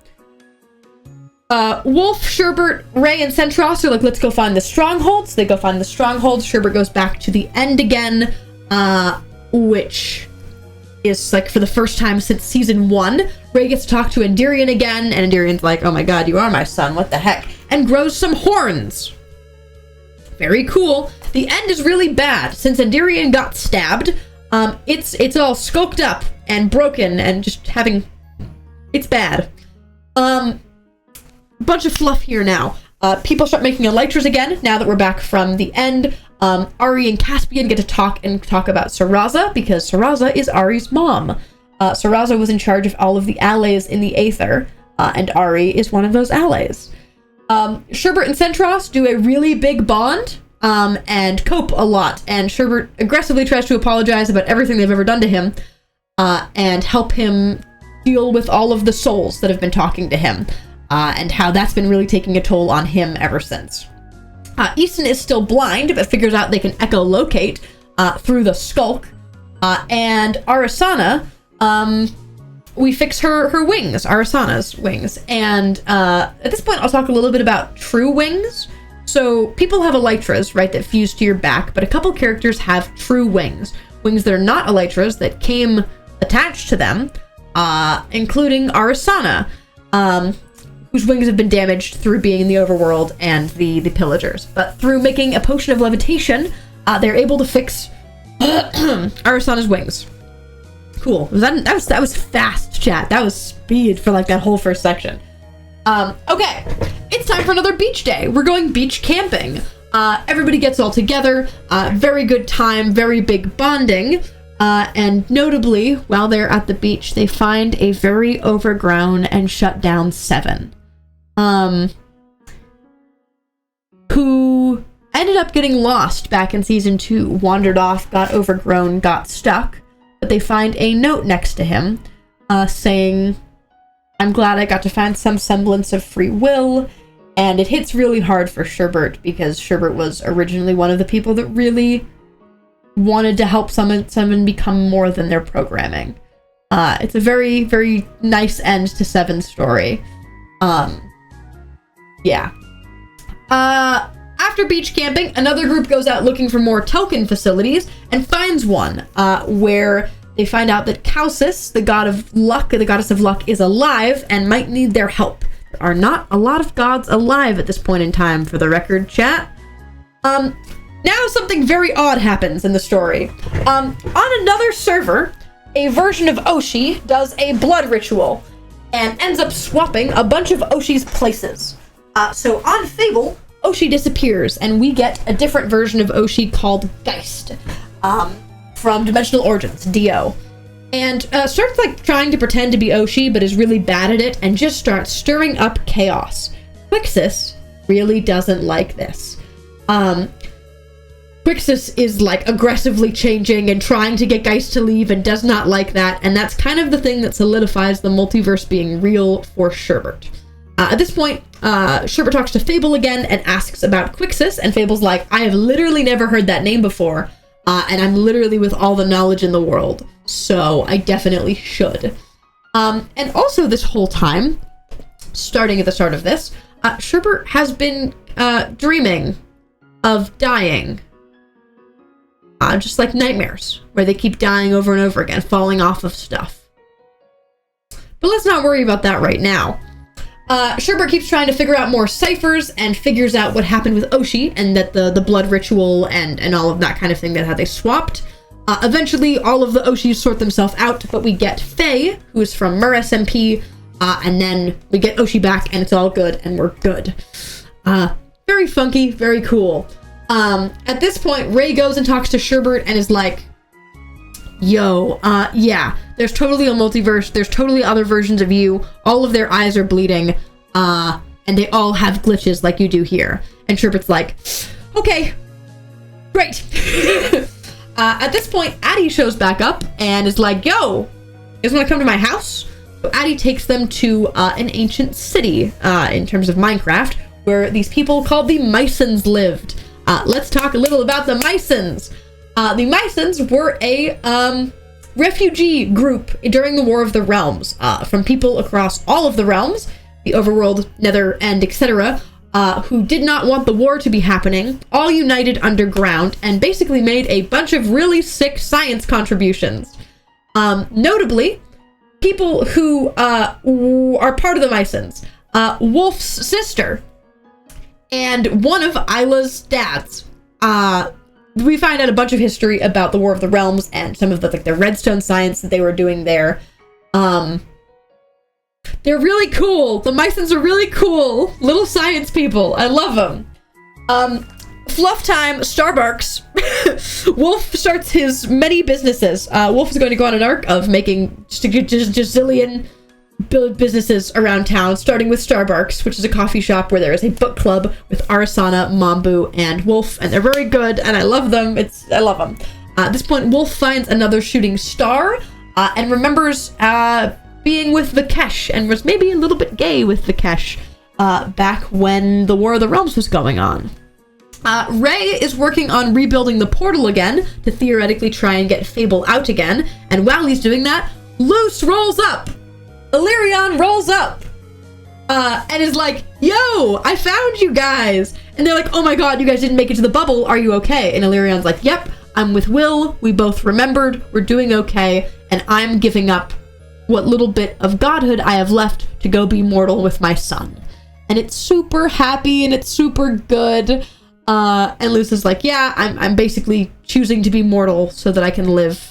Wolf, Sherbert, Ray, and Centros are like, let's go find the strongholds. They go find the strongholds. Sherbert goes back to the end again, which is like for the first time since season 1. Ray gets to talk to Endirian again, and Endirian's like, oh my god, you are my son, what the heck? And grows some horns. Very cool. The end is really bad. Since Endirian got stabbed, it's all skulked up and broken and just having... It's bad. Bunch of fluff here now. People start making elytras again, now that we're back from the end. Ari and Caspian get to talk about Saraza, because Saraza is Ari's mom. Saraza was in charge of all of the allays in the Aether, and Ari is one of those allays. Sherbert and Centros do a really big bond, and cope a lot, and Sherbert aggressively tries to apologize about everything they've ever done to him, and help him deal with all of the souls that have been talking to him, and how that's been really taking a toll on him ever since. Easton is still blind, but figures out they can echolocate through the skulk. And Arasana, we fix her wings, Arasana's wings. And at this point, I'll talk a little bit about true wings. So people have elytras, right, that fuse to your back, but a couple characters have true wings. Wings that are not elytras that came attached to them, including Arasana, whose wings have been damaged through being in the overworld and the pillagers. But through making a potion of levitation, they're able to fix Arasana's wings. Cool. That was fast, chat. That was speed for like that whole first section. Okay, it's time for another beach day. We're going beach camping. Everybody gets all together. Very good time, very big bonding. And notably, while they're at the beach, they find a very overgrown and shut down Seven. Who ended up getting lost back in season 2, wandered off, got overgrown, got stuck, but they find a note next to him, saying, I'm glad I got to find some semblance of free will, and it hits really hard for Sherbert, because Sherbert was originally one of the people that really wanted to help someone become more than their programming. It's a very, very nice end to Seven's story. Yeah. After beach camping, another group goes out looking for more token facilities and finds one, where they find out that Kausis, the god of luck, the goddess of luck, is alive and might need their help. There are not a lot of gods alive at this point in time, for the record, chat. Now something very odd happens in the story. On another server, a version of Oshi does a blood ritual and ends up swapping a bunch of Oshi's places. So on Fable, Oshi disappears, and we get a different version of Oshi called Geist, from Dimensional Origins, Dio. And starts like trying to pretend to be Oshi, but is really bad at it, and just starts stirring up chaos. Quixis really doesn't like this. Quixis is like aggressively changing and trying to get Geist to leave and does not like that, and that's kind of the thing that solidifies the multiverse being real for Sherbert. At this point, Sherbert talks to Fable again and asks about Quixis, and Fable's like, I have literally never heard that name before, and I'm literally with all the knowledge in the world, so I definitely should. And also this whole time, starting at the start of this, Sherbert has been dreaming of dying. Just like nightmares, where they keep dying over and over again, falling off of stuff. But let's not worry about that right now. Sherbert keeps trying to figure out more ciphers and figures out what happened with Oshi and that the blood ritual and all of that kind of thing, that how they swapped. Eventually, all of the Oshis sort themselves out, but we get Faye, who is from Fable SMP, and then we get Oshi back, and it's all good, and we're good. Very funky, very cool. At this point, Ray goes and talks to Sherbert and is like, yo, yeah, there's totally a multiverse, there's totally other versions of you, all of their eyes are bleeding, and they all have glitches like you do here. And Sherbert's like, okay, great. At this point, Addie shows back up and is like, yo, you guys want to come to my house? So Addie takes them to an ancient city in terms of Minecraft, where these people called the Mysons lived. Let's talk a little about the Mysons. The Mysons were a refugee group during the War of the Realms, from people across all of the realms, the overworld, nether, and etc., who did not want the war to be happening, all united underground, and basically made a bunch of really sick science contributions. Notably, people who are part of the Mysons, Wolf's sister, and one of Isla's dads. We find out a bunch of history about the War of the Realms and some of the redstone science that they were doing there. They're really cool. The Mysons are really cool. Little science people. I love them. Fluff time, Starbucks. Wolf starts his many businesses. Wolf is going to go on an arc of making just a gazillion businesses around town, starting with Starbucks, which is a coffee shop where there is a book club with Arasana, Mambu, and Wolf, and they're very good, and I love them. I love them. At this point, Wolf finds another shooting star, and remembers being with Vikesh, and was maybe a little bit gay with Vikesh back when the War of the Realms was going on. Ray is working on rebuilding the portal again to theoretically try and get Fable out again, and while he's doing that, Luce rolls up. Illyrion rolls up and is like, yo, I found you guys. And they're like, oh my god, you guys didn't make it to the bubble. Are you okay? And Illyrion's like, yep, I'm with Will. We both remembered. We're doing okay. And I'm giving up what little bit of godhood I have left to go be mortal with my son. And it's super happy and it's super good. And Luce is like, yeah, I'm basically choosing to be mortal so that I can live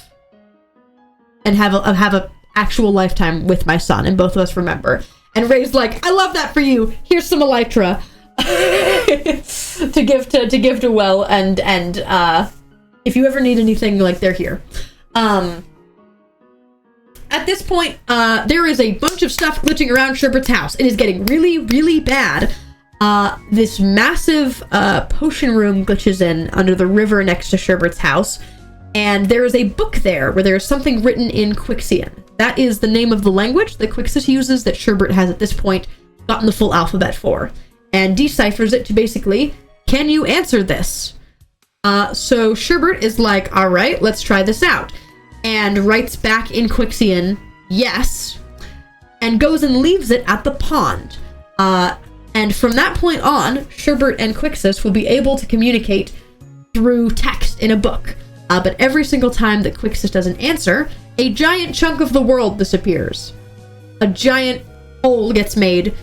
and have a actual lifetime with my son, and both of us remember. And Ray's like, I love that for you. Here's some Elytra to give to Will, and if you ever need anything, like, they're here. At this point, there is a bunch of stuff glitching around Sherbert's house. It is getting really, really bad. This massive potion room glitches in under the river next to Sherbert's house, and there is a book there where there is something written in Quixian. That is the name of the language that Quixis uses that Sherbert has at this point gotten the full alphabet for, and deciphers it to basically, can you answer this? So Sherbert is like, all right, let's try this out, and writes back in Quixian, yes, and goes and leaves it at the pond. And from that point on, Sherbert and Quixis will be able to communicate through text in a book. But every single time that Quixis doesn't answer, a giant chunk of the world disappears. A giant hole gets made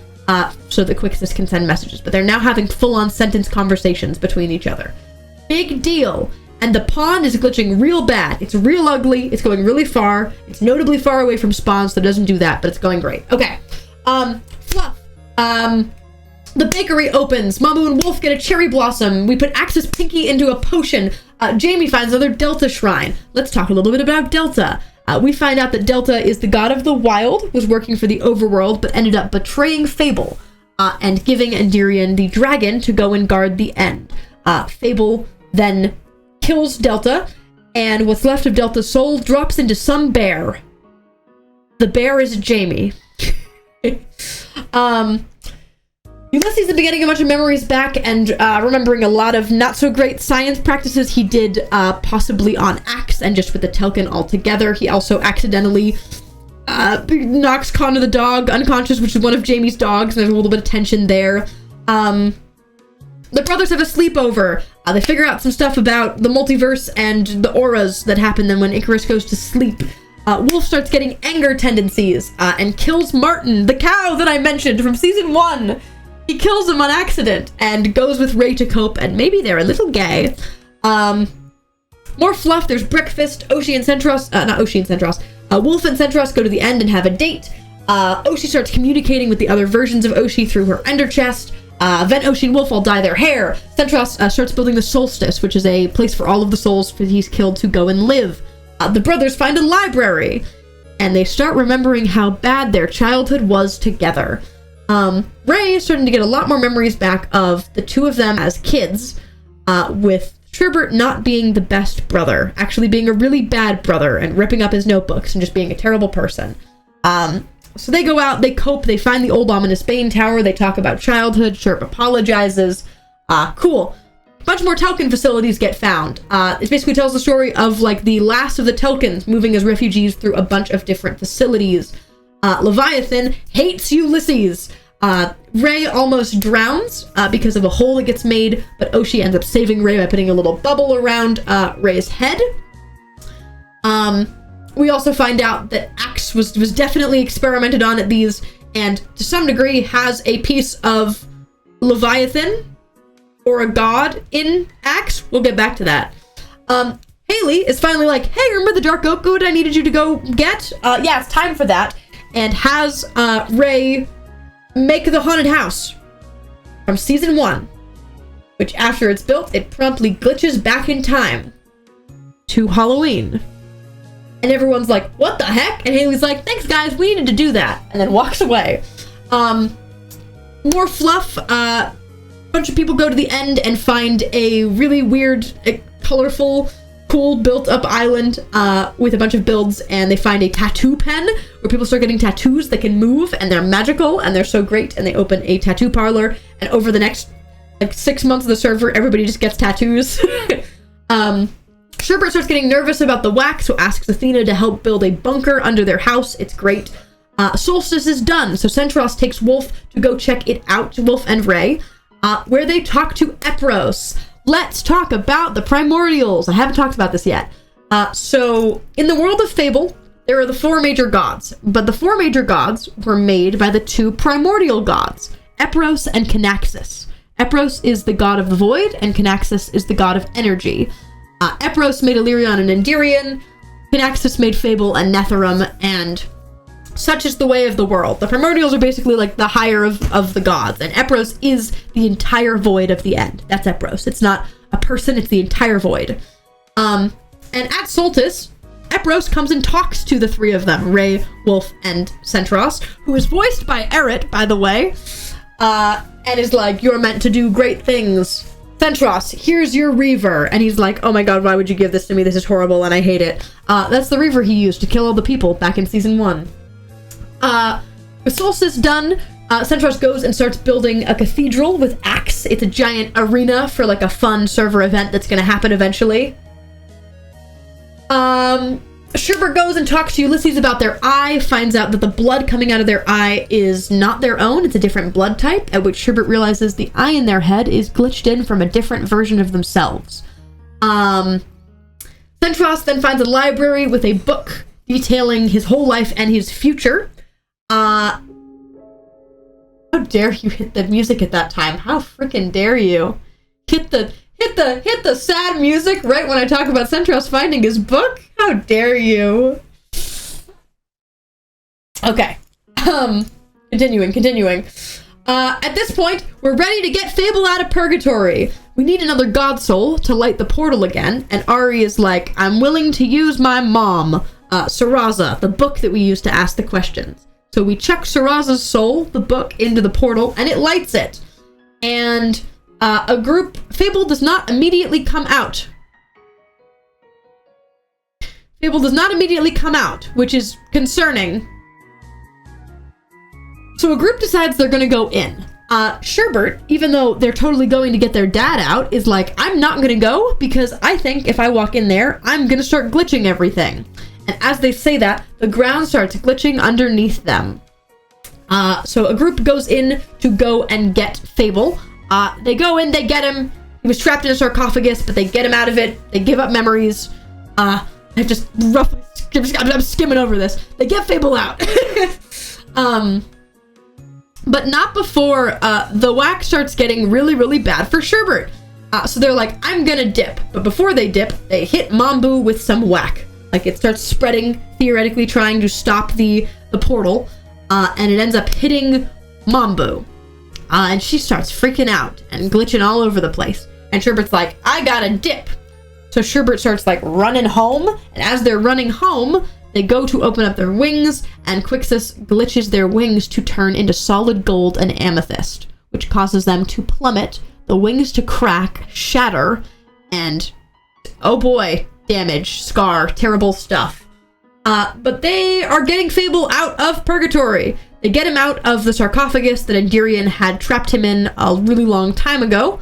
so that Quixis can send messages. But they're now having full-on sentence conversations between each other. Big deal. And the pond is glitching real bad. It's real ugly. It's going really far. It's notably far away from spawn, so it doesn't do that, but it's going great. Okay. Fluff. The bakery opens. Mamu and Wolf get a cherry blossom. We put Axis Pinky into a potion. Jamie finds another Delta shrine. Let's talk a little bit about Delta. We find out that Delta is the god of the wild, was working for the overworld, but ended up betraying Fable, and giving Endirion the dragon to go and guard the end. Fable then kills Delta, and what's left of Delta's soul drops into some bear. The bear is Jamie. Ulysses is getting a bunch of memories back and remembering a lot of not so great science practices he did possibly on Axe and just with the Telkin altogether. He also accidentally knocks Connor the dog unconscious, which is one of Jamie's dogs, and there's a little bit of tension there. The brothers have a sleepover. They figure out some stuff about the multiverse and the auras that happen then when Icarus goes to sleep. Wolf starts getting anger tendencies and kills Martin, the cow that I mentioned from season 1. He kills him on accident and goes with Ray to cope, and maybe they're a little gay. More fluff. There's breakfast. Oshi and Centros, not Oshi and Centros. Wolf and Centros go to the end and have a date. Oshi starts communicating with the other versions of Oshi through her ender chest. Then Oshi and Wolf all dye their hair. Centros starts building the Solstice, which is a place for all of the souls that he's killed to go and live. The brothers find a library, and they start remembering how bad their childhood was together. Ray is starting to get a lot more memories back of the two of them as kids, with Sherbert not being the best brother, actually being a really bad brother and ripping up his notebooks and just being a terrible person. So they go out, they cope, they find the old ominous Bane Tower, they talk about childhood, Sherp apologizes. Cool. A bunch more Telkin facilities get found. It basically tells the story of, like, the last of the Telkins moving as refugees through a bunch of different facilities. Leviathan hates Ulysses. Ray almost drowns because of a hole that gets made, but Oshi ends up saving Ray by putting a little bubble around Ray's head. We also find out that Axe was definitely experimented on at these, and to some degree has a piece of Leviathan or a god in Axe. We'll get back to that. Haley is finally like, hey, remember the Dark Oak Good I needed you to go get? Yeah, it's time for that. And has Ray make the haunted house from season 1, which after it's built, it promptly glitches back in time to Halloween. And everyone's like, what the heck? And Haley's like, thanks guys, we needed to do that. And then walks away. More fluff. A bunch of people go to the end and find a really weird, colorful, cool built-up island with a bunch of builds, and they find a tattoo pen where people start getting tattoos that can move, and they're magical, and they're so great, and they open a tattoo parlor, and over the next, 6 months of the server, everybody just gets tattoos. Sherbert starts getting nervous about the whack, so asks Athena to help build a bunker under their house. It's great. Solstice is done, so Centros takes Wolf to go check it out, Wolf and Ray, where they talk to Epros. Let's talk about the primordials. I haven't talked about this yet. So, in the world of Fable, there are the 4 major gods, but the 4 major gods were made by the 2 primordial gods, Epros and Canaxus. Epros is the god of the void, and Canaxus is the god of energy. Epros made Illyrian and Endirion, Canaxus made Fable and Netherum, and such is the way of the world. The primordials are basically like the higher of the gods, and Epros is the entire void of the end. That's Epros. It's not a person, it's the entire void. And at Solstice, Epros comes and talks to the 3 of them, Ray, Wolf, and Centros, who is voiced by Eret, by the way, and is like, you're meant to do great things. Centros, here's your Reaver. And he's like, oh my god, why would you give this to me? This is horrible and I hate it. That's the Reaver he used to kill all the people back in season 1. With Solstice done, Centros goes and starts building a cathedral with Axe. It's a giant arena for like a fun server event that's gonna happen eventually. Sherbert goes and talks to Ulysses about their eye, finds out that the blood coming out of their eye is not their own, it's a different blood type, at which Sherbert realizes the eye in their head is glitched in from a different version of themselves. Centros then finds a library with a book detailing his whole life and his future. How dare you hit the music at that time? How freaking dare you? Hit the sad music right when I talk about Centros finding his book? How dare you? Okay. Continuing. At this point, we're ready to get Fable out of purgatory. We need another god soul to light the portal again, and Ari is like, I'm willing to use my mom, Saraza, the book that we used to ask the questions. So we chuck Saraza's soul, the book, into the portal, and it lights it. And Fable does not immediately come out. Fable does not immediately come out, which is concerning. So a group decides they're gonna go in. Sherbert, even though they're totally going to get their dad out, is like, I'm not gonna go because I think if I walk in there, I'm gonna start glitching everything. And as they say that, the ground starts glitching underneath them. So a group goes in to go and get Fable. They go in, they get him. He was trapped in a sarcophagus, but they get him out of it. They give up memories. I'm skimming over this. They get Fable out. But not before the whack starts getting really, really bad for Sherbert. So they're like, I'm gonna dip. But before they dip, they hit Mambu with some whack. Like, it starts spreading, theoretically trying to stop the portal. And it ends up hitting Mambu. And she starts freaking out and glitching all over the place. And Sherbert's like, I gotta dip. So Sherbert starts, like, running home. And as they're running home, they go to open up their wings. And Quixus glitches their wings to turn into solid gold and amethyst, which causes them to plummet, the wings to crack, shatter, and, oh boy, damage, scar, terrible stuff. But they are getting Fable out of purgatory. They get him out of the sarcophagus that Endirion had trapped him in a really long time ago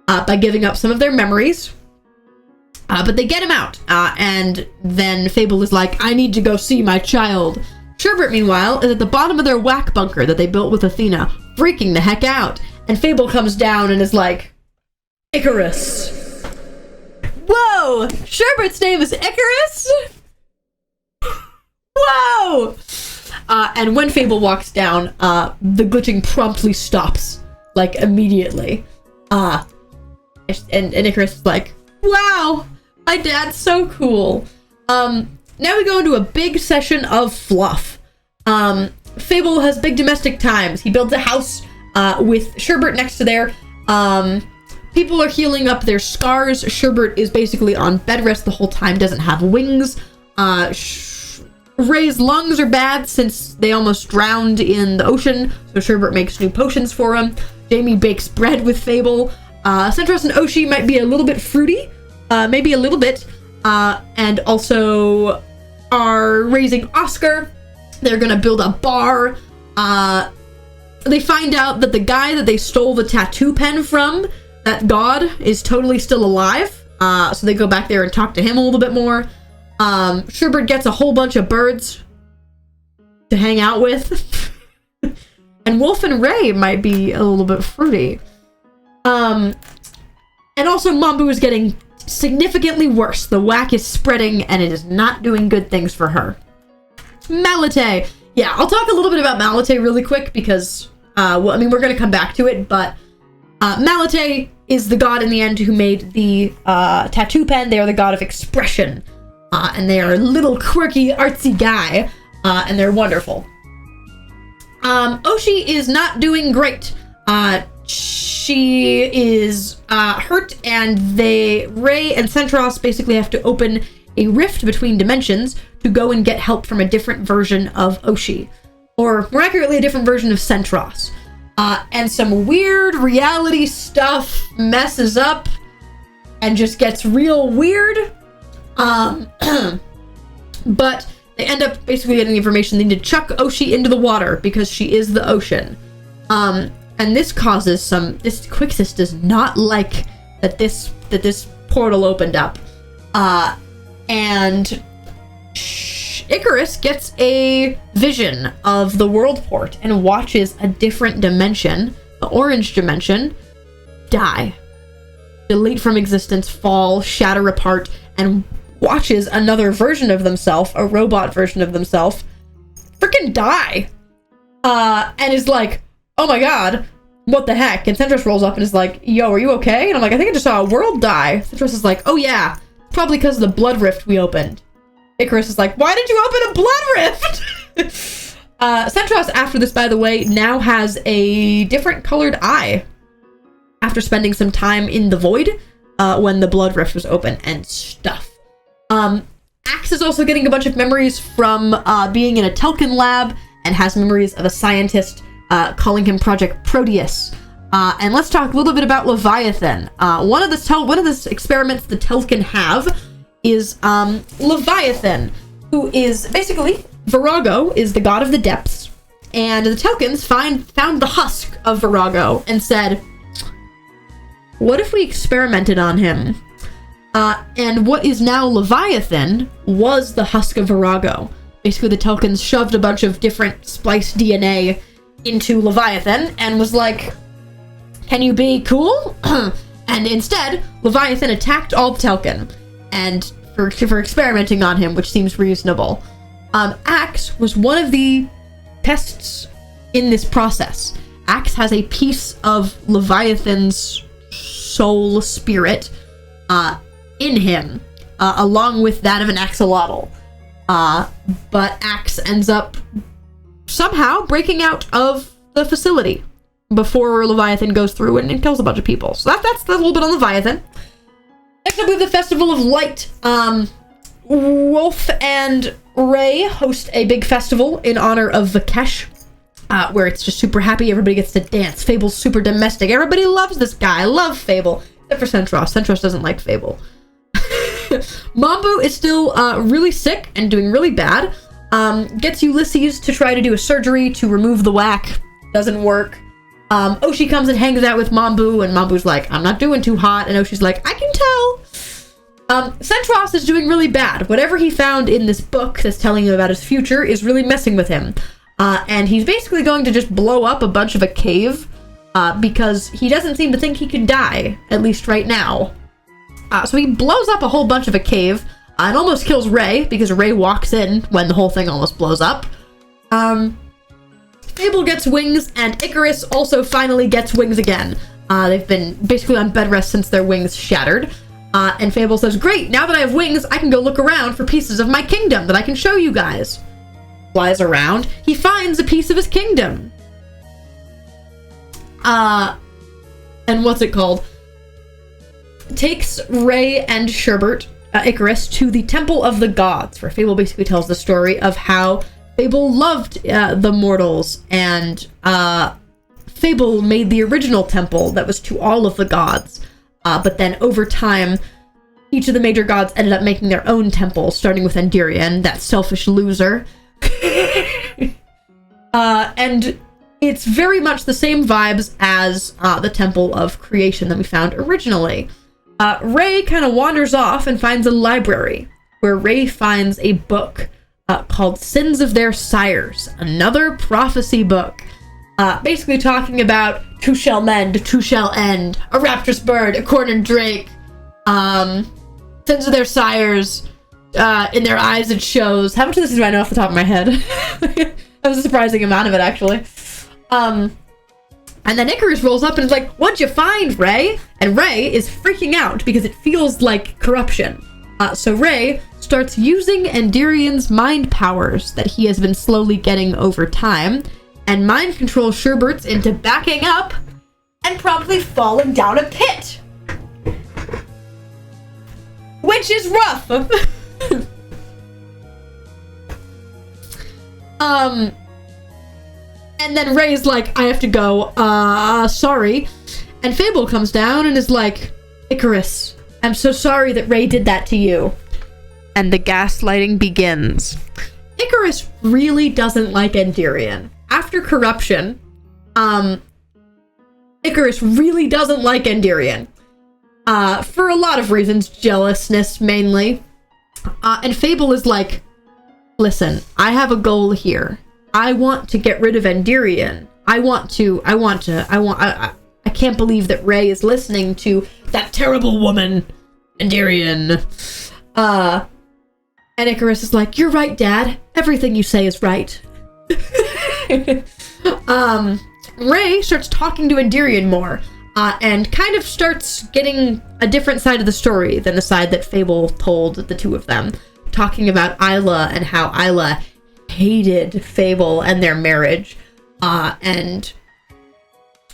by giving up some of their memories. But they get him out, and then Fable is like, I need to go see my child. Sherbert, meanwhile, is at the bottom of their whack bunker that they built with Athena, freaking the heck out. And Fable comes down and is like, Icarus. Whoa! Sherbert's name is Icarus? Whoa! And when Fable walks down, the glitching promptly stops, like, immediately. And Icarus is like, wow, my dad's so cool. Now we go into a big session of fluff. Fable has big domestic times. He builds a house with Sherbert next to there. People are healing up their scars. Sherbert is basically on bed rest the whole time, doesn't have wings. Ray's lungs are bad since they almost drowned in the ocean, so Sherbert makes new potions for him. Jamie bakes bread with Fable. Centros and Oshi might be a little bit fruity, maybe a little bit, and also are raising Oscar. They're gonna build a bar. They find out that the guy that they stole the tattoo pen from, that god, is totally still alive. So they go back there and talk to him a little bit more. Sherbert gets a whole bunch of birds to hang out with. And Wolf and Ray might be a little bit fruity. And also Mambu is getting significantly worse. The whack is spreading and it is not doing good things for her. Malate. Yeah, I'll talk a little bit about Malate really quick because, well, I mean, we're going to come back to it, but Malate is the god in the end who made the tattoo pen. They are the god of expression. And they are a little quirky, artsy guy, and they're wonderful. Oshi is not doing great. She is hurt, and Ray and Centros basically have to open a rift between dimensions to go and get help from a different version of Oshi. Or, more accurately, a different version of Centros. And some weird reality stuff messes up and just gets real weird. But they end up basically getting the information they need to chuck Oshi into the water because she is the ocean. And this causes this Quixis does not like that this portal opened up. And Icarus gets a vision of the world port and watches a different dimension, the orange dimension, die. Delete from existence, fall, shatter apart, and watches another version of themselves, a robot version of themselves, freaking die. And is like, oh my god, what the heck? And Centros rolls up and is like, yo, are you okay? And I'm like, I think I just saw a world die. Centros is like, oh yeah, probably because of the blood rift we opened. Icarus is like, why did you open a blood rift? Centros, after this, by the way, now has a different colored eye after spending some time in the void when the blood rift was open and stuff. Axe is also getting a bunch of memories from being in a Telkin lab and has memories of a scientist calling him Project Proteus. And let's talk a little bit about Leviathan. One of the experiments the Telkin have is Leviathan, who is basically Virago is the god of the depths, and the Telkins found the husk of Virago and said, what if we experimented on him? And what is now Leviathan was the husk of Virago. Basically, the Telkins shoved a bunch of different spliced DNA into Leviathan and was like, can you be cool? And instead, Leviathan attacked all the Telkin, and for experimenting on him, which seems reasonable. Axe was one of the tests in this process. Axe has a piece of Leviathan's soul spirit in him, along with that of an axolotl. But Axe ends up somehow breaking out of the facility before Leviathan goes through and kills a bunch of people. So that's a little bit on Leviathan. Next up, we have the Festival of Light. Wolf and Ray host a big festival in honor of Vikesh, where it's just super happy. Everybody gets to dance. Fable's super domestic. Everybody loves this guy. I love Fable. Except for Centros. Centros doesn't like Fable. Mambu is still really sick and doing really bad. Gets Ulysses to try to do a surgery to remove the whack. Doesn't work. Oshi comes and hangs out with Mambu, and Mambu's like, I'm not doing too hot. And Oshi's like, I can tell. Centros is doing really bad. Whatever he found in this book that's telling him about his future is really messing with him. And he's basically going to just blow up a bunch of a cave because he doesn't seem to think he can die, at least right now. So he blows up a whole bunch of a cave and almost kills Ray because Ray walks in when the whole thing almost blows up. Fable gets wings, and Icarus also finally gets wings again. They've been basically on bed rest since their wings shattered. And Fable says, great, now that I have wings, I can go look around for pieces of my kingdom that I can show you guys. Flies around. He finds a piece of his kingdom. And what's it called? Takes Ray and Sherbert, Icarus, to the Temple of the Gods, where Fable basically tells the story of how Fable loved the mortals, and Fable made the original temple that was to all of the gods. But then over time, each of the major gods ended up making their own temple, starting with Endirion, that selfish loser. And it's very much the same vibes as the Temple of Creation that we found originally. Ray kind of wanders off and finds a library, where Ray finds a book called Sins of Their Sires, another prophecy book. Basically talking about two shall mend, two shall end, a rapturous bird, a cornered drake, sins of their sires, in their eyes it shows. How much of this do I know off the top of my head? That was a surprising amount of it, actually. And then Icarus rolls up and is like, what'd you find, Ray? And Ray is freaking out because it feels like corruption. So Ray starts using Endirion's mind powers that he has been slowly getting over time, and mind controls Sherbert's into backing up and probably falling down a pit. Which is rough. And then Ray's like, I have to go, sorry. And Fable comes down and is like, Icarus, I'm so sorry that Ray did that to you. And the gaslighting begins. Icarus really doesn't like Endirion. After corruption, Icarus really doesn't like Endirion. For a lot of reasons, jealousness mainly. And Fable is like, listen, I have a goal here. I want to get rid of Endirion. I can't believe that Ray is listening to that terrible woman, Endirion. And Icarus is like, you're right, Dad. Everything you say is right. Ray starts talking to Endirion more, and kind of starts getting a different side of the story than the side that Fable told the two of them, talking about Isla and how Isla hated Fable and their marriage, and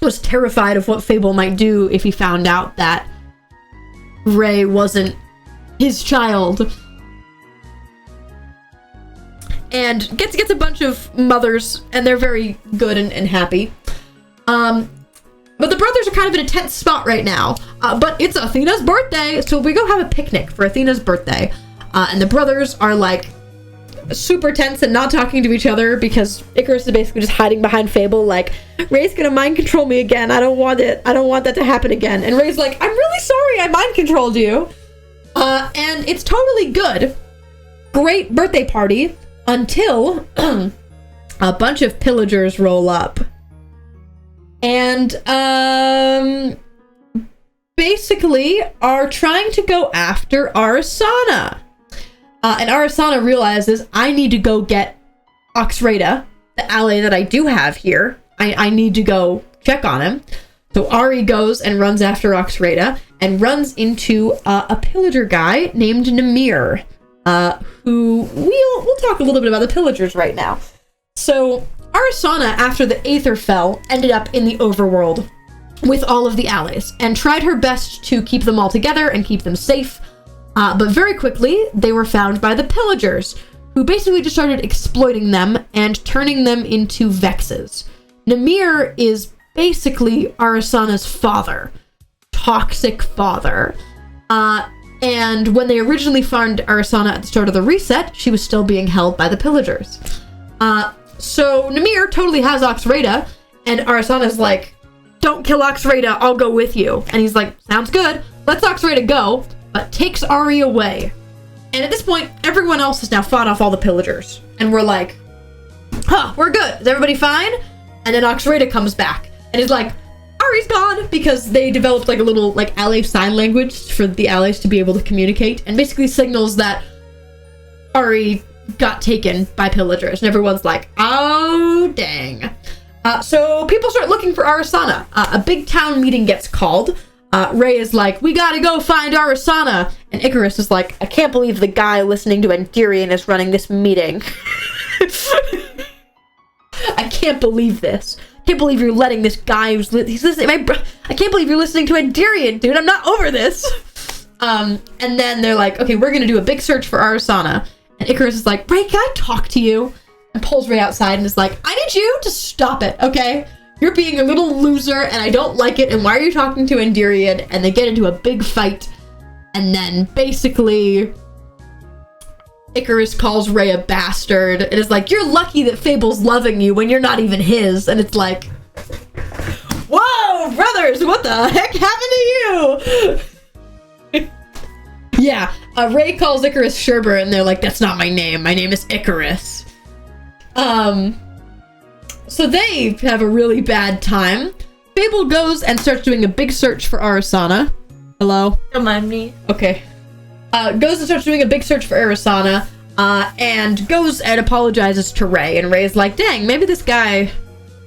was terrified of what Fable might do if he found out that Ray wasn't his child. And gets a bunch of mothers, and they're very good and happy. But the brothers are kind of in a tense spot right now. But it's Athena's birthday, so we go have a picnic for Athena's birthday. And the brothers are like super tense and not talking to each other because Icarus is basically just hiding behind Fable, like, Ray's gonna mind control me again. I don't want it. I don't want that to happen again. And Ray's like, I'm really sorry I mind controlled you. And it's totally good. Great birthday party. Until a bunch of pillagers roll up and basically are trying to go after Arasana. And Arasana realizes, I need to go get Oxrada, the ally that I do have here. I need to go check on him. So Ari goes and runs after Oxrada and runs into a pillager guy named Namir. Who we'll talk a little bit about the pillagers right now. So Arasana, after the Aether fell, ended up in the overworld with all of the allies and tried her best to keep them all together and keep them safe. But very quickly, they were found by the pillagers, who basically just started exploiting them and turning them into Vexes. Namir is basically Arasana's father. Toxic father. And when they originally found Arisana at the start of the reset, she was still being held by the pillagers. So Namir totally has Oxrada, and Arisana's like, don't kill Oxrada, I'll go with you. And he's like, sounds good, lets Oxrada go, but takes Ari away. And at this point, everyone else has now fought off all the pillagers. And we're like, huh, we're good, is everybody fine? And then Oxrada comes back, and he's like, Ari's gone, because they developed like a little like ally sign language for the allies to be able to communicate, and basically signals that Ari got taken by pillagers, and everyone's like, oh dang. So people start looking for Arisana. A big town meeting gets called. Ray is like, we gotta go find Arisana, and Icarus is like, I can't believe the guy listening to Endirion is running this meeting. I can't believe this. I can't believe you're letting this guy who's he's listening. I can't believe you're listening to Endirion, dude. I'm not over this. And then they're like, okay, we're gonna do a big search for Arisana. And Icarus is like, Ray, can I talk to you? And pulls Ray outside and is like, I need you to stop it, okay? You're being a little loser and I don't like it. And why are you talking to Endirion? And they get into a big fight. And then basically Icarus calls Ray a bastard and is like, you're lucky that Fable's loving you when you're not even his. And it's like, whoa, brothers, what the heck happened to you? Yeah, Ray calls Icarus Sherbert and they're like, that's not my name. My name is Icarus. So they have a really bad time. Fable goes and starts doing a big search for Arisana. Hello? Don't mind me. Okay. Goes and starts doing a big search for Arisana, and goes and apologizes to Ray, and Ray's like, dang, maybe this guy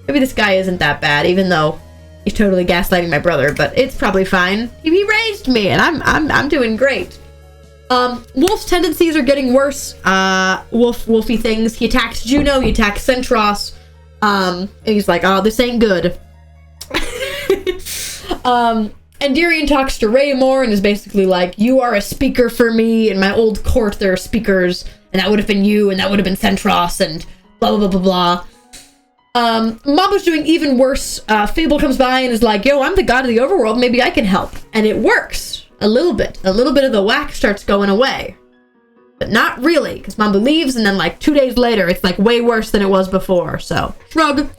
isn't that bad, even though he's totally gaslighting my brother, but it's probably fine. He raised me, and I'm doing great. Wolf's tendencies are getting worse. Wolfy things. He attacks Juno, he attacks Centros, and he's like, oh, this ain't good. Endirion talks to Ray more and is basically like, you are a speaker for me. In my old court, there are speakers, and that would have been you, and that would have been Centros, and blah, blah, blah, blah, blah. Mabo's doing even worse. Fable comes by and is like, yo, I'm the god of the overworld, maybe I can help. And it works. A little bit. A little bit of the whack starts going away. But not really, because Mabo leaves, and then like 2 days later, it's like way worse than it was before, so shrug.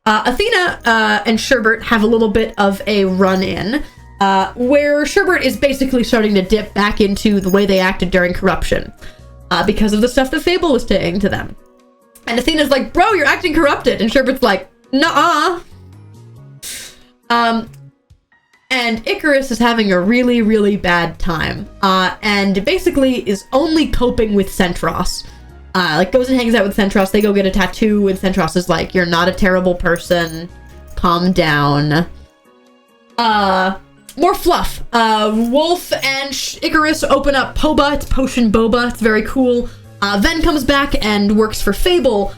Athena and Sherbert have a little bit of a run-in, where Sherbert is basically starting to dip back into the way they acted during corruption, because of the stuff that Fable was saying to them. And Athena's like, bro, you're acting corrupted, and Sherbert's like, nuh-uh. And Icarus is having a really, really bad time, and basically is only coping with Centros. Like, goes and hangs out with Centros, they go get a tattoo, and Centros is like, you're not a terrible person, calm down. More fluff. Wolf and Icarus open up Poba, it's Potion Boba, it's very cool. Ven comes back and works for Fable.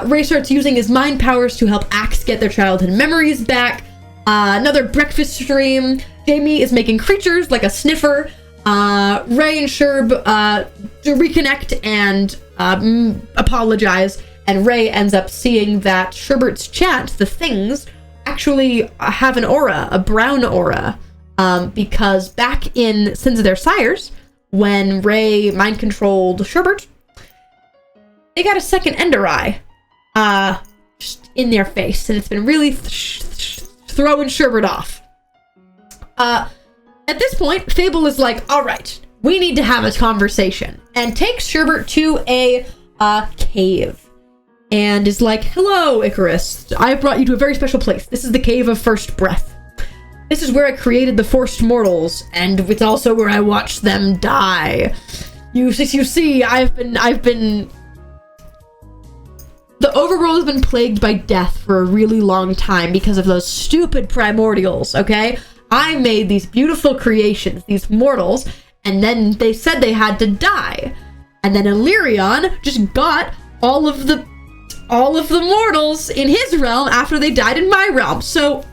Ray starts using his mind powers to help Axe get their childhood memories back. Another breakfast stream. Jamie is making creatures like a sniffer. Ray and Sherb reconnect and apologize, and Ray ends up seeing that Sherbert's chat, the things, actually have an aura, a brown aura, because back in Sins of Their Sires, when Ray mind-controlled Sherbert, they got a second Ender Eye just in their face, and it's been really throwing Sherbert off. At this point, Fable is like, all right, we need to have a conversation, and takes Sherbert to a cave, and is like, hello, Icarus, I have brought you to a very special place. This is the Cave of First Breath. This is where I created the Forced Mortals, and it's also where I watched them die. You see, I've been... The overworld has been plagued by death for a really long time because of those stupid primordials, okay? I made these beautiful creations, these mortals, and then they said they had to die. And then Illyrion just got all of the mortals in his realm after they died in my realm. So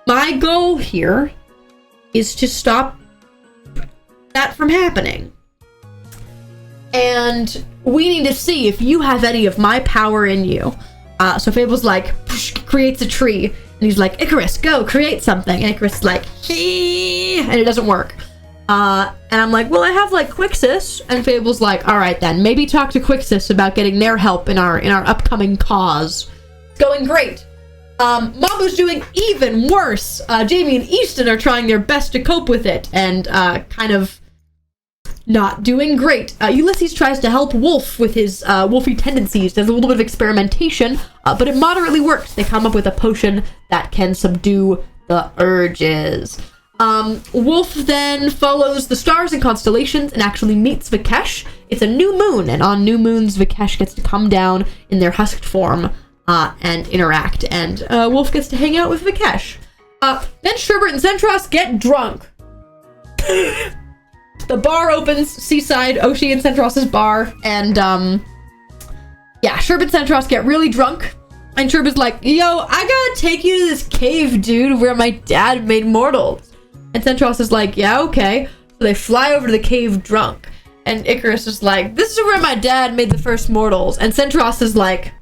my goal here is to stop that from happening. And we need to see if you have any of my power in you. So Fable's like, creates a tree, and he's like, Icarus, go create something. And Icarus is like, and it doesn't work. And I'm like, well, I have like Quixis, and Fable's like, all right then, maybe talk to Quixis about getting their help in our upcoming cause. It's going great. Mabu's doing even worse. Jamie and Easton are trying their best to cope with it, and kind of not doing great. Ulysses tries to help Wolf with his wolfy tendencies. There's a little bit of experimentation, but it moderately works. They come up with a potion that can subdue the urges. Wolf then follows the stars and constellations and actually meets Vikesh. It's a new moon, and on new moons, Vikesh gets to come down in their husked form and interact, and Wolf gets to hang out with Vikesh. Then Sherbert and Centros get drunk. The bar opens, Seaside, Oshi and Centros' bar, and yeah, Sherbert and Centros get really drunk, and Sherbert's like, yo, I gotta take you to this cave, dude, where my dad made mortals. And Centros is like, yeah, okay. So they fly over to the cave drunk. And Icarus is like, this is where my dad made the first mortals. And Centros is like,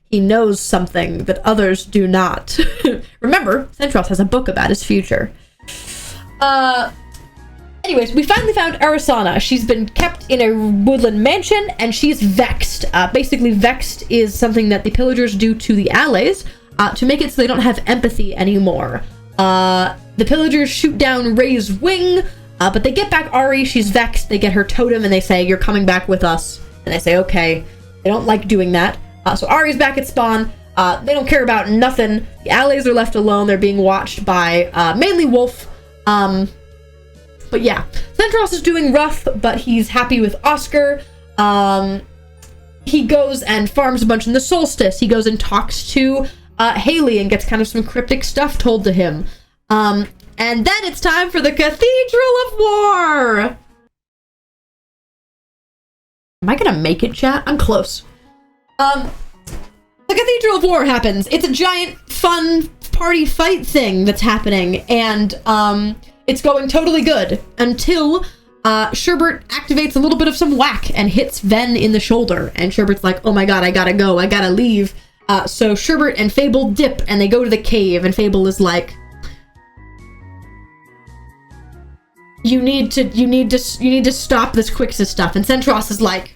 he knows something that others do not. Remember, Centros has a book about his future. Anyways, we finally found Arasana. She's been kept in a woodland mansion, and she's vexed. Basically, vexed is something that the pillagers do to the allies, to make it so they don't have empathy anymore. The pillagers shoot down Ray's wing, but they get back Ari. She's vexed. They get her totem, and they say, you're coming back with us. And they say, okay. They don't like doing that. So Ari's back at spawn. They don't care about nothing. The allies are left alone. They're being watched by mainly Wolf. But yeah, Centros is doing rough, but he's happy with Oscar. He goes and farms a bunch in the solstice. He goes and talks to Haley and gets kind of some cryptic stuff told to him. And then it's time for the Cathedral of War! Am I gonna make it, chat? I'm close. The Cathedral of War happens. It's a giant, fun, party fight thing that's happening, and it's going totally good until Sherbert activates a little bit of some whack and hits Ven in the shoulder, and Sherbert's like, oh my god, I gotta go, I gotta leave. So Sherbert and Fable dip, and they go to the cave, and Fable is like, you need to stop this Quixis stuff. And Centros is like,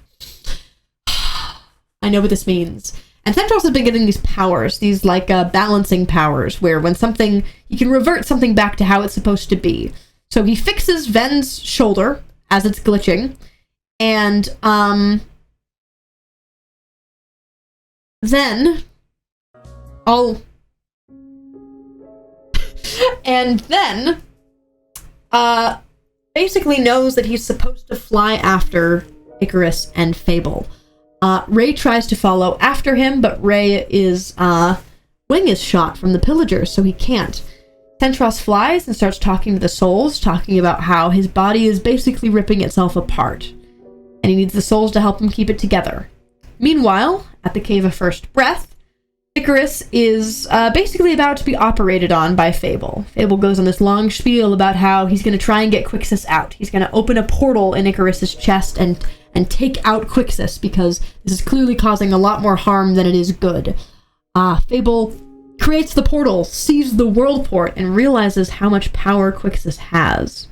I know what this means. And Centros has been getting these powers, these like balancing powers, where when something, you can revert something back to how it's supposed to be. So he fixes Ven's shoulder as it's glitching, and then basically knows that he's supposed to fly after Icarus and Fable. Ray tries to follow after him, but Ray is wing is shot from the pillagers, so he can't. Centros flies and starts talking to the souls, talking about how his body is basically ripping itself apart, and he needs the souls to help him keep it together. Meanwhile, at the Cave of First Breath, Icarus is basically about to be operated on by Fable. Fable goes on this long spiel about how he's going to try and get Quixis out. He's going to open a portal in Icarus's chest and take out Quixis, because this is clearly causing a lot more harm than it is good. Fable creates the portal, sees the world port, and realizes how much power Quixis has,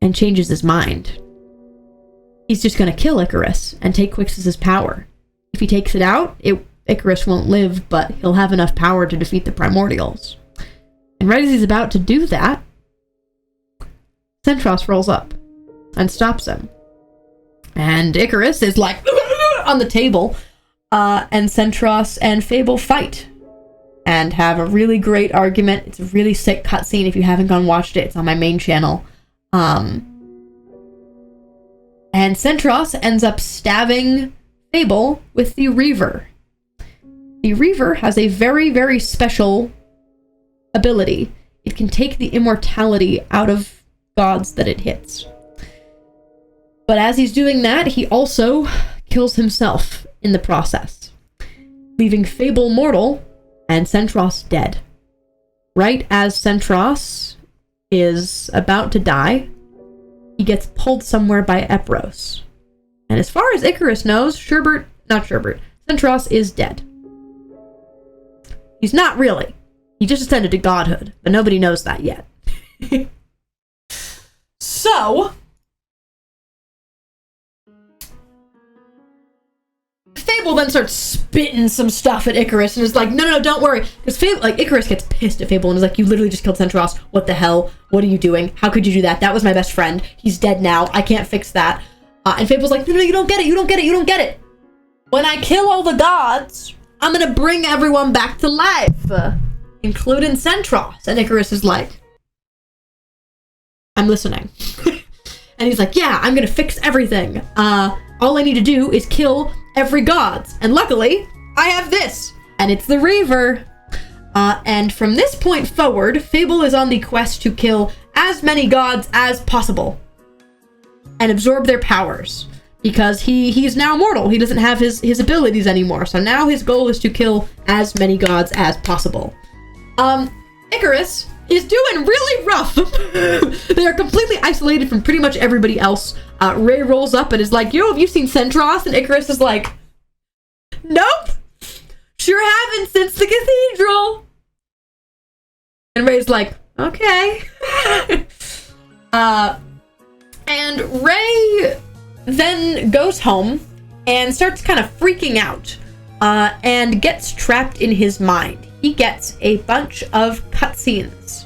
and changes his mind. He's just going to kill Icarus and take Quixis's power. If he takes it out, Icarus won't live, but he'll have enough power to defeat the Primordials. And right as he's about to do that, Centros rolls up and stops him. And Icarus is like on the table, and Centros and Fable fight and have a really great argument. It's a really sick cutscene. If you haven't gone watched it, it's on my main channel. And Centros ends up stabbing Fable with the Reaver. The Reaver has a very, very special ability. It can take the immortality out of gods that it hits. But as he's doing that, he also kills himself in the process, leaving Fable mortal and Centros dead. Right as Centros is about to die, he gets pulled somewhere by Epros. And as far as Icarus knows, Centros is dead. He's not really. He just ascended to godhood, but nobody knows that yet. So, Fable then starts spitting some stuff at Icarus and is like, no, don't worry. Because Fable, like, Icarus gets pissed at Fable and is like, you literally just killed Centros. What the hell? What are you doing? How could you do that? That was my best friend. He's dead now. I can't fix that. And Fable's like, no, you don't get it. You don't get it. You don't get it. When I kill all the gods, I'm gonna bring everyone back to life, including Centros. And Icarus is like, I'm listening. And he's like, yeah, I'm gonna fix everything. All I need to do is kill every gods. And luckily, I have this. And it's the Reaver. And from this point forward, Fable is on the quest to kill as many gods as possible. And absorb their powers. Because he's now mortal. He doesn't have his abilities anymore. So now his goal is to kill as many gods as possible. Icarus is doing really rough. They are completely isolated from pretty much everybody else. Ray rolls up and is like, yo, have you seen Centros? And Icarus is like, nope. Sure haven't since the cathedral. And Ray's like, okay. And Ray then goes home and starts kind of freaking out and gets trapped in his mind. He gets a bunch of cutscenes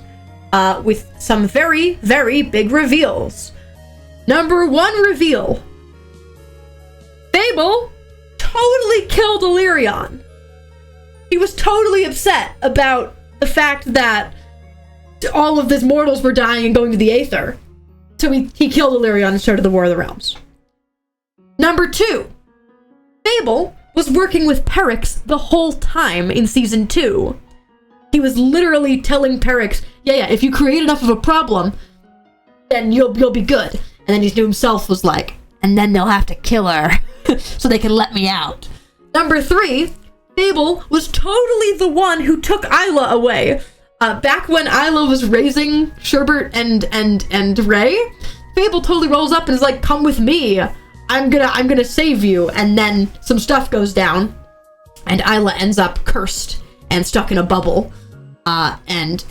with some very, very big reveals. Number 1 reveal. Fable totally killed Illyrion. He was totally upset about the fact that all of his mortals were dying and going to the Aether. So he killed Illyrion and started the War of the Realms. Number 2. Fable was working with Perix the whole time in Season 2. He was literally telling Perix, yeah, if you create enough of a problem, then you'll be good. And then he to himself was like, and then they'll have to kill her so they can let me out. Number 3, Fable was totally the one who took Isla away. Back when Isla was raising Sherbert and Ray, Fable totally rolls up and is like, come with me. I'm gonna save you. And then some stuff goes down and Isla ends up cursed and stuck in a bubble. And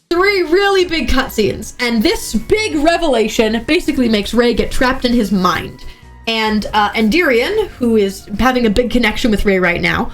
3 really big cutscenes, and this big revelation basically makes Ray get trapped in his mind. And Darian, who is having a big connection with Ray right now,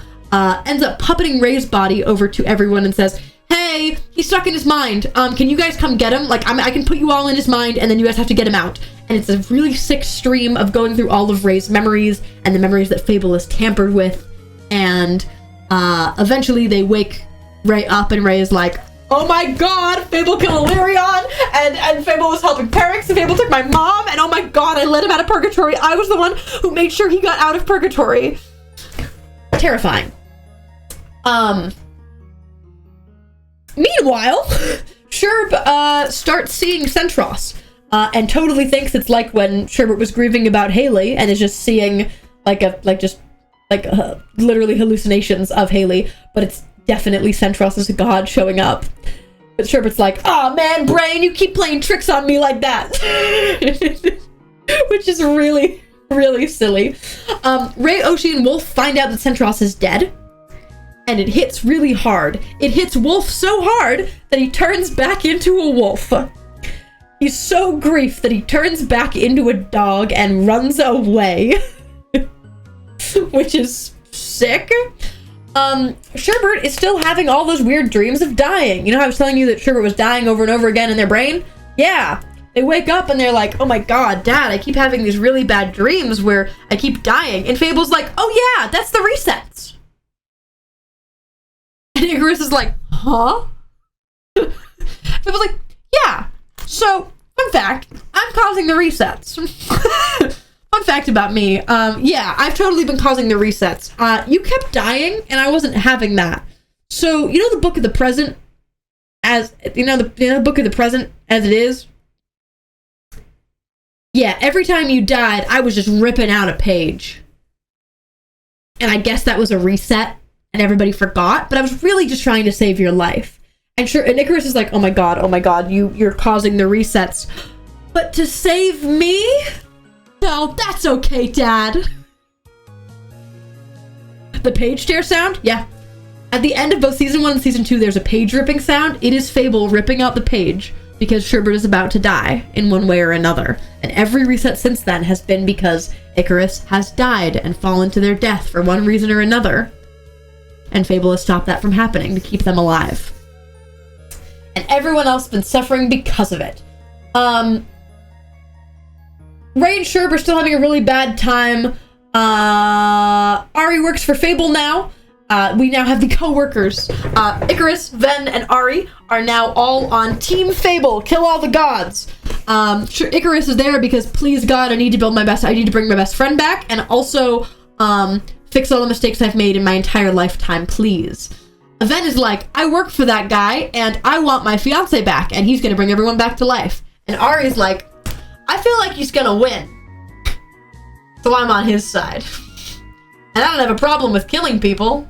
ends up puppeting Ray's body over to everyone and says, hey, he's stuck in his mind. Can you guys come get him? Like, I can put you all in his mind, and then you guys have to get him out. And it's a really sick stream of going through all of Ray's memories and the memories that Fable is tampered with. And eventually they wake Ray up, and Ray is like, oh my god, Fable killed Illyrion, and Fable was helping Perix, and Fable took my mom, and oh my god, I let him out of purgatory. I was the one who made sure he got out of purgatory. Terrifying. Meanwhile, Sherb starts seeing Centros, and totally thinks it's like when Sherbert was grieving about Haley, and is just seeing literally hallucinations of Haley, but it's definitely Centros as a god showing up. But Sherbert's like, oh man, Brain, you keep playing tricks on me like that. Which is really, really silly. Ray, Oshi, and Wolf find out that Centros is dead. And it hits really hard. It hits Wolf so hard that he turns back into a wolf. He's so grief that he turns back into a dog and runs away. Which is sick. Sherbert is still having all those weird dreams of dying. You know how I was telling you that Sherbert was dying over and over again in their brain? Yeah. They wake up and they're like, oh my god, Dad, I keep having these really bad dreams where I keep dying. And Fable's like, oh yeah, that's the resets. And Icarus is like, huh? Fable's like, yeah. So, fun fact, I'm causing the resets. Fun fact about me, yeah, I've totally been causing the resets. You kept dying, and I wasn't having that. So, you know the Book of the Present, as, the Book of the Present as it is? Yeah, every time you died, I was just ripping out a page. And I guess that was a reset, and everybody forgot, but I was really just trying to save your life. And Icarus is like, oh my god, you're causing the resets. But to save me? No, that's okay, Dad. The page tear sound? Yeah. At the end of both season 1 and season 2, there's a page ripping sound. It is Fable ripping out the page because Sherbert is about to die in one way or another. And every reset since then has been because Icarus has died and fallen to their death for one reason or another. And Fable has stopped that from happening to keep them alive. And everyone else has been suffering because of it. Ray and Sherb are still having a really bad time. Ari works for Fable now. We now have the co-workers. Icarus, Ven, and Ari are now all on Team Fable. Kill all the gods. Icarus is there because, please God, I need to bring my best friend back, and also fix all the mistakes I've made in my entire lifetime, please. Ven is like, I work for that guy, and I want my fiance back, and he's gonna bring everyone back to life. And Ari's like, I feel like he's gonna win, so I'm on his side. And I don't have a problem with killing people.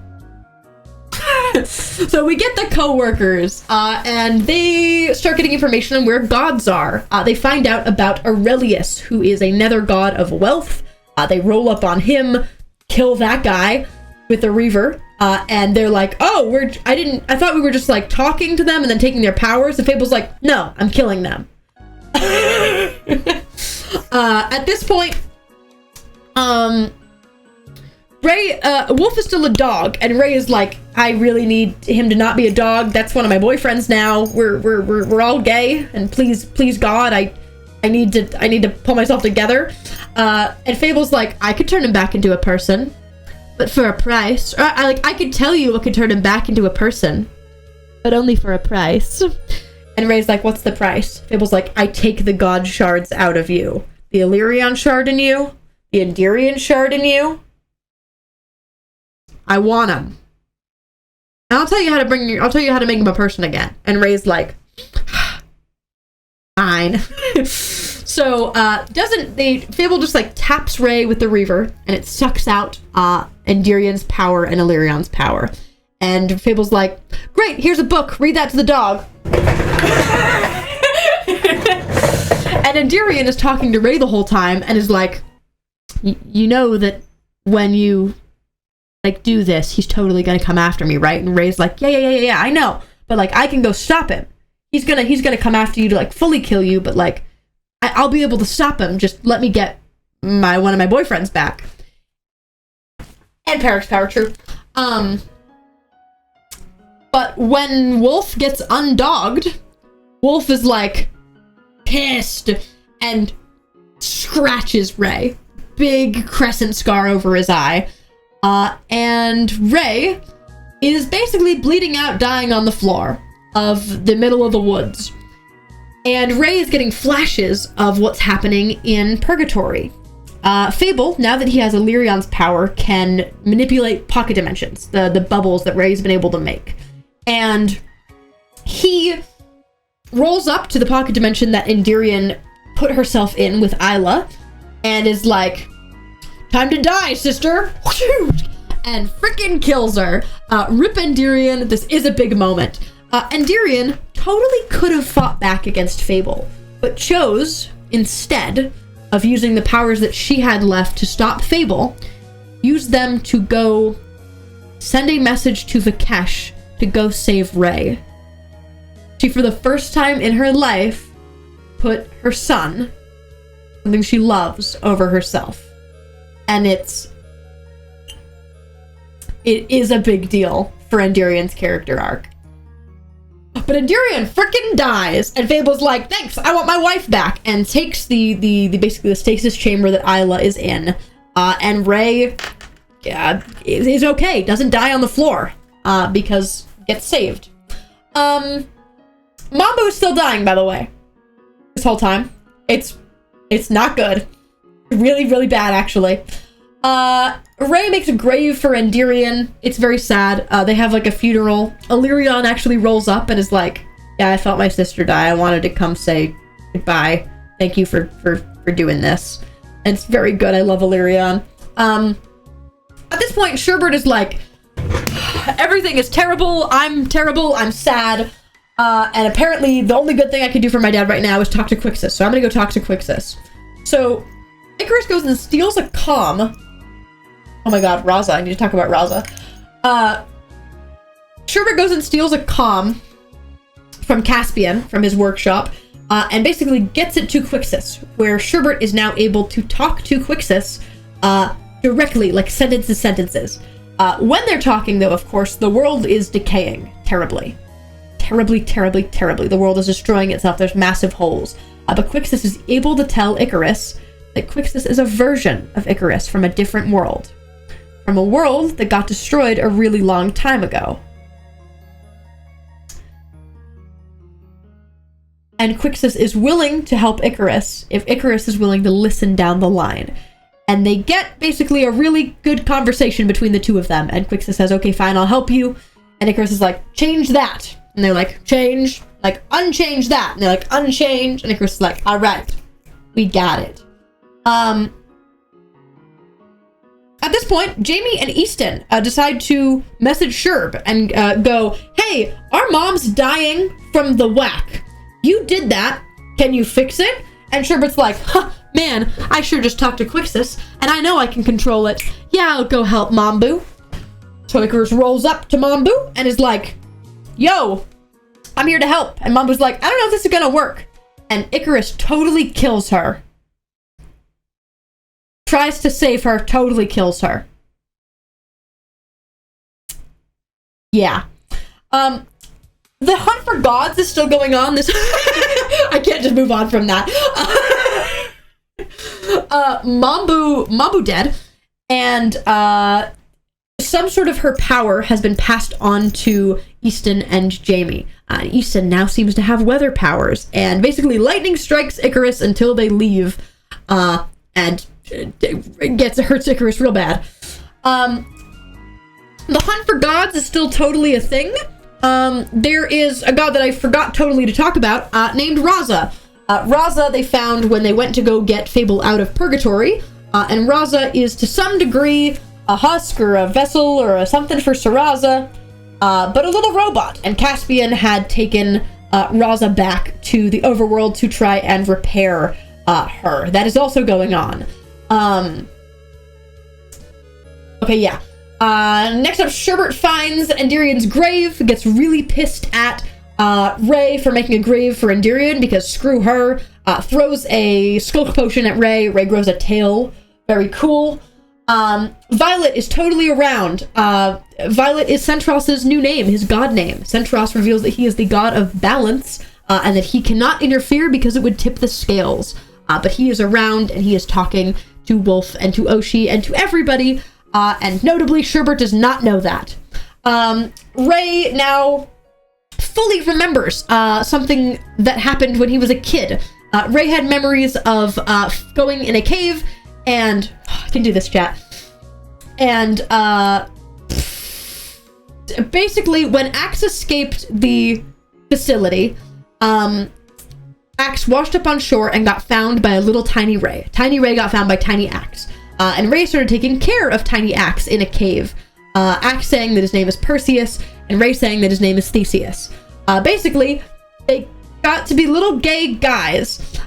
So we get the co-workers, and they start getting information on where gods are. They find out about Aurelius, who is a nether god of wealth. They roll up on him, kill that guy with a reaver, and they're like, oh, I thought we were just like talking to them and then taking their powers. And Fable's like, no, I'm killing them. At this point, Ray, Wolf is still a dog, and Ray is like, I really need him to not be a dog. That's one of my boyfriends now. We're all gay, and please God, I need to pull myself together. And Fable's like, I could turn him back into a person, but for a price. Or I could tell you what could turn him back into a person, but only for a price. And Ray's like, what's the price? Fable's like, I take the god shards out of you. The Illyrian shard in you, the Endirian shard in you. I want him. And I'll tell you how to make him a person again. And Ray's like, fine. So, Fable just like taps Ray with the Reaver, and it sucks out Endirian's power and Illyrion's power. And Fable's like, great, here's a book, read that to the dog. And Endirian is talking to Ray the whole time and is like, you know that when you like do this, he's totally gonna come after me, right? And Ray's like, yeah, I know, but like I can go stop him. He's gonna come after you to like fully kill you, but like I'll be able to stop him. Just let me get one of my boyfriends back. And Peric's power, true. But when Wolf gets undogged, Wolf is like pissed and scratches Ray. Big crescent scar over his eye. And Ray is basically bleeding out, dying on the floor of the middle of the woods. And Ray is getting flashes of what's happening in Purgatory. Fable, now that he has Illyrion's power, can manipulate pocket dimensions, the bubbles that Ray's been able to make. And he rolls up to the pocket dimension that Endirian put herself in with Isla, and is like, time to die, sister! And freaking kills her. Rip Endirian, this is a big moment. Endirian totally could have fought back against Fable, but chose, instead of using the powers that she had left to stop Fable, use them to go send a message to Vikesh to go save Ray. She, for the first time in her life, put her son, something she loves, over herself. And it is a big deal for Endirian's character arc. But Endirian frickin' dies, and Fable's like, thanks, I want my wife back, and takes the basically the stasis chamber that Isla is in. And Ray is okay, doesn't die on the floor, because gets saved. Mambo is still dying, by the way, this whole time. It's not good. Really, really bad, actually. Ray makes a grave for Endirian. It's very sad. They have like a funeral. Illyrion actually rolls up and is like, yeah, I felt my sister die. I wanted to come say goodbye. Thank you for doing this. And it's very good. I love Illyrion. At this point, Sherbert is like, everything is terrible. I'm sad. And apparently the only good thing I can do for my dad right now is talk to Quixis. So I'm gonna go talk to Quixis. So Icarus goes and steals a comm Oh my god, Raza. I need to talk about Raza. Sherbert goes and steals a comm from Caspian, from his workshop, and basically gets it to Quixis, where Sherbert is now able to talk to Quixis directly, like sentences. When they're talking, though, of course, the world is decaying terribly. Terribly. The world is destroying itself. There's massive holes. But Quixis is able to tell Icarus that Quixis is a version of Icarus from a different world. From a world that got destroyed a really long time ago. And Quixis is willing to help Icarus if Icarus is willing to listen down the line. And they get basically a really good conversation between the two of them. And Quixis says, okay, fine, I'll help you. And Icarus is like, change that. And they're like, change. Like, unchange that. And they're like, unchange. And Icarus is like, all right, we got it. At this point, Jamie and Easton decide to message Sherb and go, hey, our mom's dying from the whack. You did that. Can you fix it? And Sherbert's like, huh, man, I sure just talked to Quixis, and I know I can control it. Yeah, I'll go help Mambu. So Icarus rolls up to Mambu and is like, yo, I'm here to help. And Mambu's like, I don't know if this is gonna work. And Icarus totally kills her. Tries to save her, totally kills her. Yeah. The hunt for gods is still going on. This I can't just move on from that. Mambu dead, and some sort of her power has been passed on to Easton and Jamie. Easton now seems to have weather powers, and basically lightning strikes Icarus until they leave, and it hurts Icarus real bad. The hunt for gods is still totally a thing. There is a god that I forgot totally to talk about, named Raza. Raza they found when they went to go get Fable out of Purgatory, and Raza is to some degree a husk or a vessel or a something for Saraza, but a little robot, and Caspian had taken Raza back to the overworld to try and repair her. That is also going on. Okay, yeah. Next up, Sherbert finds Endyrion's grave, gets really pissed at Ray for making a grave for Endyrien because screw her, throws a skulk potion at Ray. Ray grows a tail. Very cool. Violet is totally around. Violet is Centros's new name, his god name. Centros reveals that he is the god of balance, and that he cannot interfere because it would tip the scales. But he is around, and he is talking to Wolf and to Oshi and to everybody. And notably, Sherbert does not know that. Ray now fully remembers something that happened when he was a kid. Ray had memories of going in a cave and... I can do this, chat. And basically, when Axe escaped the facility, Axe washed up on shore and got found by a little tiny Ray. Tiny Ray got found by Tiny Axe. And Ray started taking care of Tiny Axe in a cave. Axe saying that his name is Perseus, and Ray saying that his name is Theseus. Basically, they got to be little gay guys.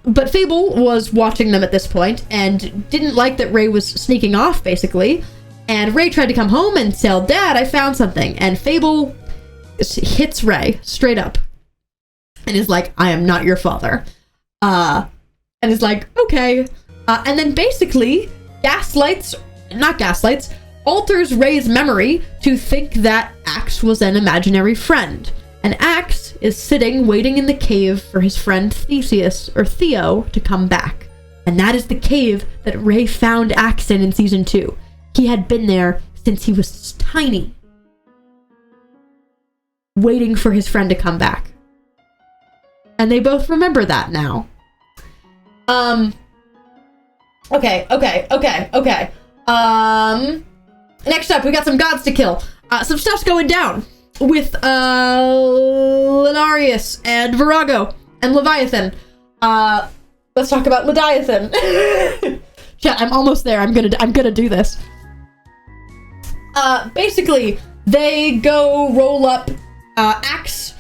But Fable was watching them at this point, and didn't like that Ray was sneaking off, basically. And Ray tried to come home and tell Dad, I found something. And Fable hits Ray straight up. And is like, I am not your father. And is like, okay. And then basically alters Ray's memory to think that Axe was an imaginary friend. And Axe is sitting, waiting in the cave for his friend Theseus, or Theo, to come back. And that is the cave that Ray found Axe in Season 2. He had been there since he was tiny, waiting for his friend to come back. And they both remember that now. Okay. Next up, we got some gods to kill. Some stuff's going down with Lenarius and Virago and Leviathan. Let's talk about Leviathan. Chat, I'm almost there. I'm gonna do this. Basically, they go roll up. Axe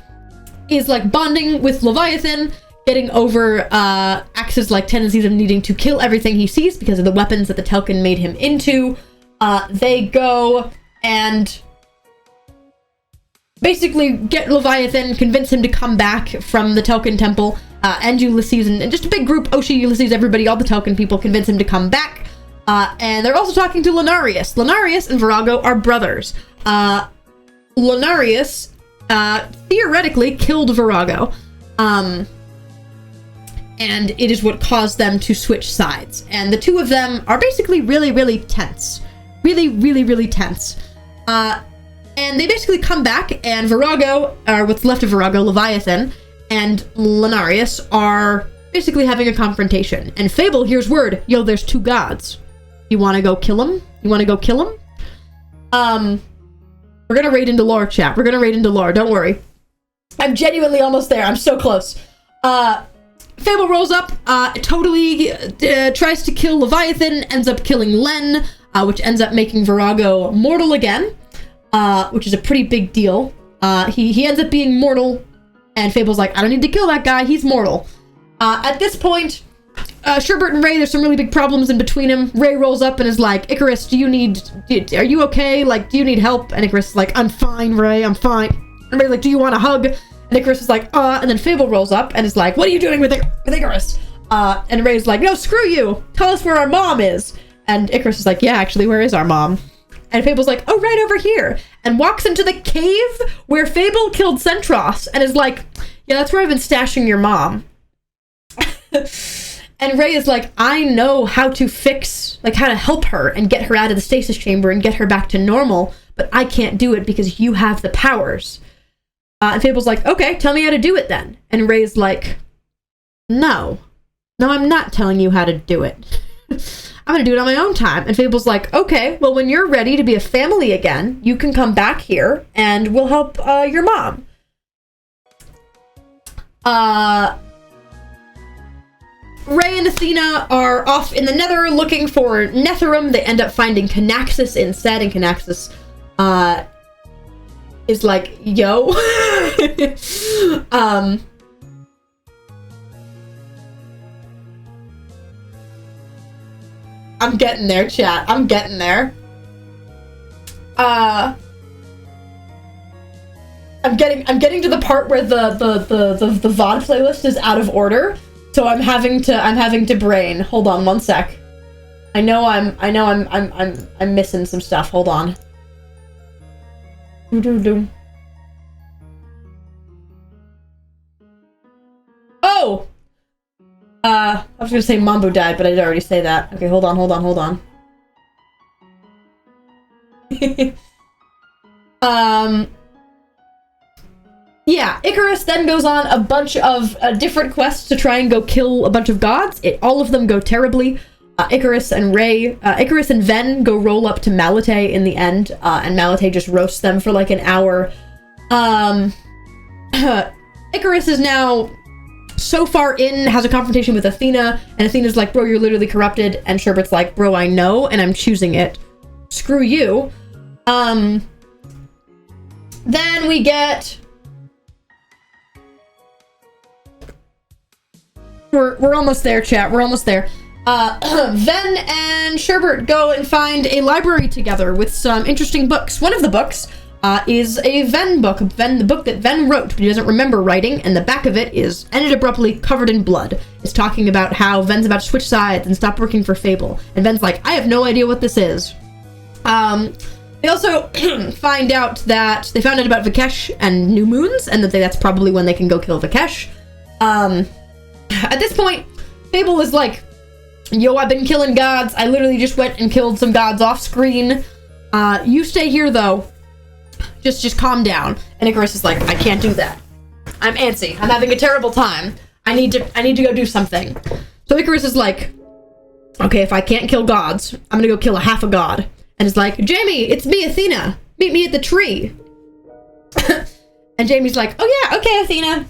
is like bonding with Leviathan, getting over Axe's like tendencies of needing to kill everything he sees because of the weapons that the Telkin made him into. They go and basically get Leviathan, convince him to come back from the Telkin temple, and Ulysses, and just a big group, Oshi, Ulysses, everybody, all the Telkin people, convince him to come back. And they're also talking to Lunarius. Lunarius and Virago are brothers. Lunarius theoretically killed Virago. And it is what caused them to switch sides. And the two of them are basically really, really tense. Really tense. And they basically come back, and Virago, or what's left of Virago, Leviathan, and Lunarius are basically having a confrontation. And Fable hears word, yo, there's two gods. You want to go kill him? We're gonna raid into lore, chat. We're gonna raid into lore, don't worry. I'm genuinely almost there. I'm so close. Fable rolls up, totally tries to kill Leviathan, ends up killing Len, which ends up making Virago mortal again, which is a pretty big deal. He ends up being mortal, and Fable's like, I don't need to kill that guy, he's mortal. At this point, Sherbert and Ray, there's some really big problems in between them. Ray rolls up and is like, Icarus, are you okay? Like, do you need help? And Icarus is like, I'm fine, Ray, I'm fine. And Ray's like, do you want a hug? And Icarus is like, and then Fable rolls up and is like, what are you doing with Icarus? And Ray's like, no, screw you. Tell us where our mom is. And Icarus is like, yeah, actually, where is our mom? And Fable's like, oh, right over here. And walks into the cave where Fable killed Centros and is like, yeah, that's where I've been stashing your mom. And Ray is like, I know how to fix, like how to help her and get her out of the stasis chamber and get her back to normal, but I can't do it because you have the powers. And Fable's like, okay, tell me how to do it then. And Ray's like, no, I'm not telling you how to do it. I'm gonna do it on my own time. And Fable's like, okay, well, when you're ready to be a family again, you can come back here and we'll help your mom. Ray and Athena are off in the Nether looking for Netherim. They end up finding Canaxus instead, and Canaxus is like, yo. I'm getting there, chat. I'm getting there. I'm getting to the part where the VOD playlist is out of order. So I'm having to brain. Hold on one sec. I know I'm missing some stuff. Hold on. Oh! I was gonna say Mambo died, but I did already say that. Okay, hold on. Yeah, Icarus then goes on a bunch of different quests to try and go kill a bunch of gods. All of them go terribly. Icarus and Ven go roll up to Malate in the end, and Malate just roasts them for like an hour. Icarus is now so far in, has a confrontation with Athena, and Athena's like, bro, you're literally corrupted, and Sherbert's like, bro, I know, and I'm choosing it. Screw you. Then we get... We're almost there, chat. We're almost there. Ven and Sherbert go and find a library together with some interesting books. One of the books is a Ven book. The book that Ven wrote, but he doesn't remember writing, and the back of it ended abruptly covered in blood. It's talking about how Ven's about to switch sides and stop working for Fable. And Ven's like, I have no idea what this is. They also find out that they found out about Vikesh and new moons, and that that's probably when they can go kill Vikesh. At this point, Fable is like, yo, I've been killing gods. I literally just went and killed some gods off screen. You stay here though. Just calm down. And Icarus is like, I can't do that. I'm antsy. I'm having a terrible time. I need to go do something. So Icarus is like, okay, if I can't kill gods, I'm gonna go kill a half a god. And it's like, Jamie, it's me, Athena. Meet me at the tree. And Jamie's like, oh yeah, okay, Athena.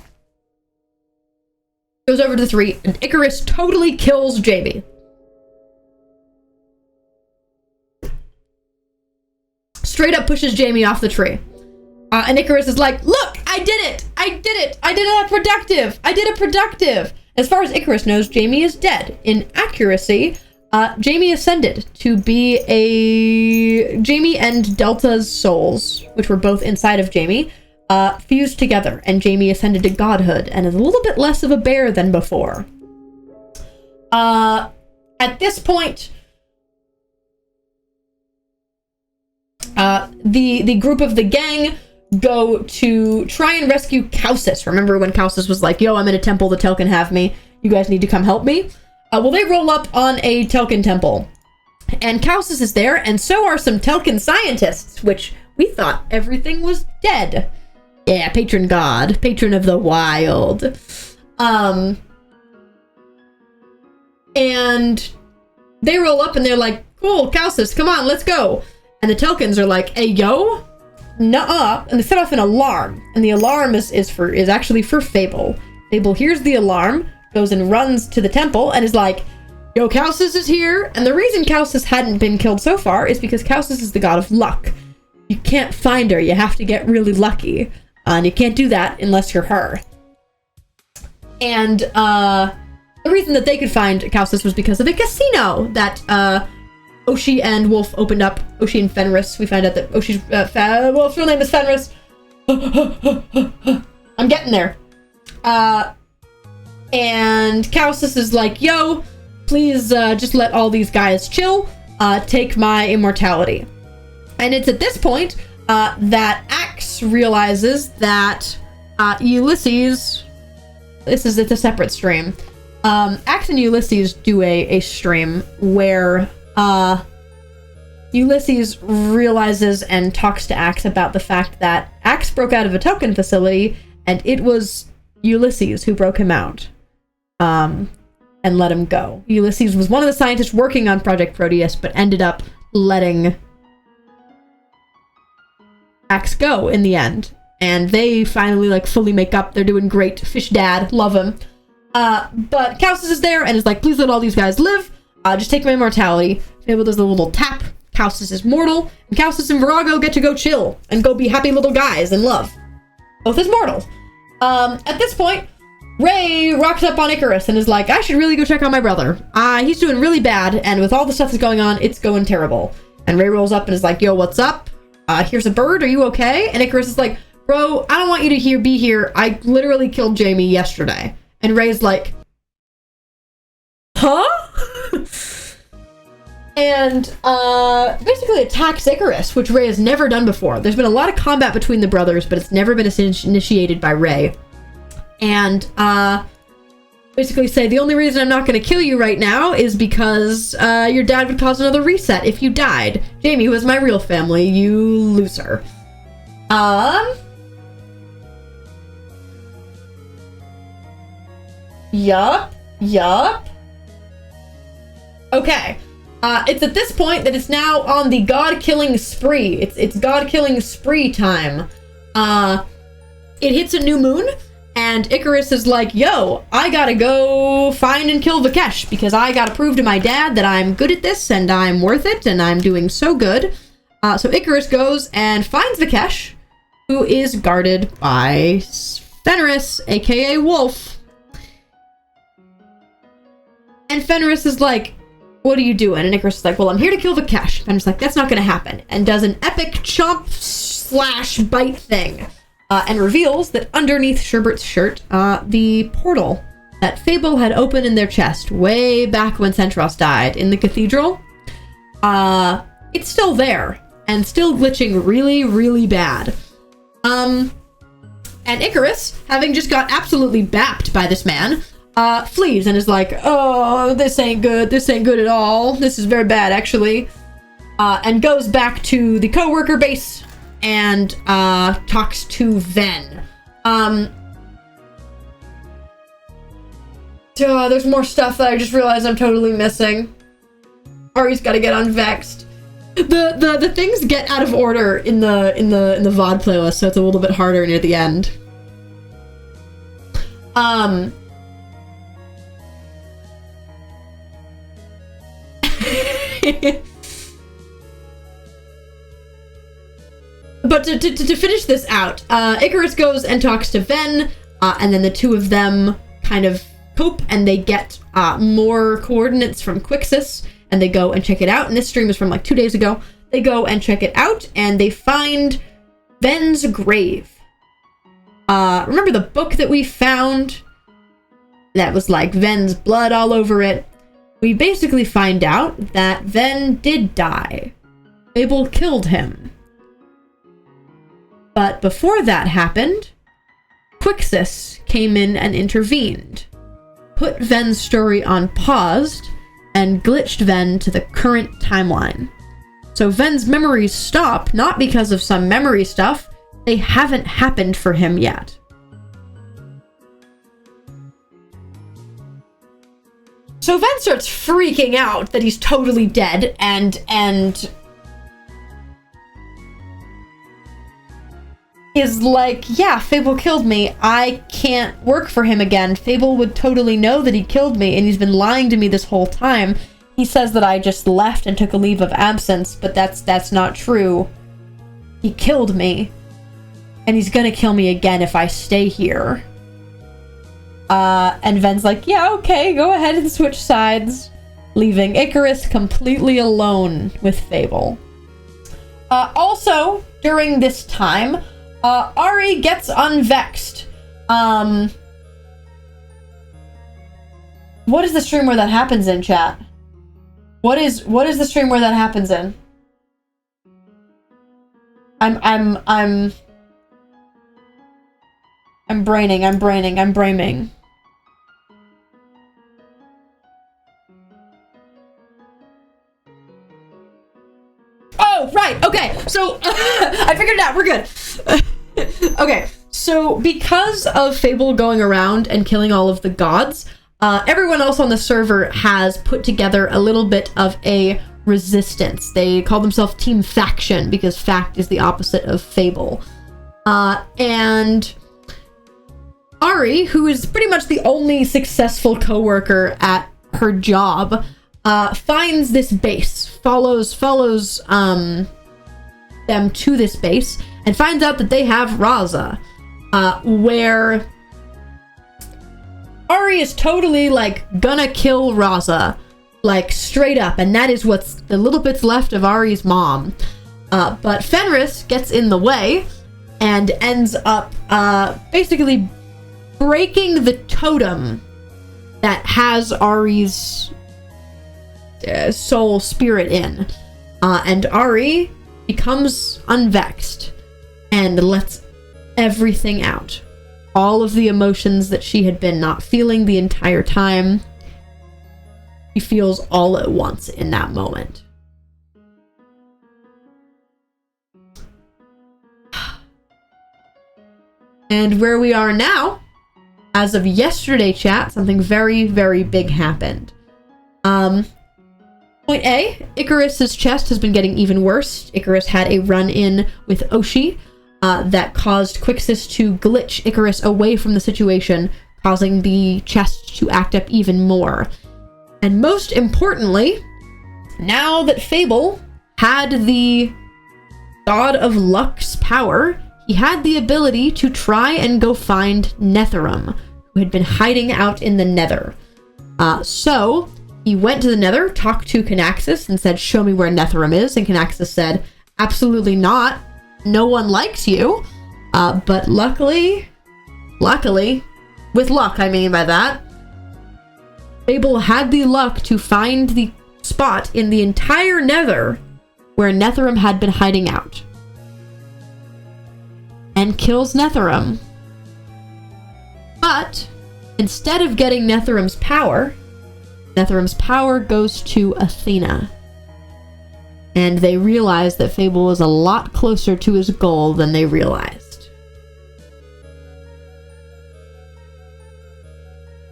Goes over to the tree, and Icarus totally kills Jamie. Straight up pushes Jamie off the tree. And Icarus is like, look, I did it! I did it. I did a productive. I did a productive. As far as Icarus knows, Jamie is dead. In accuracy, Jamie ascended to be Jamie and Delta's souls, which were both inside of Jamie, fused together, and Jamie ascended to godhood and is a little bit less of a bear than before. At this point, the group of the gang go to try and rescue Kausis. Remember when Kausis was like, yo, I'm in a temple, the Telkin have me. You guys need to come help me. Well, they roll up on a Telkin temple. And Kausis is there, and so are some Telkin scientists, which we thought everything was dead. Yeah, patron god, patron of the wild. And they roll up and they're like, cool, Kausis, come on, let's go. And the Telkins are like, hey, yo, nuh-uh. And they set off an alarm. And the alarm is actually for Fable. Fable hears the alarm, goes and runs to the temple, and is like, yo, Kausis is here. And the reason Kausis hadn't been killed so far is because Kausis is the god of luck. You can't find her, you have to get really lucky. And you can't do that unless you're her. And the reason that they could find Kausis was because of a casino that Oshi and Wolf opened up. Oshi and Fenris. We find out that Oshi's Wolf's real name is Fenris. I'm getting there. And Kausis is like, yo, please just let all these guys chill. Take my immortality. And it's at this point that Axe realizes that Ulysses... it's a separate stream. Axe and Ulysses do a stream where Ulysses realizes and talks to Axe about the fact that Axe broke out of a token facility and it was Ulysses who broke him out and let him go. Ulysses was one of the scientists working on Project Proteus but ended up letting Axe go in the end. And they finally like fully make up. They're doing great. Fish dad, love him. But Kausis is there and is like, please let all these guys live. Just take my immortality. Fable does a little tap. Kausis is mortal. And Kausis and Virago get to go chill and go be happy little guys in love. Both is mortal. At this point, Ray rocks up on Icarus and is like, I should really go check on my brother. He's doing really bad, and with all the stuff that's going on, it's going terrible. And Ray rolls up and is like, yo, what's up? Here's a bird. Are you okay? And Icarus is like, bro, I don't want you to be here. I literally killed Jamie yesterday. And Ray's like, huh? And basically attacks Icarus, which Ray has never done before. There's been a lot of combat between the brothers, but it's never been initiated by Ray. And basically say, the only reason I'm not going to kill you right now is because your dad would cause another reset if you died. Jamie was my real family, you loser. Yup. Okay. It's at this point that it's now on the god-killing spree. It's god-killing spree time. It hits a new moon, and Icarus is like, yo, I gotta go find and kill Vikesh, because I gotta prove to my dad that I'm good at this, and I'm worth it, and I'm doing so good. So Icarus goes and finds Vikesh, who is guarded by Fenris, aka Wolf. And Fenris is like, what are you doing? And Icarus is like, well, I'm here to kill Vikesh. Fenris is like, that's not gonna happen. And does an epic chomp/bite thing. And reveals that underneath Sherbert's shirt, the portal that Fable had opened in their chest way back when Centros died in the cathedral, it's still there and still glitching really, really bad. And Icarus, having just got absolutely bapped by this man, flees and is like, oh, this ain't good at all. This is very bad, actually. And goes back to the co-worker base and talks to Ven. There's more stuff that I just realized I'm totally missing. Ari's gotta get unvexed. The things get out of order in the VOD playlist, so it's a little bit harder near the end. but to finish this out, Icarus goes and talks to Ven, and then the two of them kind of cope, and they get more coordinates from Quixis, and they go and check it out. And this stream is from like 2 days ago. They go and check it out, and they find Ven's grave. Remember the book that we found that was like Ven's blood all over it? We basically find out that Ven did die. Fable killed him. But before that happened, Quixis came in and intervened, put Ven's story on paused, and glitched Ven to the current timeline. So Ven's memories stop, not because of some memory stuff, they haven't happened for him yet. So Ven starts freaking out that he's totally dead, and is like, yeah, Fable killed me. I can't work for him again. Fable would totally know that he killed me, and he's been lying to me this whole time. He says that I just left and took a leave of absence, but that's not true. He killed me, and he's gonna kill me again if I stay here. And Ven's like, yeah, okay, go ahead and switch sides, leaving Icarus completely alone with Fable. Also, during this time, Ari gets unvexed. What is the stream where that happens in, chat? What is the stream where that happens in? I'm braining. Oh, right, okay, so, I figured it out, we're good. Okay, so because of Fable going around and killing all of the gods, everyone else on the server has put together a little bit of a resistance. They call themselves Team Faction, because fact is the opposite of Fable. And Ari, who is pretty much the only successful co-worker at her job, finds this base, follows them to this base, and finds out that they have Raza, where Ari is totally, like, gonna kill Raza, like, straight up, and that is what's the little bits left of Ari's mom. But Fenris gets in the way, and ends up, basically breaking the totem that has Ari's soul spirit in. And Ari becomes unvexed and lets everything out. All of the emotions that she had been not feeling the entire time, she feels all at once in that moment. And where we are now, as of yesterday, chat, something very, very big happened. Point A, Icarus's chest has been getting even worse. Icarus had a run-in with Oshi that caused Quixis to glitch Icarus away from the situation, causing the chest to act up even more. And most importantly, now that Fable had the God of Luck's power, he had the ability to try and go find Netherum, who had been hiding out in the Nether. So he went to the Nether, talked to Canaxus, and said, show me where Netherum is. And Canaxus said, absolutely not. No one likes you. But luckily, with luck I mean by that, Fable had the luck to find the spot in the entire Nether where Netherum had been hiding out. And kills Netherum. But instead of getting Netherum's power goes to Athena. And they realize that Fable was a lot closer to his goal than they realized.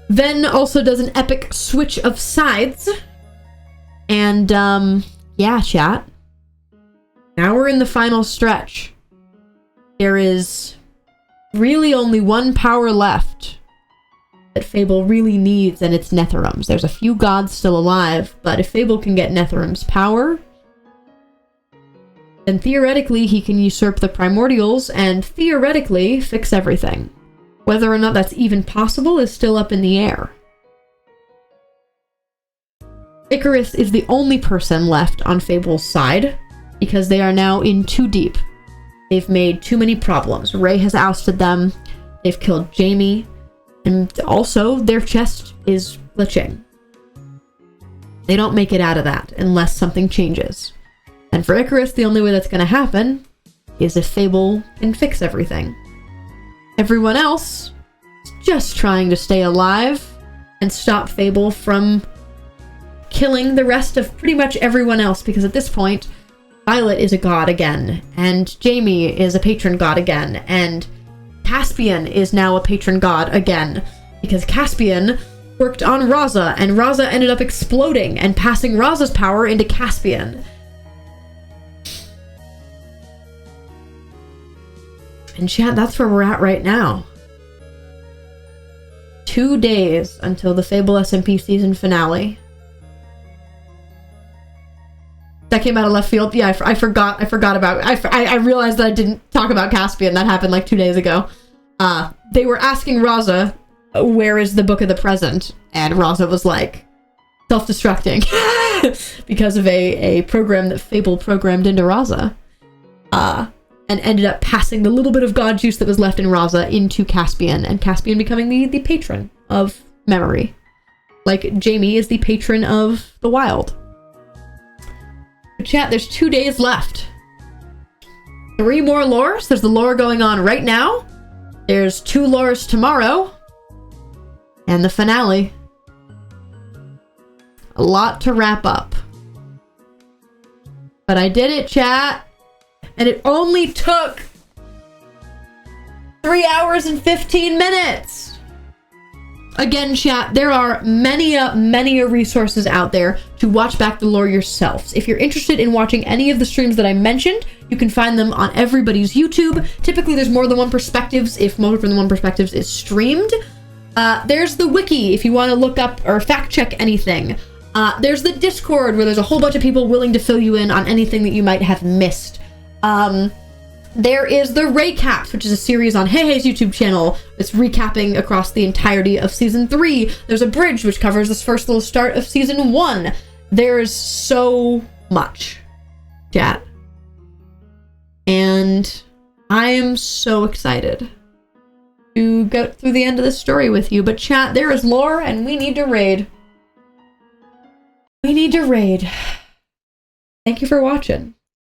Ven also does an epic switch of sides. And, yeah, chat. Now we're in the final stretch. There is really only one power left that Fable really needs, and it's Netherum's. There's a few gods still alive, but if Fable can get Netherum's power, then theoretically he can usurp the primordials and theoretically fix everything. Whether or not that's even possible is still up in the air. Icarus is the only person left on Fable's side, because they are now in too deep. They've made too many problems. Ray has ousted them, they've killed Jamie, and also their chest is glitching. They don't make it out of that unless something changes. And for Icarus, the only way that's going to happen is if Fable can fix everything. Everyone else is just trying to stay alive and stop Fable from killing the rest of pretty much everyone else, because at this point, Violet is a god again, and Jamie is a patron god again, and Caspian is now a patron god again, because Caspian worked on Raza, and Raza ended up exploding and passing Raza's power into Caspian. And chat, that's where we're at right now. 2 days until the Fable SMP season finale. That came out of left field. Yeah, I forgot about it. I realized that I didn't talk about Caspian. That happened like 2 days ago. They were asking Raza, where is the Book of the Present? And Raza was like, self-destructing. Because of a program that Fable programmed into Raza. And ended up passing the little bit of god juice that was left in Raza into Caspian. And Caspian becoming the patron of memory. Like Jamie is the patron of the wild. Chat, there's 2 days left. 3 more lores. There's the lore going on right now. There's 2 lores tomorrow. And the finale. A lot to wrap up. But I did it, chat. And it only took 3 hours and 15 minutes. Again, chat, there are many resources out there to watch back the lore yourselves. If you're interested in watching any of the streams that I mentioned, you can find them on everybody's YouTube. Typically, there's more than one perspectives if more than one perspectives is streamed. There's the wiki if you want to look up or fact check anything. There's the Discord where there's a whole bunch of people willing to fill you in on anything that you might have missed. There is the Recaps, which is a series on Hey's YouTube channel. It's recapping across the entirety of Season 3. There's a Bridge, which covers this first little start of Season 1. There's so much, chat. And I am so excited to go through the end of this story with you. But chat, there is lore, and we need to raid. We need to raid. Thank you for watching.